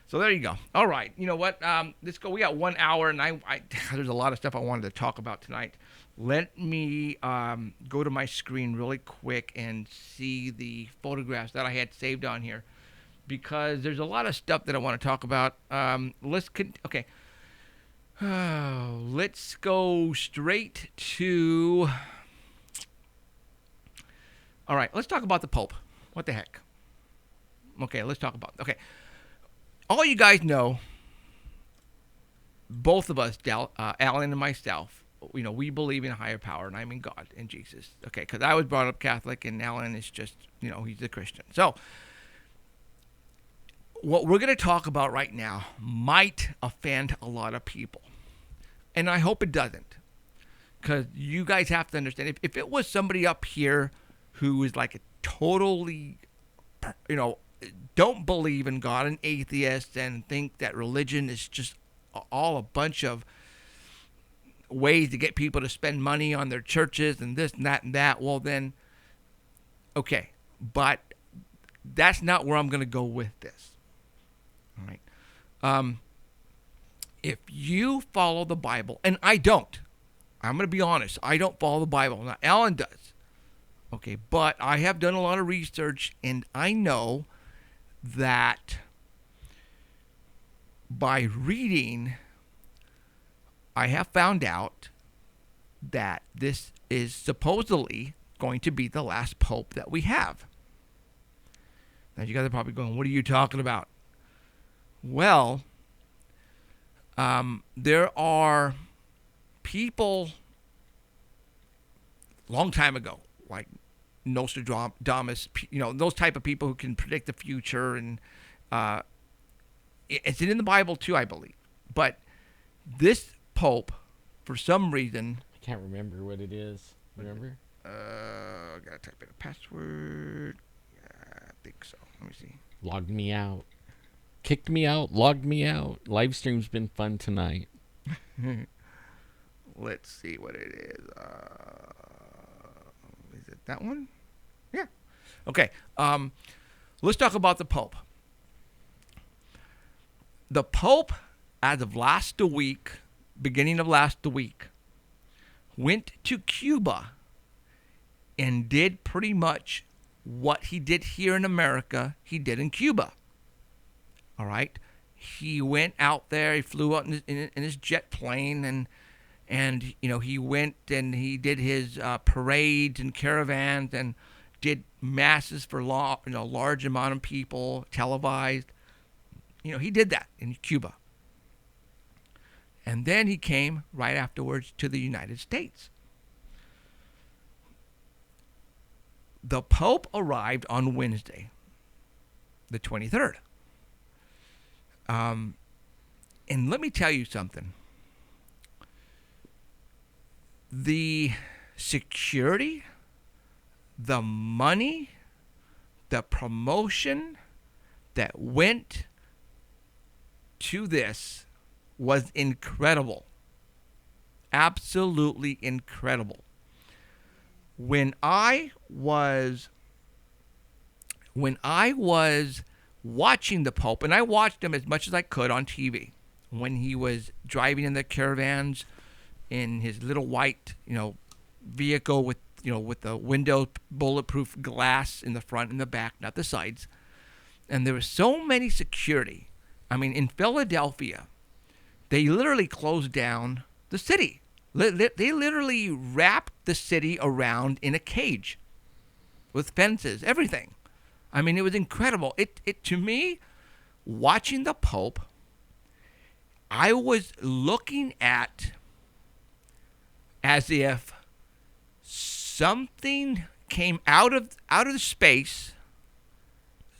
so there you go. All right. You know what? Let's go. We got 1 hour, and I there's a lot of stuff I wanted to talk about tonight. Let me go to my screen really quick and see the photographs that I had saved on here, because there's a lot of stuff that I want to talk about. Let's go straight to. All right, let's talk about the Pope. What the heck? Okay, let's talk about. Okay, all you guys know, both of us, Alan and myself, you know, we believe in a higher power, and I mean God and Jesus. Okay, because I was brought up Catholic, and Alan is just, you know, he's a Christian. So, what we're going to talk about right now might offend a lot of people, and I hope it doesn't, because you guys have to understand, if it was somebody up here who is like a totally, you know, don't believe in God, an atheist, and think that religion is just all a bunch of ways to get people to spend money on their churches and this and that, well then, okay, but that's not where I'm going to go with this. All right. If you follow the Bible, and I don't, I'm going to be honest, I don't follow the Bible. Now, Alan does. Okay, but I have done a lot of research, and I know that by reading, I have found out that this is supposedly going to be the last pope that we have. Now, you guys are probably going, what are you talking about? Well, there are people long time ago, like Nostradamus, you know, those type of people who can predict the future, and it's in the Bible too, I believe. But this Pope, for some reason, I can't remember what it is. Remember? I gotta type in a password. I think so. Let me see. Logged me out. Kicked me out. Logged me out. Live stream's been fun tonight. Let's see what it is. Is it that one? Yeah. Okay. Let's talk about the Pope. The Pope, as of beginning of last week, went to Cuba and did pretty much what he did here in America, he did in Cuba. All right? He went out there, he flew out in his jet plane, and you know, he went and he did his parades and caravans and did masses for large amount of people, televised. You know, he did that in Cuba. And then he came right afterwards to the United States. The Pope arrived on Wednesday, the 23rd. And let me tell you something. The security, the money, the promotion that went to this was incredible. Absolutely incredible. When I was when I was watching the Pope, and I watched him as much as I could on TV, when he was driving in the caravans in his little white, vehicle with, with the window bulletproof glass in the front and the back, not the sides. And there was so many security. I mean, in Philadelphia, they literally closed down the city. They literally wrapped the city around in a cage with fences, everything. I mean, it was incredible. It to me, watching the Pope, I was looking at as if something came out of the space,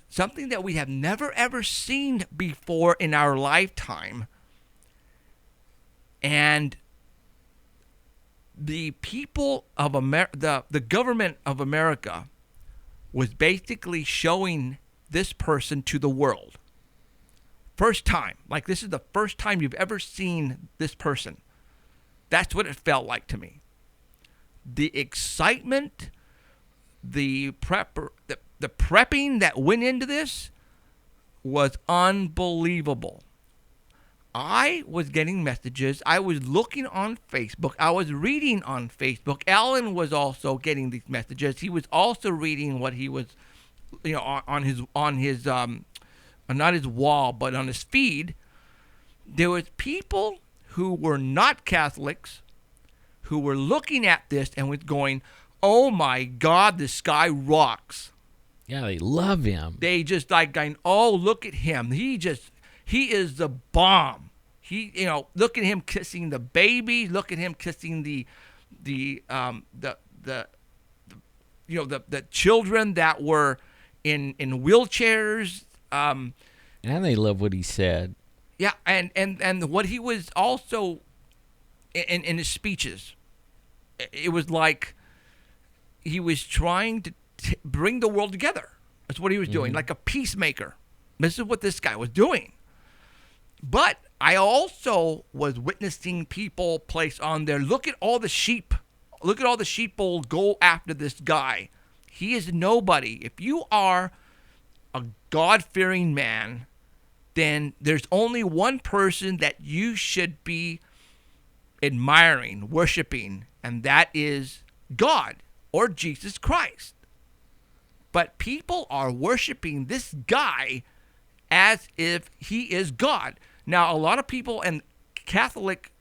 something that we have never ever seen before in our lifetime, and the people of the government of America was basically showing this person to the world. First time. Like, this is the first time you've ever seen this person. That's what it felt like to me. The excitement, the prepping that went into this was unbelievable. I was getting messages. I was looking on Facebook. I was reading on Facebook. Alan was also getting these messages. He was also reading what he was, on his not his wall, but on his feed. There was people who were not Catholics who were looking at this and was going, "Oh my God, this guy rocks." Yeah, they love him. They just like going, "Oh, look at him. He is the bomb." Look at him kissing the baby. Look at him kissing the children that were in wheelchairs. And they love what he said. Yeah, and what he was also in his speeches, it was like he was trying to bring the world together. That's what he was doing, like a peacemaker. This is what this guy was doing. But I also was witnessing people place on there, look at all the sheep. Look at all the sheep will go after this guy. He is nobody. If you are a God-fearing man, then there's only one person that you should be admiring, worshiping, and that is God or Jesus Christ. But people are worshiping this guy as if he is God. Now, a lot of people and Catholic,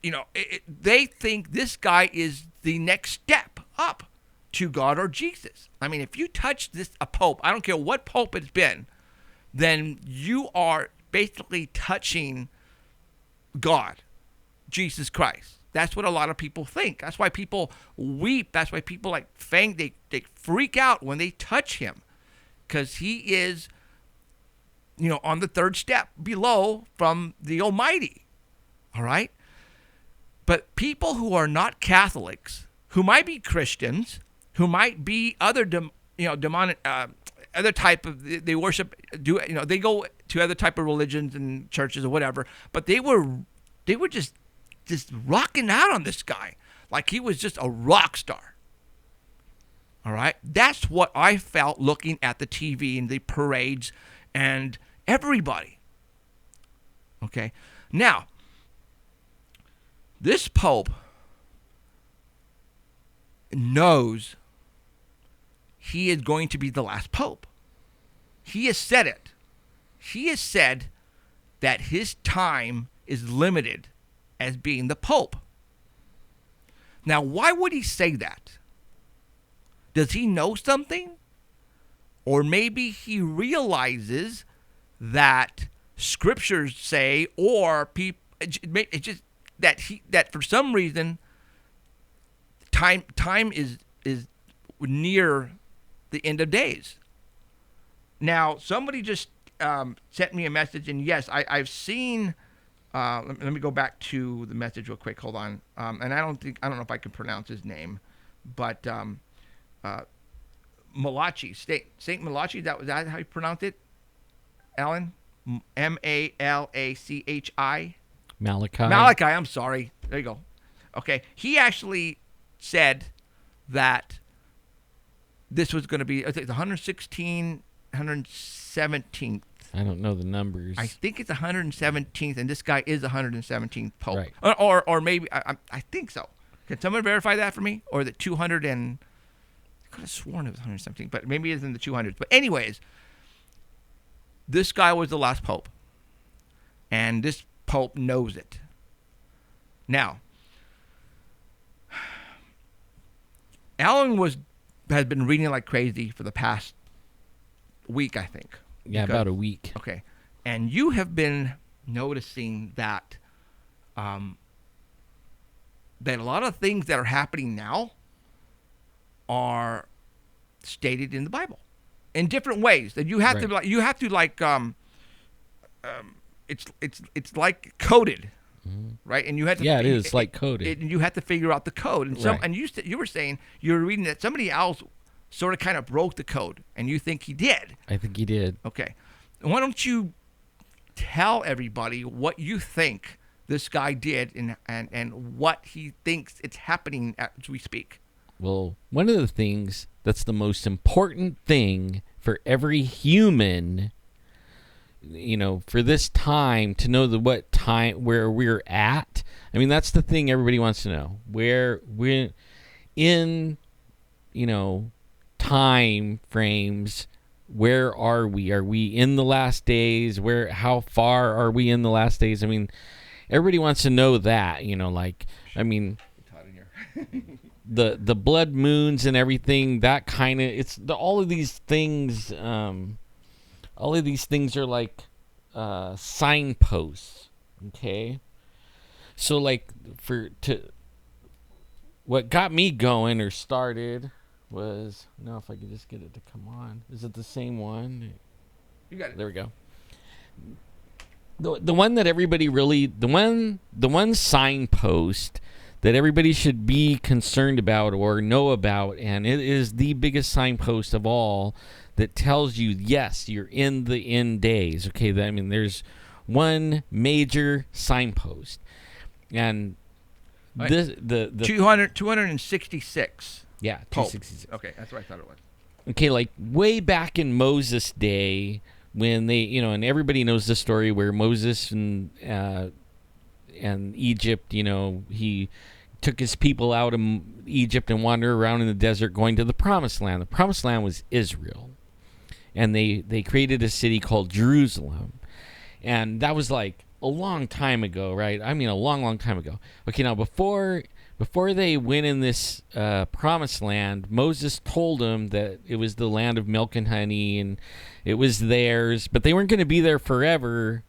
they think this guy is the next step up to God or Jesus. I mean, if you touch a pope, I don't care what pope it's been, then you are basically touching God, Jesus Christ. That's what a lot of people think. That's why people weep. That's why people they freak out when they touch him, because he is, on the third step below from the Almighty. All right? But people who are not Catholics, who might be Christians, who might be other demonic, other type of, they worship, they go to other type of religions and churches or whatever, but they were just rocking out on this guy like he was just a rock star. All right? That's what I felt looking at the TV and the parades and everybody. Okay? Now, this Pope knows he is going to be the last Pope. He has said it. He has said that his time is limited as being the Pope. Now, why would he say that? Does he know something? Or maybe he realizes that scriptures say, or it's just that for some reason time is near the end of days. Now, somebody just sent me a message, and yes, I've seen. Let me go back to the message real quick. Hold on. And I don't know if I can pronounce his name, but Malachi, Saint Malachi. Was that how you pronounce it, Alan? Malachi. Malachi. I'm sorry. There you go. Okay. He actually said that this was going to be, I think, the 117th. I don't know the numbers. I think it's 117th, and this guy is the 117th Pope. Right. Or maybe, I think so. Can someone verify that for me? Or the 200 and, I could have sworn it was 117, but maybe it's in the 200s. But anyways, this guy was the last Pope. And this Pope knows it. Now, Alan has been reading like crazy for the past week, I think. Yeah, about a week. Okay. And you have been noticing that that a lot of things that are happening now are stated in the Bible in different ways. That you have it's like coded. Right, and you had to. Yeah, it is like coded. And you had to figure out the code, and and you were saying you were reading that somebody else sort of kind of broke the code, and you think he did. I think he did. Okay, why don't you tell everybody what you think this guy did, and what he thinks it's happening as we speak? Well, one of the things that's the most important thing for every human, you know, for this time to know what time, where we're at. I mean, that's the thing everybody wants to know. Where we're in, you know, time frames. Where are we? Are we in the last days? How far are we in the last days? I mean, everybody wants to know that, you know, like, I mean, the blood moons and everything, that kind of, all of these things, all of these things are like signposts, okay? So like what got me going or started was, no, if I could just get it to come on. Is it the same one? You got it. There we go. The one that everybody really, the one signpost that everybody should be concerned about or know about, and it is the biggest signpost of all, that tells you, yes, you're in the end days. Okay, I mean, there's one major signpost, and this the 266. Yeah, 266. Okay, that's what I thought it was. Okay, like way back in Moses' day, when they, you know, and everybody knows the story where Moses and Egypt, you know, he took his people out of Egypt and wandered around in the desert going to the Promised Land. The Promised Land was Israel. And they created a city called Jerusalem. And that was like a long time ago, right? I mean, a long, long time ago. Okay, now before they went in this Promised Land, Moses told them that it was the land of milk and honey, and it was theirs, but they weren't going to be there forever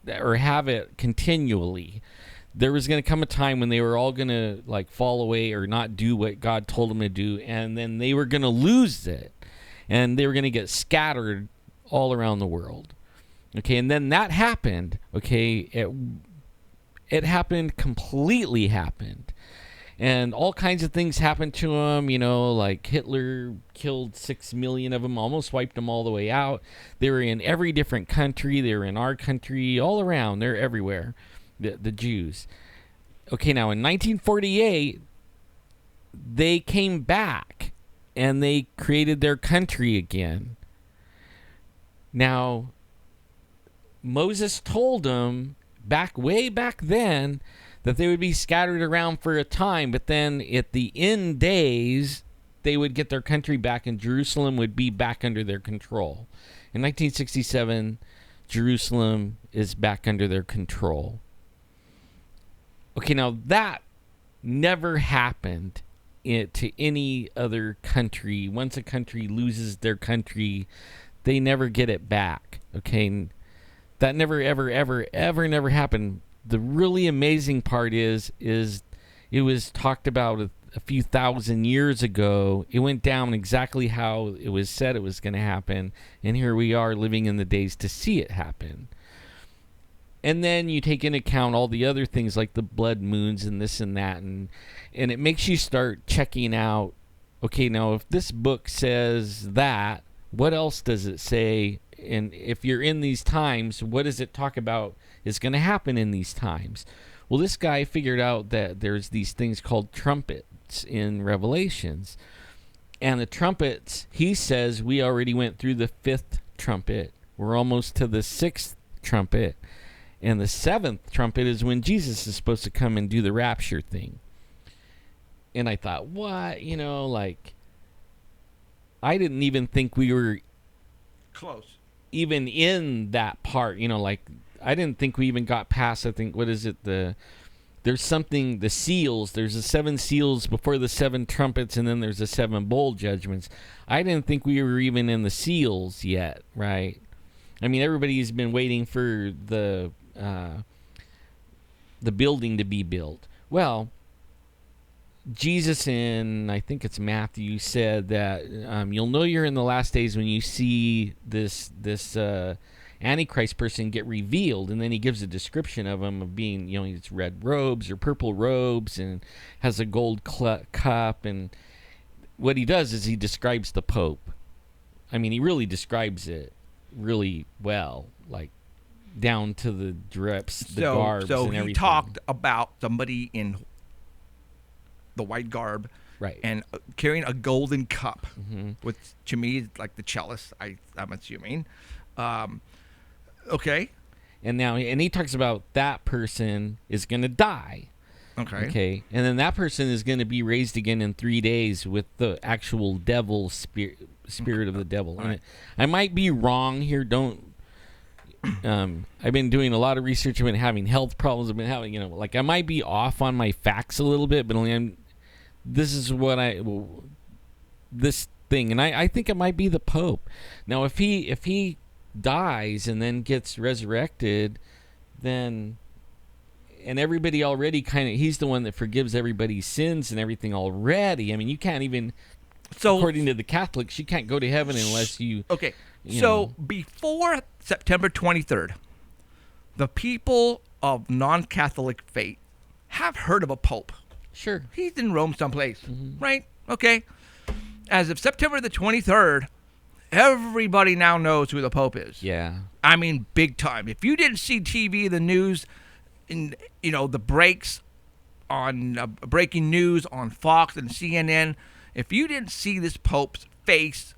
or have it continually. There was going to come a time when they were all going to like fall away or not do what God told them to do, and then they were going to lose it, and they were going to get scattered all around the world. Okay, and then that happened. Okay, it happened, completely happened. And all kinds of things happened to them, you know, like Hitler killed 6 million of them, almost wiped them all the way out. They were in every different country. They were in our country, all around. They're everywhere, the Jews. Okay, now in 1948, they came back and they created their country again. Now, Moses told them way back then that they would be scattered around for a time, but then at the end days, they would get their country back and Jerusalem would be back under their control. In 1967, Jerusalem is back under their control. Okay, now that never happened to any other country. Once a country loses their country, they never get it back. Okay, that never, ever, ever, ever never happened. The really amazing part is it was talked about a few thousand years ago. It went down exactly how it was said it was going to happen, and here we are living in the days to see it happen. And then you take into account all the other things like the blood moons and this and that, and it makes you start checking out, okay, now if this book says that, what else does it say? And if you're in these times, what does it talk about is going to happen in these times? Well, this guy figured out that there's these things called trumpets in Revelations. And the trumpets, he says we already went through the 5th trumpet. We're almost to the 6th trumpet. And the 7th trumpet is when Jesus is supposed to come and do the rapture thing. And I thought, what? You know, like, I didn't even think we were close. Even in that part, you know, like, I didn't think we even got past, I think, what is it, there's something, the seals, there's the 7 seals before the 7 trumpets, and then there's the 7 bowl judgments. I didn't think we were even in the seals yet, right? I mean, everybody's been waiting for the building to be built. Well, Jesus in, I think it's Matthew, said that you'll know you're in the last days when you see this Antichrist person get revealed, and then he gives a description of him of being, you know, he's red robes or purple robes and has a gold cup, and what he does is he describes the Pope. I mean, he really describes it really well, like down to the drips, the garbs, and everything. So he talked about somebody in the white garb, right, and carrying a golden cup, which to me is like the chalice, I'm assuming. Okay. And he talks about that person is going to die. Okay. And then that person is going to be raised again in 3 days with the actual devil spirit of the devil. And I might be wrong here. Don't. I've been doing a lot of research. I've been having health problems. I've been having, you know, like, I might be off on my facts a little bit, but this is what this thing, and I think it might be the Pope. Now, if he dies and then gets resurrected, then, and everybody already kind of, he's the one that forgives everybody's sins and everything already. I mean, you can't even, according to the Catholics, you can't go to heaven unless you. Okay, so before September 23rd, the people of non-Catholic faith have heard of a Pope. Sure. He's in Rome someplace, right? Okay. As of September the 23rd, everybody now knows who the Pope is. Yeah. I mean, big time. If you didn't see TV, the news, in, you know, the breaks on breaking news on Fox and CNN, if you didn't see this Pope's face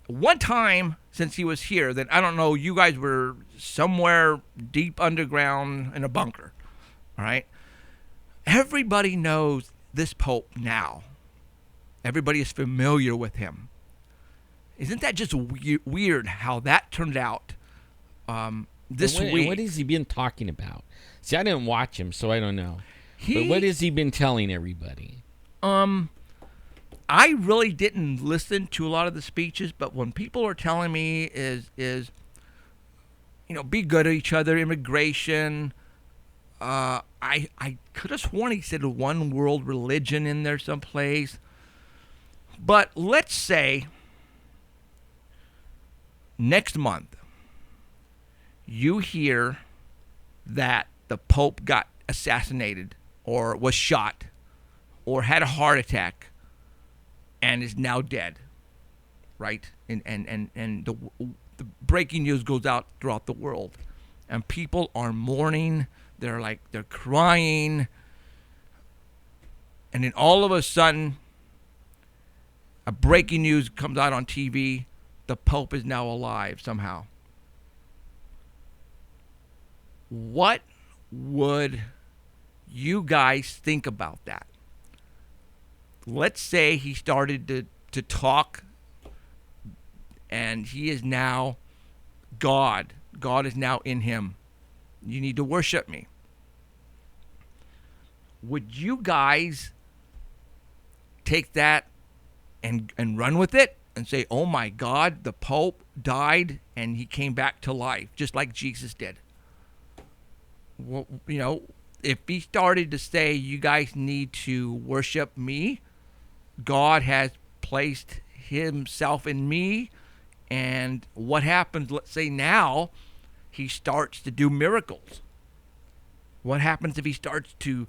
one time since he was here, then I don't know, you guys were somewhere deep underground in a bunker, all right? Everybody knows this Pope now. Everybody is familiar with him. Isn't that just weird how that turned out this week? And what has he been talking about? See, I didn't watch him, so I don't know. But what has he been telling everybody? I really didn't listen to a lot of the speeches, but when people are telling me is you know, be good to each other, immigration. I could have sworn he said one world religion in there someplace. But let's say next month you hear that the Pope got assassinated or was shot or had a heart attack and is now dead, right? And the breaking news goes out throughout the world, and people are mourning. They're crying, and then all of a sudden, a breaking news comes out on TV: the Pope is now alive somehow. What would you guys think about that? Let's say he started to talk, and he is now God. God is now in him. You need to worship me. Would you guys take that and run with it and say, oh my God, the Pope died and he came back to life, just like Jesus did? Well, you know, if he started to say, you guys need to worship me, God has placed himself in me, and what happens, let's say now, he starts to do miracles. What happens if he starts to,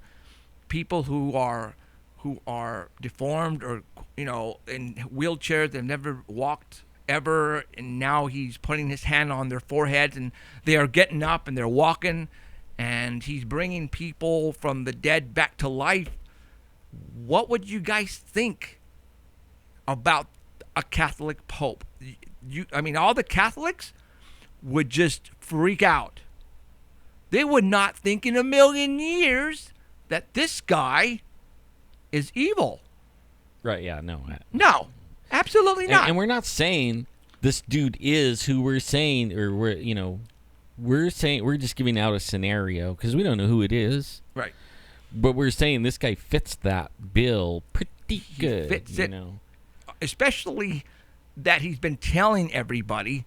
people who are deformed or, you know, in wheelchairs, they've never walked ever, and now he's putting his hand on their foreheads and they are getting up and they're walking, and he's bringing people from the dead back to life. What would you guys think? about a Catholic pope. I mean, all the Catholics would just freak out. They would not think in a million years that this guy is evil. Right, yeah, no. No, absolutely not. And we're not saying this dude is who we're saying, or we're saying, we're just giving out a scenario because we don't know who it is. Right. But we're saying this guy fits that bill pretty good. Fits you it. know. Especially that he's been telling everybody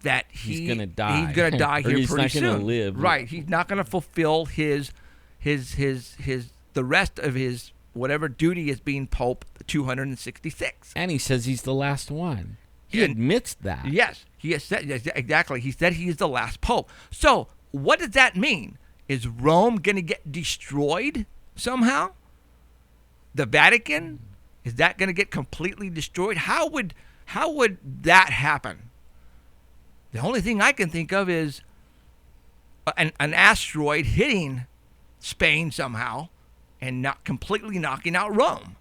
that He's gonna die. He's gonna die Or here he's pretty not soon. gonna live. Right. He's not gonna fulfill his the rest of his whatever duty as being Pope 266. And he says he's the last one. He admits that. Yes, he has said exactly. He said he is the last Pope. So what does that mean? Is Rome gonna get destroyed somehow? The Vatican, is that gonna get completely destroyed? How would that happen? The only thing I can think of is an asteroid hitting Spain somehow and not completely knocking out Rome.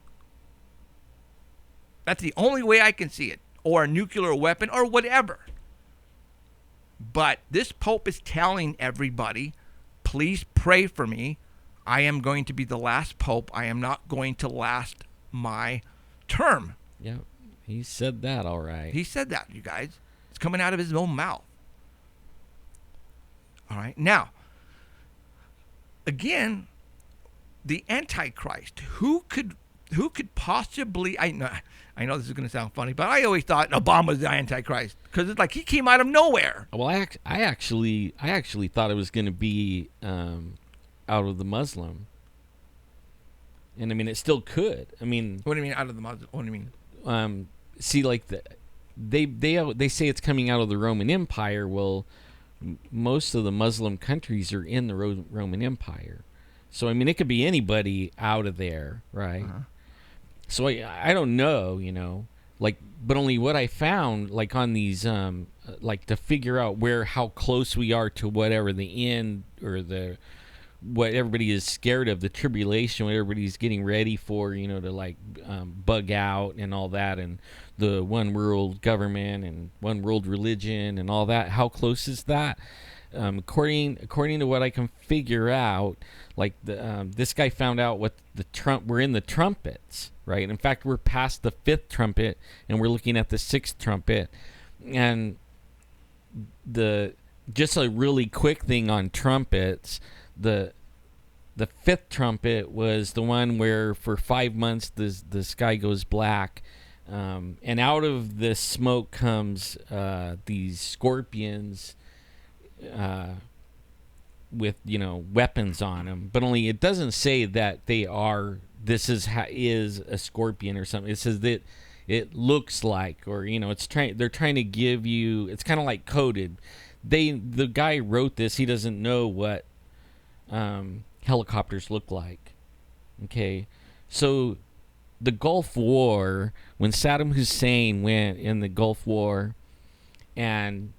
That's the only way I can see it. Or a nuclear weapon or whatever. But this Pope is telling everybody, please pray for me. I am going to be the last Pope. I am not going to last my term. Yeah, he said that all right. He said that, you guys. It's coming out of his own mouth. All right. Now, again, the Antichrist. Who could possibly? I know this is going to sound funny, but I always thought Obama was the Antichrist because it's like he came out of nowhere. Well, I actually thought it was going to be out of the Muslim, and I mean it still could. I mean, What do you mean out of the Muslim? What do you mean? See, like they say it's coming out of the Roman Empire. Well, most of the Muslim countries are in the Roman Empire, so I mean it could be anybody out of there, right? Uh-huh. So I don't know, like, but only what I found, like on these, like to figure out how close we are to whatever the end or what everybody is scared of, the tribulation, what everybody's getting ready for, to like bug out and all that, and the one world government and one world religion and all that. How close is that? According to what I can figure out, like this guy found out what we're in the trumpets, right? In fact, we're past the 5th trumpet and we're looking at the 6th trumpet. And just a really quick thing on trumpets, the 5th trumpet was the one where for 5 months the sky goes black, and out of the smoke comes these scorpions with weapons on them, but only it doesn't say that this is a scorpion or something. It says that it looks like, or they're trying to give you, it's kind of like coded. The guy wrote this, he doesn't know what helicopters look like. Okay, so the Gulf War, when Saddam Hussein went in the Gulf War, and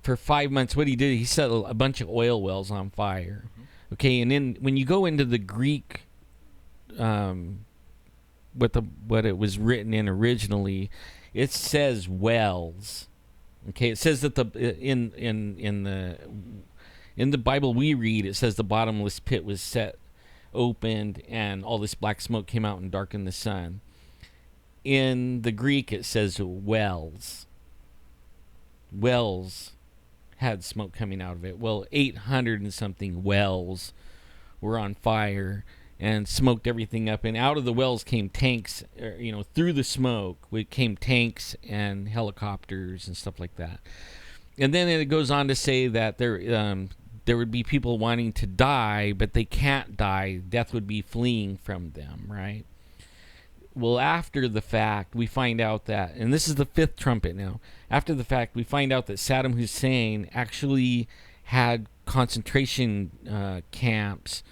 for 5 months, what he did, he set a bunch of oil wells on fire. Mm-hmm. Okay, and then when you go into the Greek, what it was written in originally, it says wells. Okay, it says that in the Bible we read, it says the bottomless pit was opened, and all this black smoke came out and darkened the sun. In the Greek, it says wells. Wells had smoke coming out of it. Well, 800 and something wells were on fire and smoked everything up, and out of the wells came tanks, through the smoke came tanks and helicopters and stuff like that. And then it goes on to say that there would be people wanting to die, but they can't die. Death would be fleeing from them, right? Well, after the fact, we find out that, and this is the 5th trumpet now, after the fact, we find out that Saddam Hussein actually had concentration camps,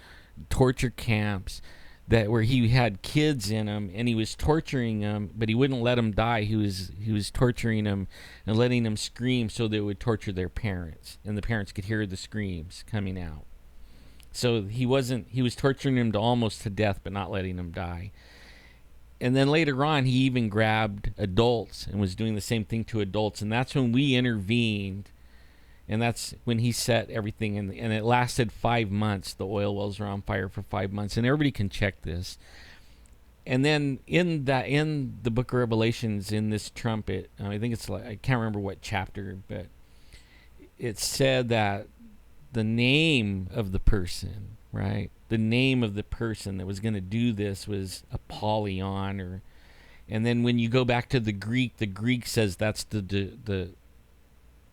torture camps, where he had kids in them, and he was torturing them, but he wouldn't let them die. He was torturing them and letting them scream so they would torture their parents, and the parents could hear the screams coming out. So he was torturing them almost to death, but not letting them die. And then later on, he even grabbed adults and was doing the same thing to adults. And that's when we intervened. And that's when he set everything. And it lasted 5 months. The oil wells were on fire for 5 months. And everybody can check this. And then in the book of Revelations, in this trumpet, I think it's like, I can't remember what chapter, but it said that the name of the person, right? The name of the person that was going to do this was Apollyon, and then when you go back to the Greek says that's the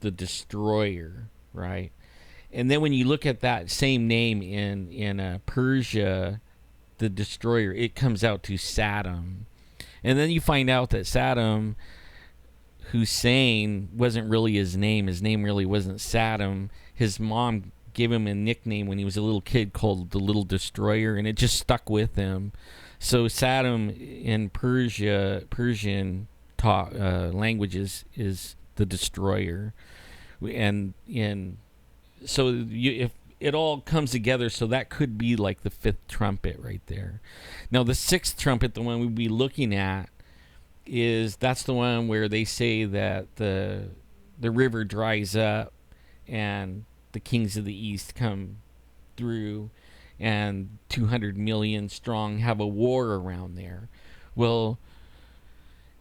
destroyer, right? And then when you look at that same name in Persia, the destroyer, it comes out to Saddam. And then you find out that Saddam Hussein wasn't really his name. His name really wasn't Saddam. His mom gave him a nickname when he was a little kid called the Little Destroyer, and it just stuck with him. So Saddam in Persian languages is the destroyer. And if it all comes together, so that could be like the fifth trumpet right there. Now the sixth trumpet, the one we'd be looking at, that's the one where they say that the river dries up and the kings of the east come through and 200 million strong have a war around there. Well,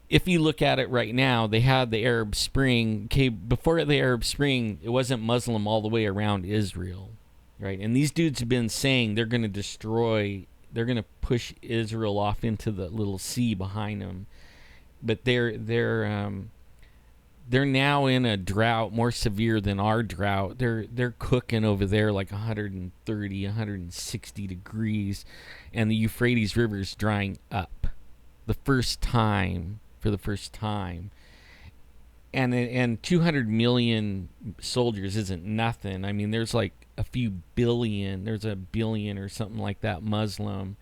if you look at it right now, they had the Arab Spring. Okay, before the Arab Spring, it wasn't Muslim all the way around Israel, right? And these dudes have been saying they're going to push Israel off into the little sea behind them. But they're now in a drought more severe than our drought. They're cooking over there like 130, 160 degrees, and the Euphrates River is drying up for the first time. And 200 million soldiers isn't nothing. I mean, there's like a few billion. There's a billion or something like that Muslim.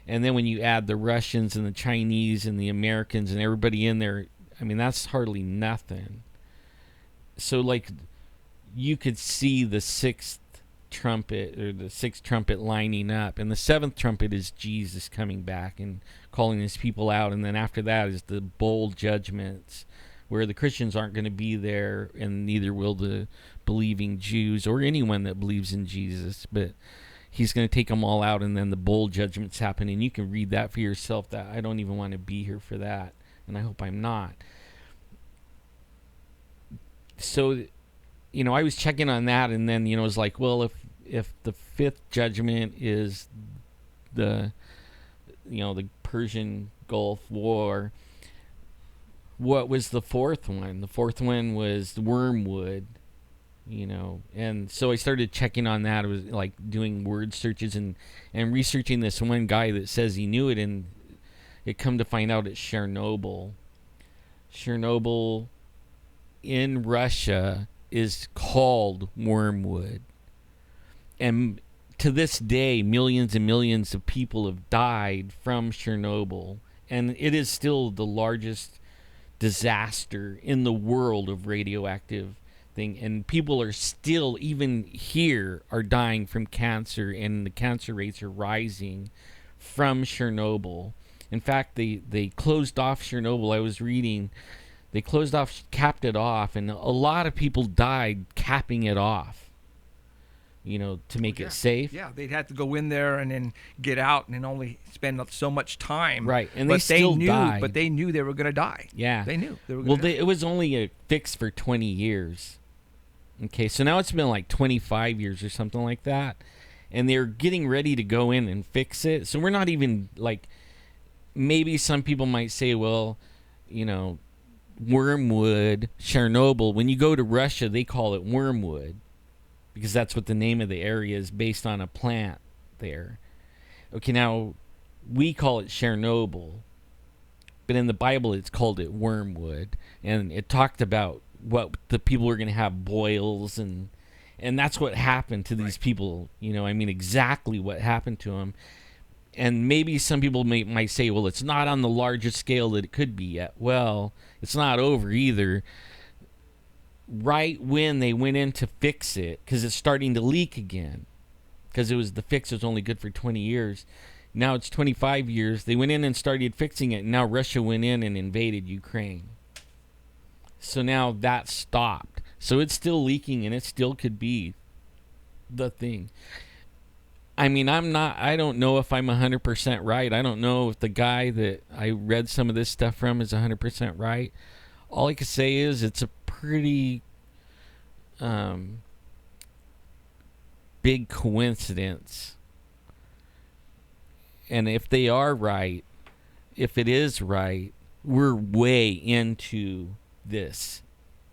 And then when you add the Russians and the Chinese and the Americans and everybody in there, I mean, that's hardly nothing. So, like, you could see the sixth trumpet lining up. And the seventh trumpet is Jesus coming back and calling his people out. And then after that is the bowl judgments, where the Christians aren't going to be there, and neither will the believing Jews or anyone that believes in Jesus. But he's going to take them all out, and then the bowl judgments happen. And you can read that for yourself. That I don't even want to be here for that, and I hope I'm not. So, I was checking on that, and then, it was like, well, if the fifth judgment is the Persian Gulf War, what was the fourth one? The fourth one was wormwood, and so I started checking on that. I was like doing word searches and researching this one guy that says he knew it, and it come to find out it's Chernobyl. Chernobyl in Russia is called wormwood, and to this day millions and millions of people have died from Chernobyl, and it is still the largest disaster in the world of radioactive thing, and people are still, even here, are dying from cancer, and the cancer rates are rising from Chernobyl. In fact, they closed off Chernobyl. I was reading, they capped it off, and a lot of people died capping it off, to make it safe. Yeah, they'd have to go in there and then get out and only spend so much time. Right, and they still died. But they knew they were going to die. Yeah. They knew they were going to die. It was only a fix for 20 years. Okay, so now it's been like 25 years or something like that, and they're getting ready to go in and fix it. So we're not even, like, maybe some people might say, well, wormwood, Chernobyl, when you go to Russia, they call it wormwood, because that's what the name of the area is, based on a plant there. Okay, now we call it Chernobyl, but in the Bible it's called it wormwood, and it talked about what the people were going to have boils, and that's what happened to these people. Exactly what happened to them. And maybe some people might say, well, it's not on the largest scale that it could be yet. Well, it's not over either. Right when they went in to fix it, because it's starting to leak again, because the fix was only good for 20 years. Now it's 25 years. They went in and started fixing it. And now Russia went in and invaded Ukraine. So now that stopped. So it's still leaking, and it still could be the thing. I mean, I don't know if I'm 100% right. I don't know if the guy that I read some of this stuff from is 100% right. All I can say is it's a pretty big coincidence. And if they are right, if it is right, we're way into this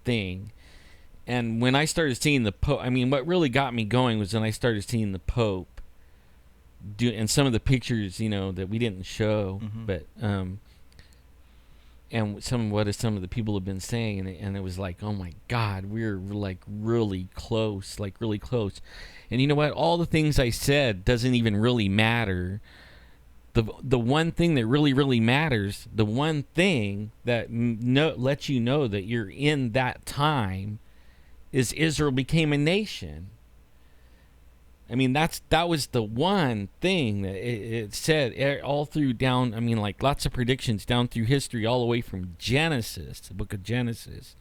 thing. And when I started seeing the Pope, I mean, what really got me going was when I started seeing the Pope and some of the pictures, that we didn't show, but and some of the people have been saying, and it was like, oh my God, we're like really close. And you know what? All the things I said doesn't even really matter. The one thing that really matters, the one thing that lets you know that you're in that time, is Israel became a nation. I mean, that was the one thing that it said all through down. I mean, like lots of predictions down through history, all the way from Genesis, the book of Genesis,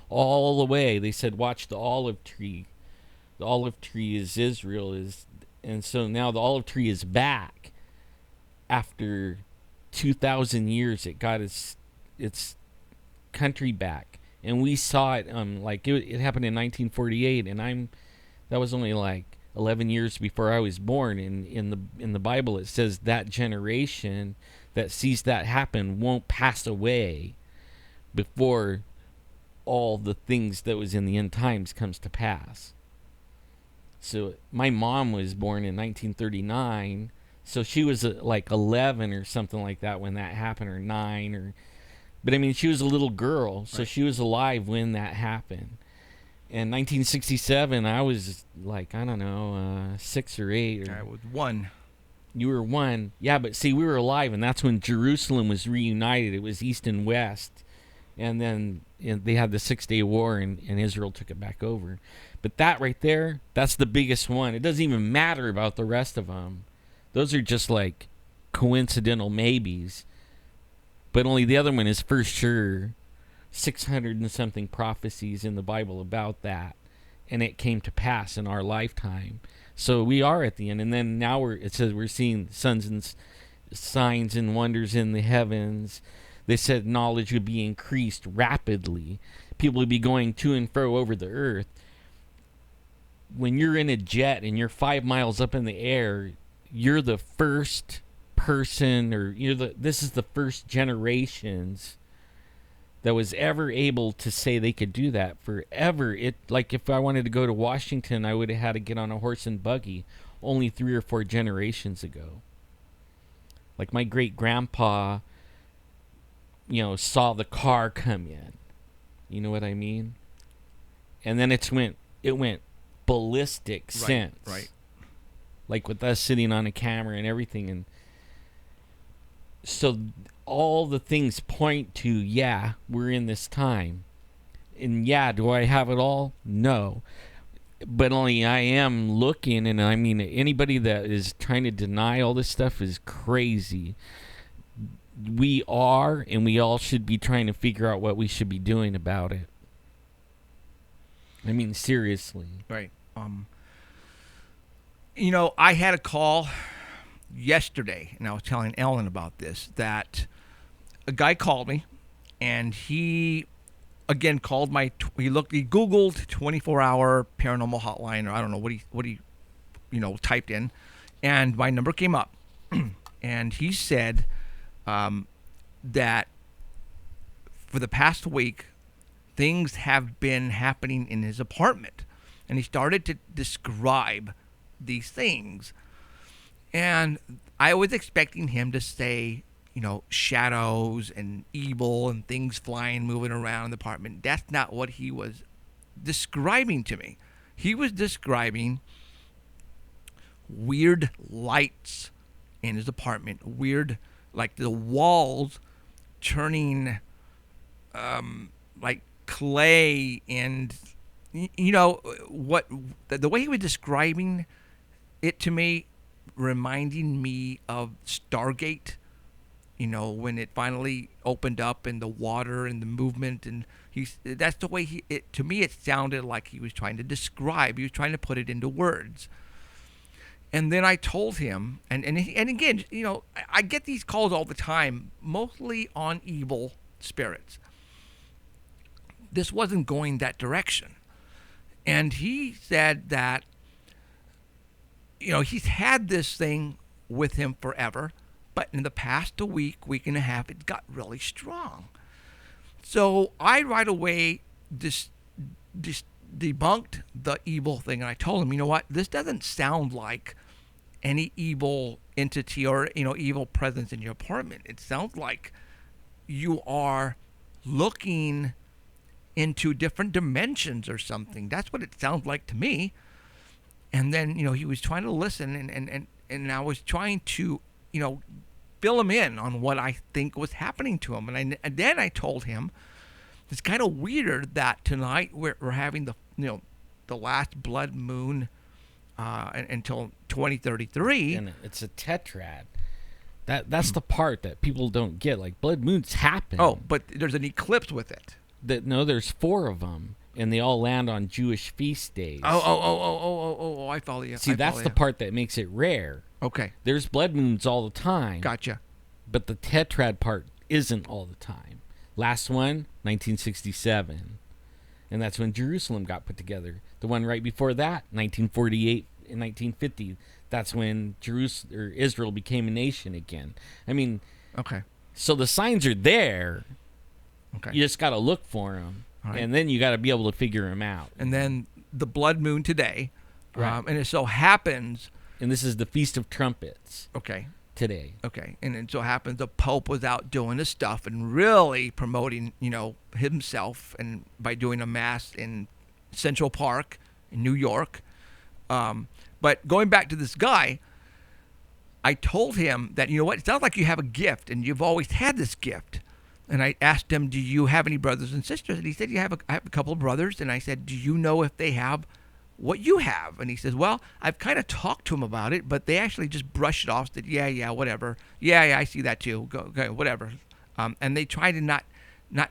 all the way. They said, watch the olive tree. The olive tree is Israel, and so now the olive tree is back. After 2,000 years, it got its country back, and we saw it. Like it happened in 1948, and that was only like 11 years before I was born. In the Bible, it says that generation that sees that happen won't pass away before all the things that was in the end times comes to pass. So my mom was born in 1939, so she was like 11 or something like that when that happened, or 9, but I mean, she was a little girl, so she was alive when that happened. In 1967, I was like, I don't know, 6 or 8. I was 1. You were 1. Yeah, but see, we were alive, and that's when Jerusalem was reunited. It was East and West. And then they had the 6-Day War, and Israel took it back over. But that right there, that's the biggest one. It doesn't even matter about the rest of them. Those are just like coincidental maybes. But only the other one is for sure 600 and something prophecies in the Bible about that, and it came to pass in our lifetime. So we are at the end, and then now it says we're seeing signs and wonders in the heavens. They said knowledge would be increased rapidly. People would be going to and fro over the earth. When you're in a jet and you're 5 miles up in the air, you're the first person, or this is the first generations that was ever able to say they could do that forever. Like if I wanted to go to Washington, I would have had to get on a horse and buggy only 3 or 4 generations ago. Like my great grandpa, saw the car come in. You know what I mean? And then it went ballistic since. Right. Like with us sitting on a camera and everything, and so all the things point to, yeah, we're in this time. And yeah, do I have it all? No. But only I am looking, and I mean, anybody that is trying to deny all this stuff is crazy. We are, and we all should be trying to figure out what we should be doing about it. I mean, seriously. Right. I had a call yesterday, and I was telling Ellen about this, that a guy called me, and he again called he Googled 24-hour paranormal hotline, or I don't know what he typed in, and my number came up. And he said that for the past week, things have been happening in his apartment, and he started to describe these things. And I was expecting him to say, shadows and evil and things flying, moving around in the apartment. That's not what he was describing to me. He was describing weird lights in his apartment. Weird, like the walls turning like clay, and the way he was describing it to me, reminding me of Stargate. You know, when it finally opened up and the water and the movement, and that's the way to me it sounded like he was trying to describe. He was trying to put it into words. And then I told him, and again, you know, I get these calls all the time, mostly on evil spirits. This wasn't going that direction. And he said that, you know, he's had this thing with him forever, but in the past week and a half, it got really strong. So I right away debunked the evil thing, and I told him, you know what, this doesn't sound like any evil entity or, you know, evil presence in your apartment. It sounds like you are looking into different dimensions or something. That's what it sounds like to me. And then, you know, he was trying to listen, and I was trying to, you know, fill him in on what I think was happening to him. And then I told him, it's kind of weird that tonight we're having the last blood moon until 2033. And it's a tetrad. That's the part that people don't get. Like, blood moons happen. Oh, but there's an eclipse with it. No, there's 4 of them, and they all land on Jewish feast days. Oh, I follow you. See, that's the part that makes it rare. Okay. There's blood moons all the time. Gotcha. But the tetrad part isn't all the time. Last one, 1967. And that's when Jerusalem got put together. The one right before that, 1948 and 1950. That's when Israel became a nation again. I mean, okay. So the signs are there. Okay. You just got to look for them. Right. And then you got to be able to figure them out. And then the blood moon today. Right. And it so happens. And this is the Feast of Trumpets. Okay. Today. Okay. And it so happens the Pope was out doing his stuff and really promoting, you know, himself, and by doing a mass in Central Park in New York. But going back to this guy, I told him that, you know what, it sounds like you have a gift, and you've always had this gift. And I asked him, do you have any brothers and sisters? And he said, I have a couple of brothers. And I said, do you know if they have what you have? And he says, well, I've kind of talked to them about it, but they actually just brushed it off, said, yeah, whatever. Yeah, I see that too. Go, whatever. And they try to not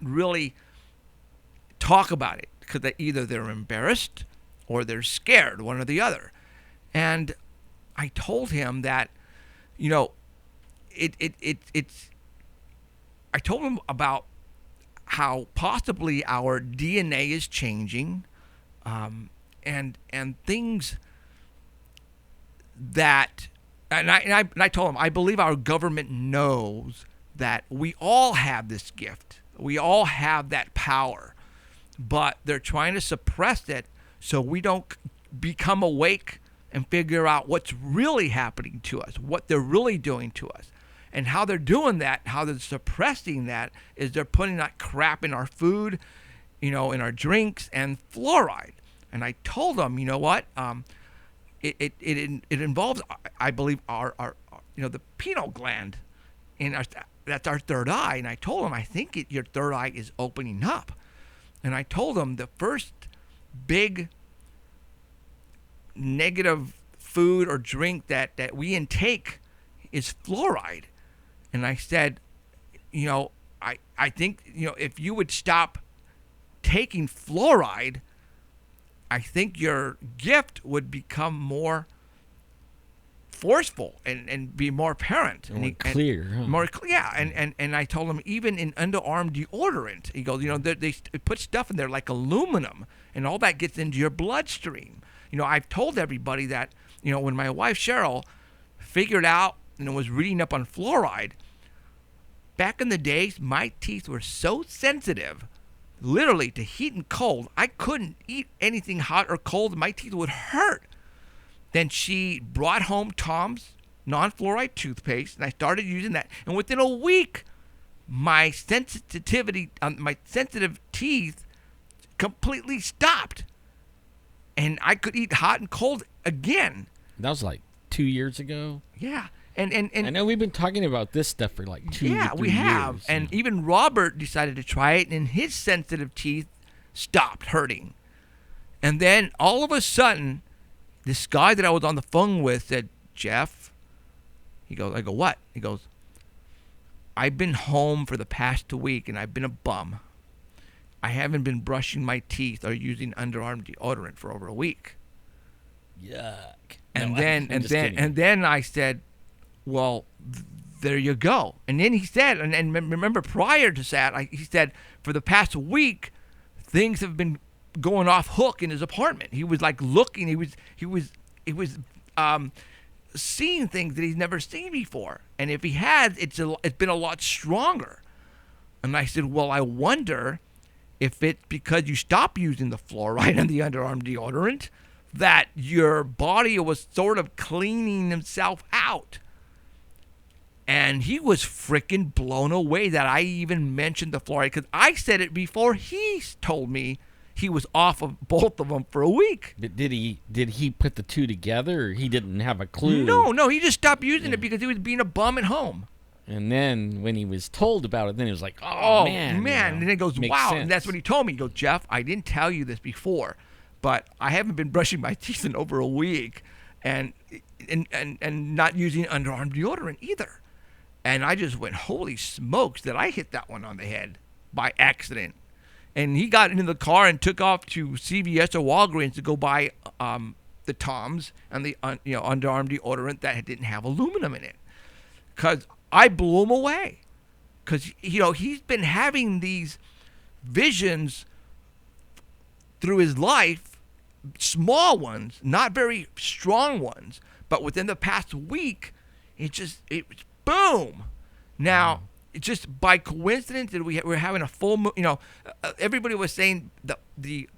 really talk about it, because either they're embarrassed or they're scared, one or the other. And I told him that, you know, it's I told him about how possibly our DNA is changing, and things that, and I told him, I believe our government knows that we all have this gift. We all have that power, but they're trying to suppress it so we don't become awake and figure out what's really happening to us, what they're really doing to us. And how they're doing that, how they're suppressing that, is they're putting that crap in our food, you know, in our drinks, and fluoride. And I told them, you know what, it involves, I believe, our you know, the pineal gland, and that's our third eye. And I told them, I think your third eye is opening up. And I told them the first big negative food or drink that we intake is fluoride. And I said, you know, I think, you know, if you would stop taking fluoride, I think your gift would become more forceful and be more apparent. More clear. More clear, yeah. And I told him, even in underarm deodorant, he goes, you know, they put stuff in there like aluminum, and all that gets into your bloodstream. You know, I've told everybody that, you know, when my wife Cheryl figured out and was reading up on fluoride, back in the days, my teeth were so sensitive, literally, to heat and cold. I couldn't eat anything hot or cold. My teeth would hurt. Then she brought home Tom's non-fluoride toothpaste, and I started using that. And within a week, my sensitivity, my sensitive teeth completely stopped. And I could eat hot and cold again. That was like 2 years ago. Yeah. And I know we've been talking about this stuff for like 2 to 3 years. Yeah, we have. And even Robert decided to try it, and his sensitive teeth stopped hurting. And then all of a sudden, this guy that I was on the phone with said, Jeff, He goes, I go, what? He goes, I've been home for the past week and I've been a bum. I haven't been brushing my teeth or using underarm deodorant for over a week. Yuck. And No, then I'm just kidding. and then I said, well, there you go. And then he said, and remember prior to that, he said, for the past week, things have been going off hook in his apartment. He was like looking. He was seeing things that he's never seen before. And if he has, it's been a lot stronger. And I said, well, I wonder if it's because you stopped using the fluoride and the underarm deodorant that your body was sort of cleaning himself out. And he was freaking blown away that I even mentioned the fluoride, because I said it before he told me he was off of both of them for a week. But did he put the two together, or he didn't have a clue? No, he just stopped using it because he was being a bum at home. And then when he was told about it, then he was like, oh man. And then he goes, makes wow. sense. And that's what he told me. He goes, Jeff, I didn't tell you this before, but I haven't been brushing my teeth in over a week and not using underarm deodorant either. And I just went, holy smokes, that I hit that one on the head by accident. And he got into the car and took off to CVS or Walgreens to go buy the Toms and the underarm deodorant that didn't have aluminum in it. Because I blew him away. Because, he's been having these visions through his life, small ones, not very strong ones. But within the past week, it was boom. Now, just by coincidence that we're having a full moon. Everybody was saying the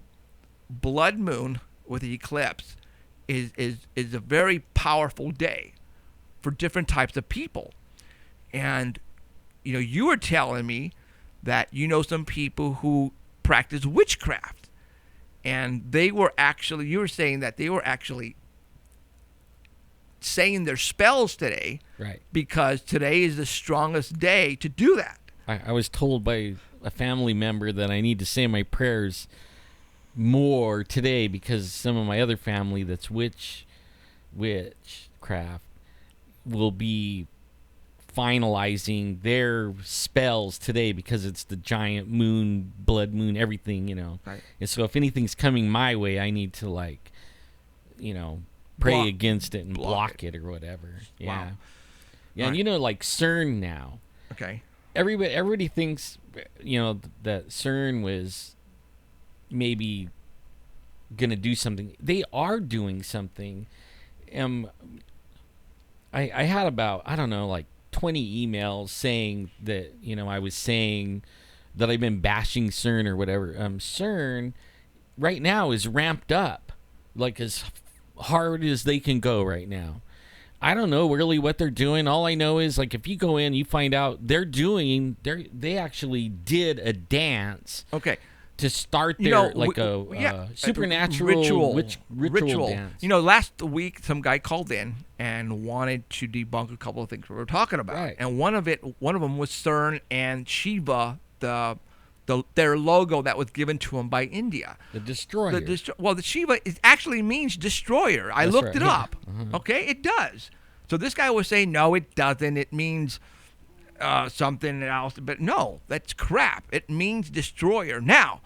blood moon with the eclipse is a very powerful day for different types of people. And you were telling me that some people who practice witchcraft, and you were saying that they were actually saying their spells today, right? Because today is the strongest day to do that. I was told by a family member that I need to say my prayers more today because some of my other family that's witchcraft will be finalizing their spells today because it's the giant moon, blood moon, everything, Right. And so if anything's coming my way, I need to pray against it and block it or whatever. Yeah. Wow. Yeah, and like CERN now. Okay. Everybody thinks that CERN was maybe gonna do something. They are doing something. I had about 20 emails saying that I was saying that I've been bashing CERN or whatever. CERN right now is ramped up like as hard as they can go right now. I don't know really what they're doing. All I know is if you go in, you find out they actually did a dance. Okay. To start their supernatural ritual dance. Last week some guy called in and wanted to debunk a couple of things we were talking about. Right. And one of them was CERN and Shiva, their logo that was given to them by India. The destroyer. The Shiva actually means destroyer. I looked it up. Uh-huh. Okay, it does. So this guy was saying, no, it doesn't. It means something else. But no, that's crap. It means destroyer. Now,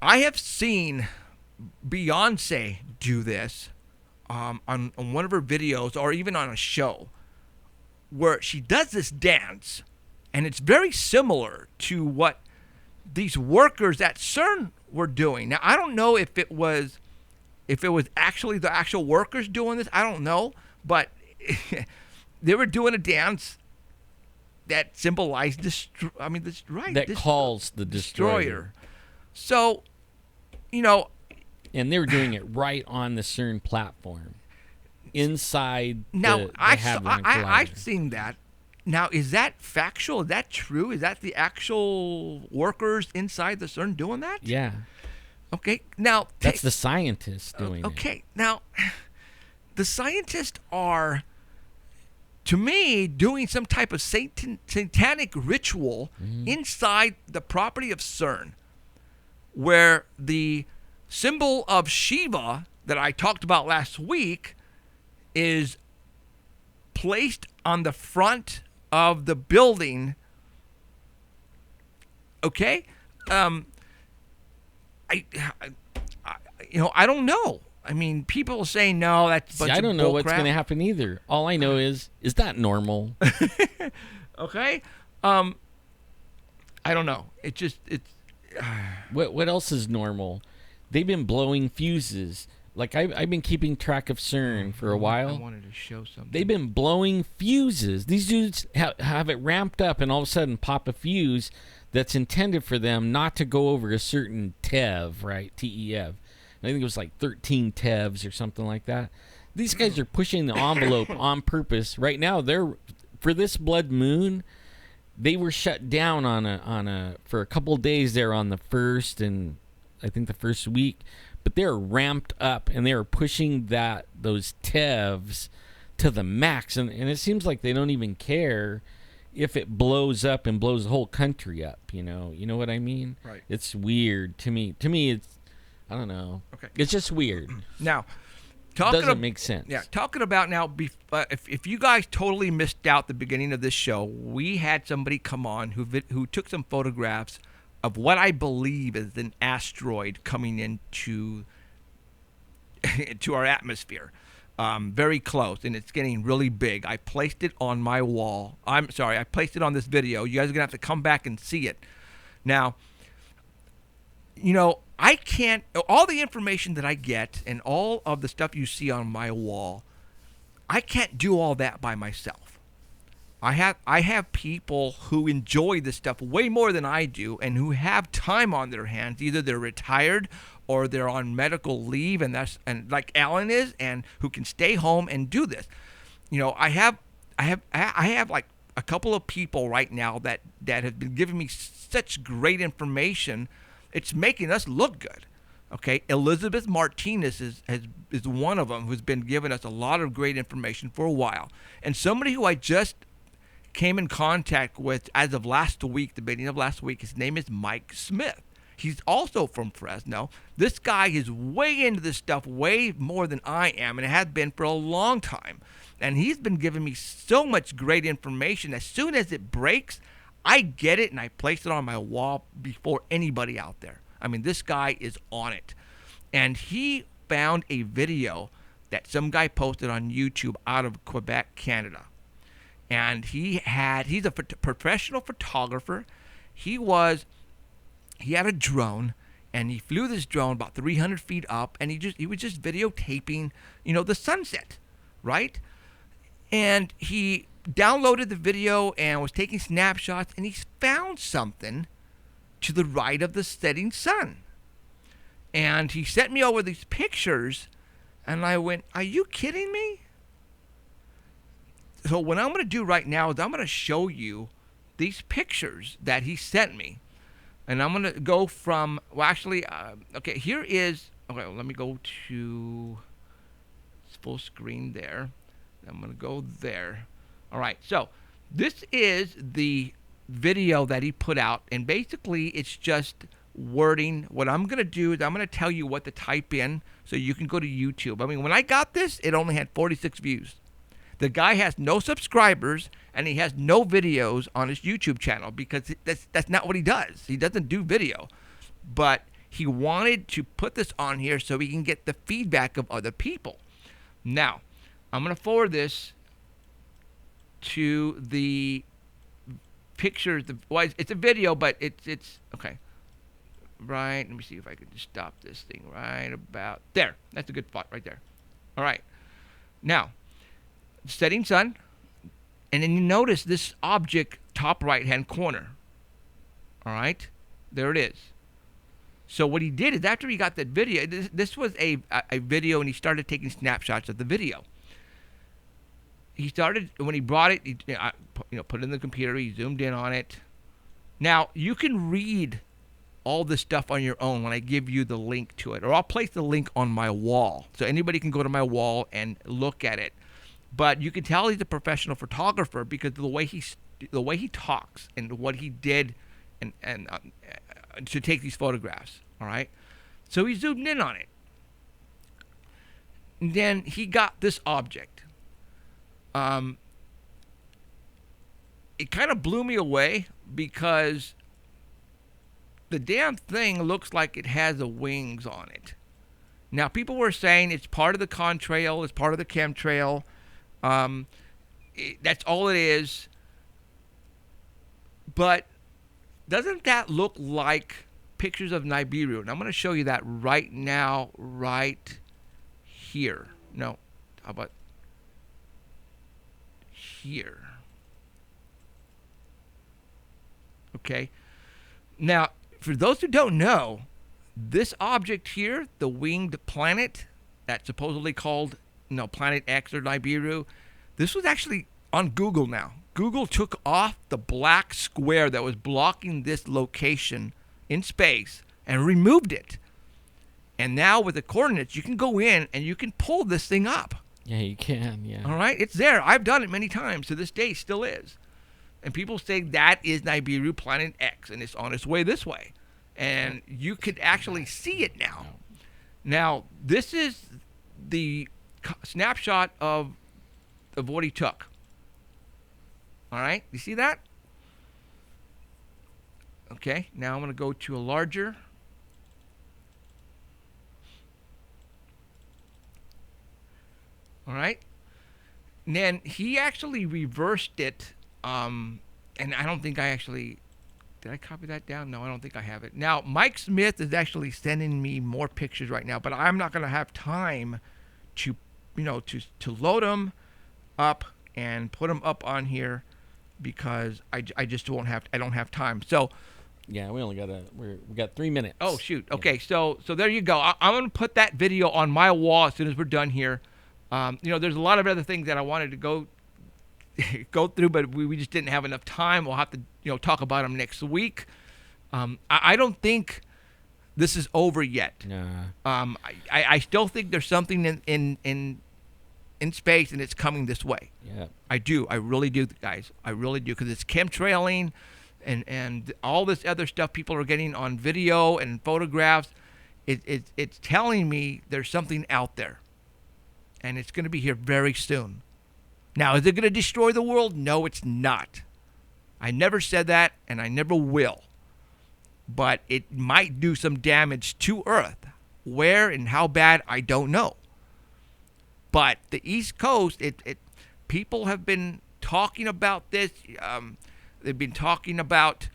I have seen Beyonce do this on one of her videos or even on a show where she does this dance. And it's very similar to what these workers at CERN were doing. Now, I don't know if it was actually the actual workers doing this. I don't know. But they were doing a dance that symbolized calls the destroyer. So, and they were doing it right on the CERN platform inside the Hadron Collider. I've seen that. Now, is that factual? Is that true? Is that the actual workers inside the CERN doing that? Yeah. Okay. Now, that's the scientists doing it. Okay. Now, the scientists are, to me, doing some type of satanic ritual inside the property of CERN, where the symbol of Shiva that I talked about last week is placed on the front of the building. Okay, I don't know. I mean, people say no. That's a bunch See, I of don't know bull what's crap. going to happen either. All I know is that normal? Okay, I don't know. It's What else is normal? They've been blowing fuses. Like I've been keeping track of CERN for a while. I wanted to show something. They've been blowing fuses. These dudes have it ramped up and all of a sudden pop a fuse that's intended for them not to go over a certain TEV, right? TEV. I think it was like 13 TEVs or something like that. These guys are pushing the envelope on purpose. Right now, for this blood moon, they were shut down for a couple of days there on the first and I think the first week. But they're ramped up and they're pushing those TEVs to the max, and it seems like they don't even care if it blows up and blows the whole country up. You know what I mean? Right. It's weird to me. To me, it's I don't know. Okay. It's just weird. Now, doesn't make sense. Yeah, talking about now, if you guys totally missed out the beginning of this show, we had somebody come on who took some photographs of what I believe is an asteroid coming into our atmosphere. Very close, and it's getting really big. I placed it on my wall. I placed it on this video. You guys are going to have to come back and see it. Now, I can't, all the information that I get and all of the stuff you see on my wall, I can't do all that by myself. I have people who enjoy this stuff way more than I do and who have time on their hands. Either they're retired or they're on medical leave, and like Alan is, and who can stay home and do this. I have like a couple of people right now that have been giving me such great information. It's making us look good. Okay, Elizabeth Martinez is one of them who's been giving us a lot of great information for a while, and somebody who I just came in contact with as of last week, the beginning of last week. His name is Mike Smith. He's also from Fresno. This guy is way into this stuff, way more than I am, and has been for a long time. And he's been giving me so much great information. As soon as it breaks, I get it and I place it on my wall before anybody out there. I mean, this guy is on it. And he found a video that some guy posted on YouTube out of Quebec, Canada. And he's a professional photographer. He had a drone, and he flew this drone about 300 feet up, and he was just videotaping, the sunset, right? And he downloaded the video and was taking snapshots, and he found something to the right of the setting sun. And he sent me over these pictures, and I went, "Are you kidding me?" So what I'm going to do right now is I'm going to show you these pictures that he sent me. And I'm going to go from, let me go to full screen there. I'm going to go there. All right, so this is the video that he put out. And basically, it's just wording. What I'm going to do is I'm going to tell you what to type in so you can go to YouTube. I mean, when I got this, it only had 46 views. The guy has no subscribers, and he has no videos on his YouTube channel because that's not what he does. He doesn't do video. But he wanted to put this on here so he can get the feedback of other people. Now, I'm going to forward this to the pictures. It's a video, but it's okay. Right, let me see if I can just stop this thing right about there. That's a good spot right there. All right. Now, setting sun, and then you notice this object top right hand corner. All right, there it is. So what he did is after he got that video, this was a video, and he started taking snapshots of the video. He started, when he brought it, he put it in the computer, he zoomed in on it. Now you can read all this stuff on your own when I give you the link to it, or I'll place the link on my wall so anybody can go to my wall and look at it. But you can tell he's a professional photographer because the way he talks and what he did and to take these photographs. All right, so he zoomed in on it. And then he got this object. it kind of blew me away because the damn thing looks like it has the wings on it. Now, people were saying it's part of the contrail, it's part of the chemtrail. That's all it is. But doesn't that look like pictures of Nibiru? And I'm going to show you that right now, right here. No, how about here? Okay. Now, for those who don't know, this object here, the winged planet, that's supposedly called, Planet X or Nibiru, this was actually on Google now. Google took off the black square that was blocking this location in space and removed it. And now with the coordinates, you can go in and you can pull this thing up. Yeah, you can, yeah. All right? It's there. I've done it many times. To this day, still is. And people say that is Nibiru Planet X, and it's on its way this way. And you could actually see it now. Now, this is the snapshot of what he took. All right? You see that? Okay. Now I'm going to go to a larger. All right? And then he actually reversed it. And I don't think I actually... Did I copy that down? No, I don't think I have it. Now, Mike Smith is actually sending me more pictures right now, but I'm not going to have time to, to load them up and put them up on here because I just don't have time. So, yeah, we only got we got 3 minutes. Oh shoot. Okay, so there you go. I'm going to put that video on my wall as soon as we're done here. There's a lot of other things that I wanted to go through, but we just didn't have enough time. We'll have to talk about them next week. I don't think this is over yet. Nah. I still think there's something in space, and it's coming this way. Yeah. I do. I really do, guys. I really do, because it's chemtrailing and all this other stuff people are getting on video and photographs. It's telling me there's something out there, and it's going to be here very soon. Now, is it going to destroy the world? No, it's not. I never said that, and I never will. But it might do some damage to Earth. Where and how bad, I don't know. But the East Coast, people have been talking about this. They've been talking about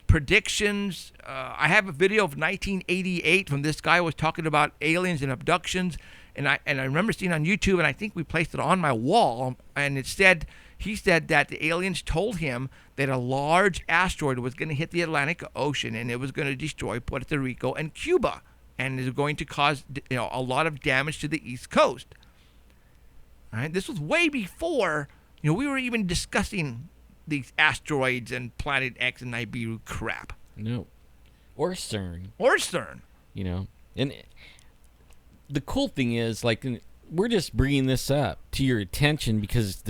predictions. I have a video of 1988 when this guy was talking about aliens and abductions. And I remember seeing on YouTube, and I think we placed it on my wall, and he said that the aliens told him that a large asteroid was going to hit the Atlantic Ocean, and it was going to destroy Puerto Rico and Cuba, and is going to cause a lot of damage to the East Coast. All right, this was way before we were even discussing these asteroids and Planet X and Nibiru crap. No, or CERN. And the cool thing is, we're just bringing this up to your attention because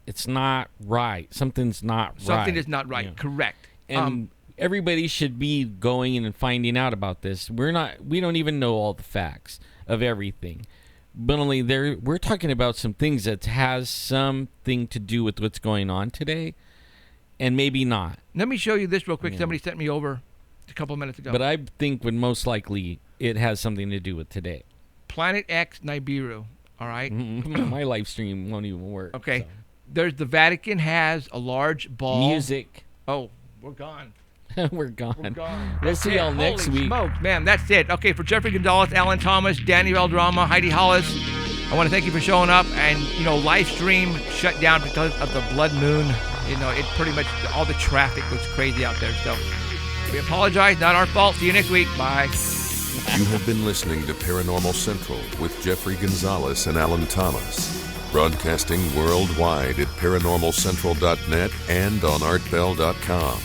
it's not right. Something's not right. Something is not right. Correct. And everybody should be going in and finding out about this. We don't even know all the facts of everything. But only we're talking about some things that has something to do with what's going on today, and maybe not. Let me show you this real quick. Somebody sent me over a couple of minutes ago. But I think most likely it has something to do with today. Planet X Nibiru. All right. My live stream won't even work. Okay. So. There's the Vatican has a large ball. Music. Oh, we're gone. We're gone. We're gone. We'll see y'all next week. Smokes, man, that's it. Okay, for Jeffrey Gonzalez, Alan Thomas, Danny Valdrama, Heidi Hollis, I want to thank you for showing up. And live stream shut down because of the blood moon. It pretty much all the traffic was crazy out there. So we apologize. Not our fault. See you next week. Bye. You have been listening to Paranormal Central with Jeffrey Gonzalez and Alan Thomas. Broadcasting worldwide at ParanormalCentral.net and on ArtBell.com.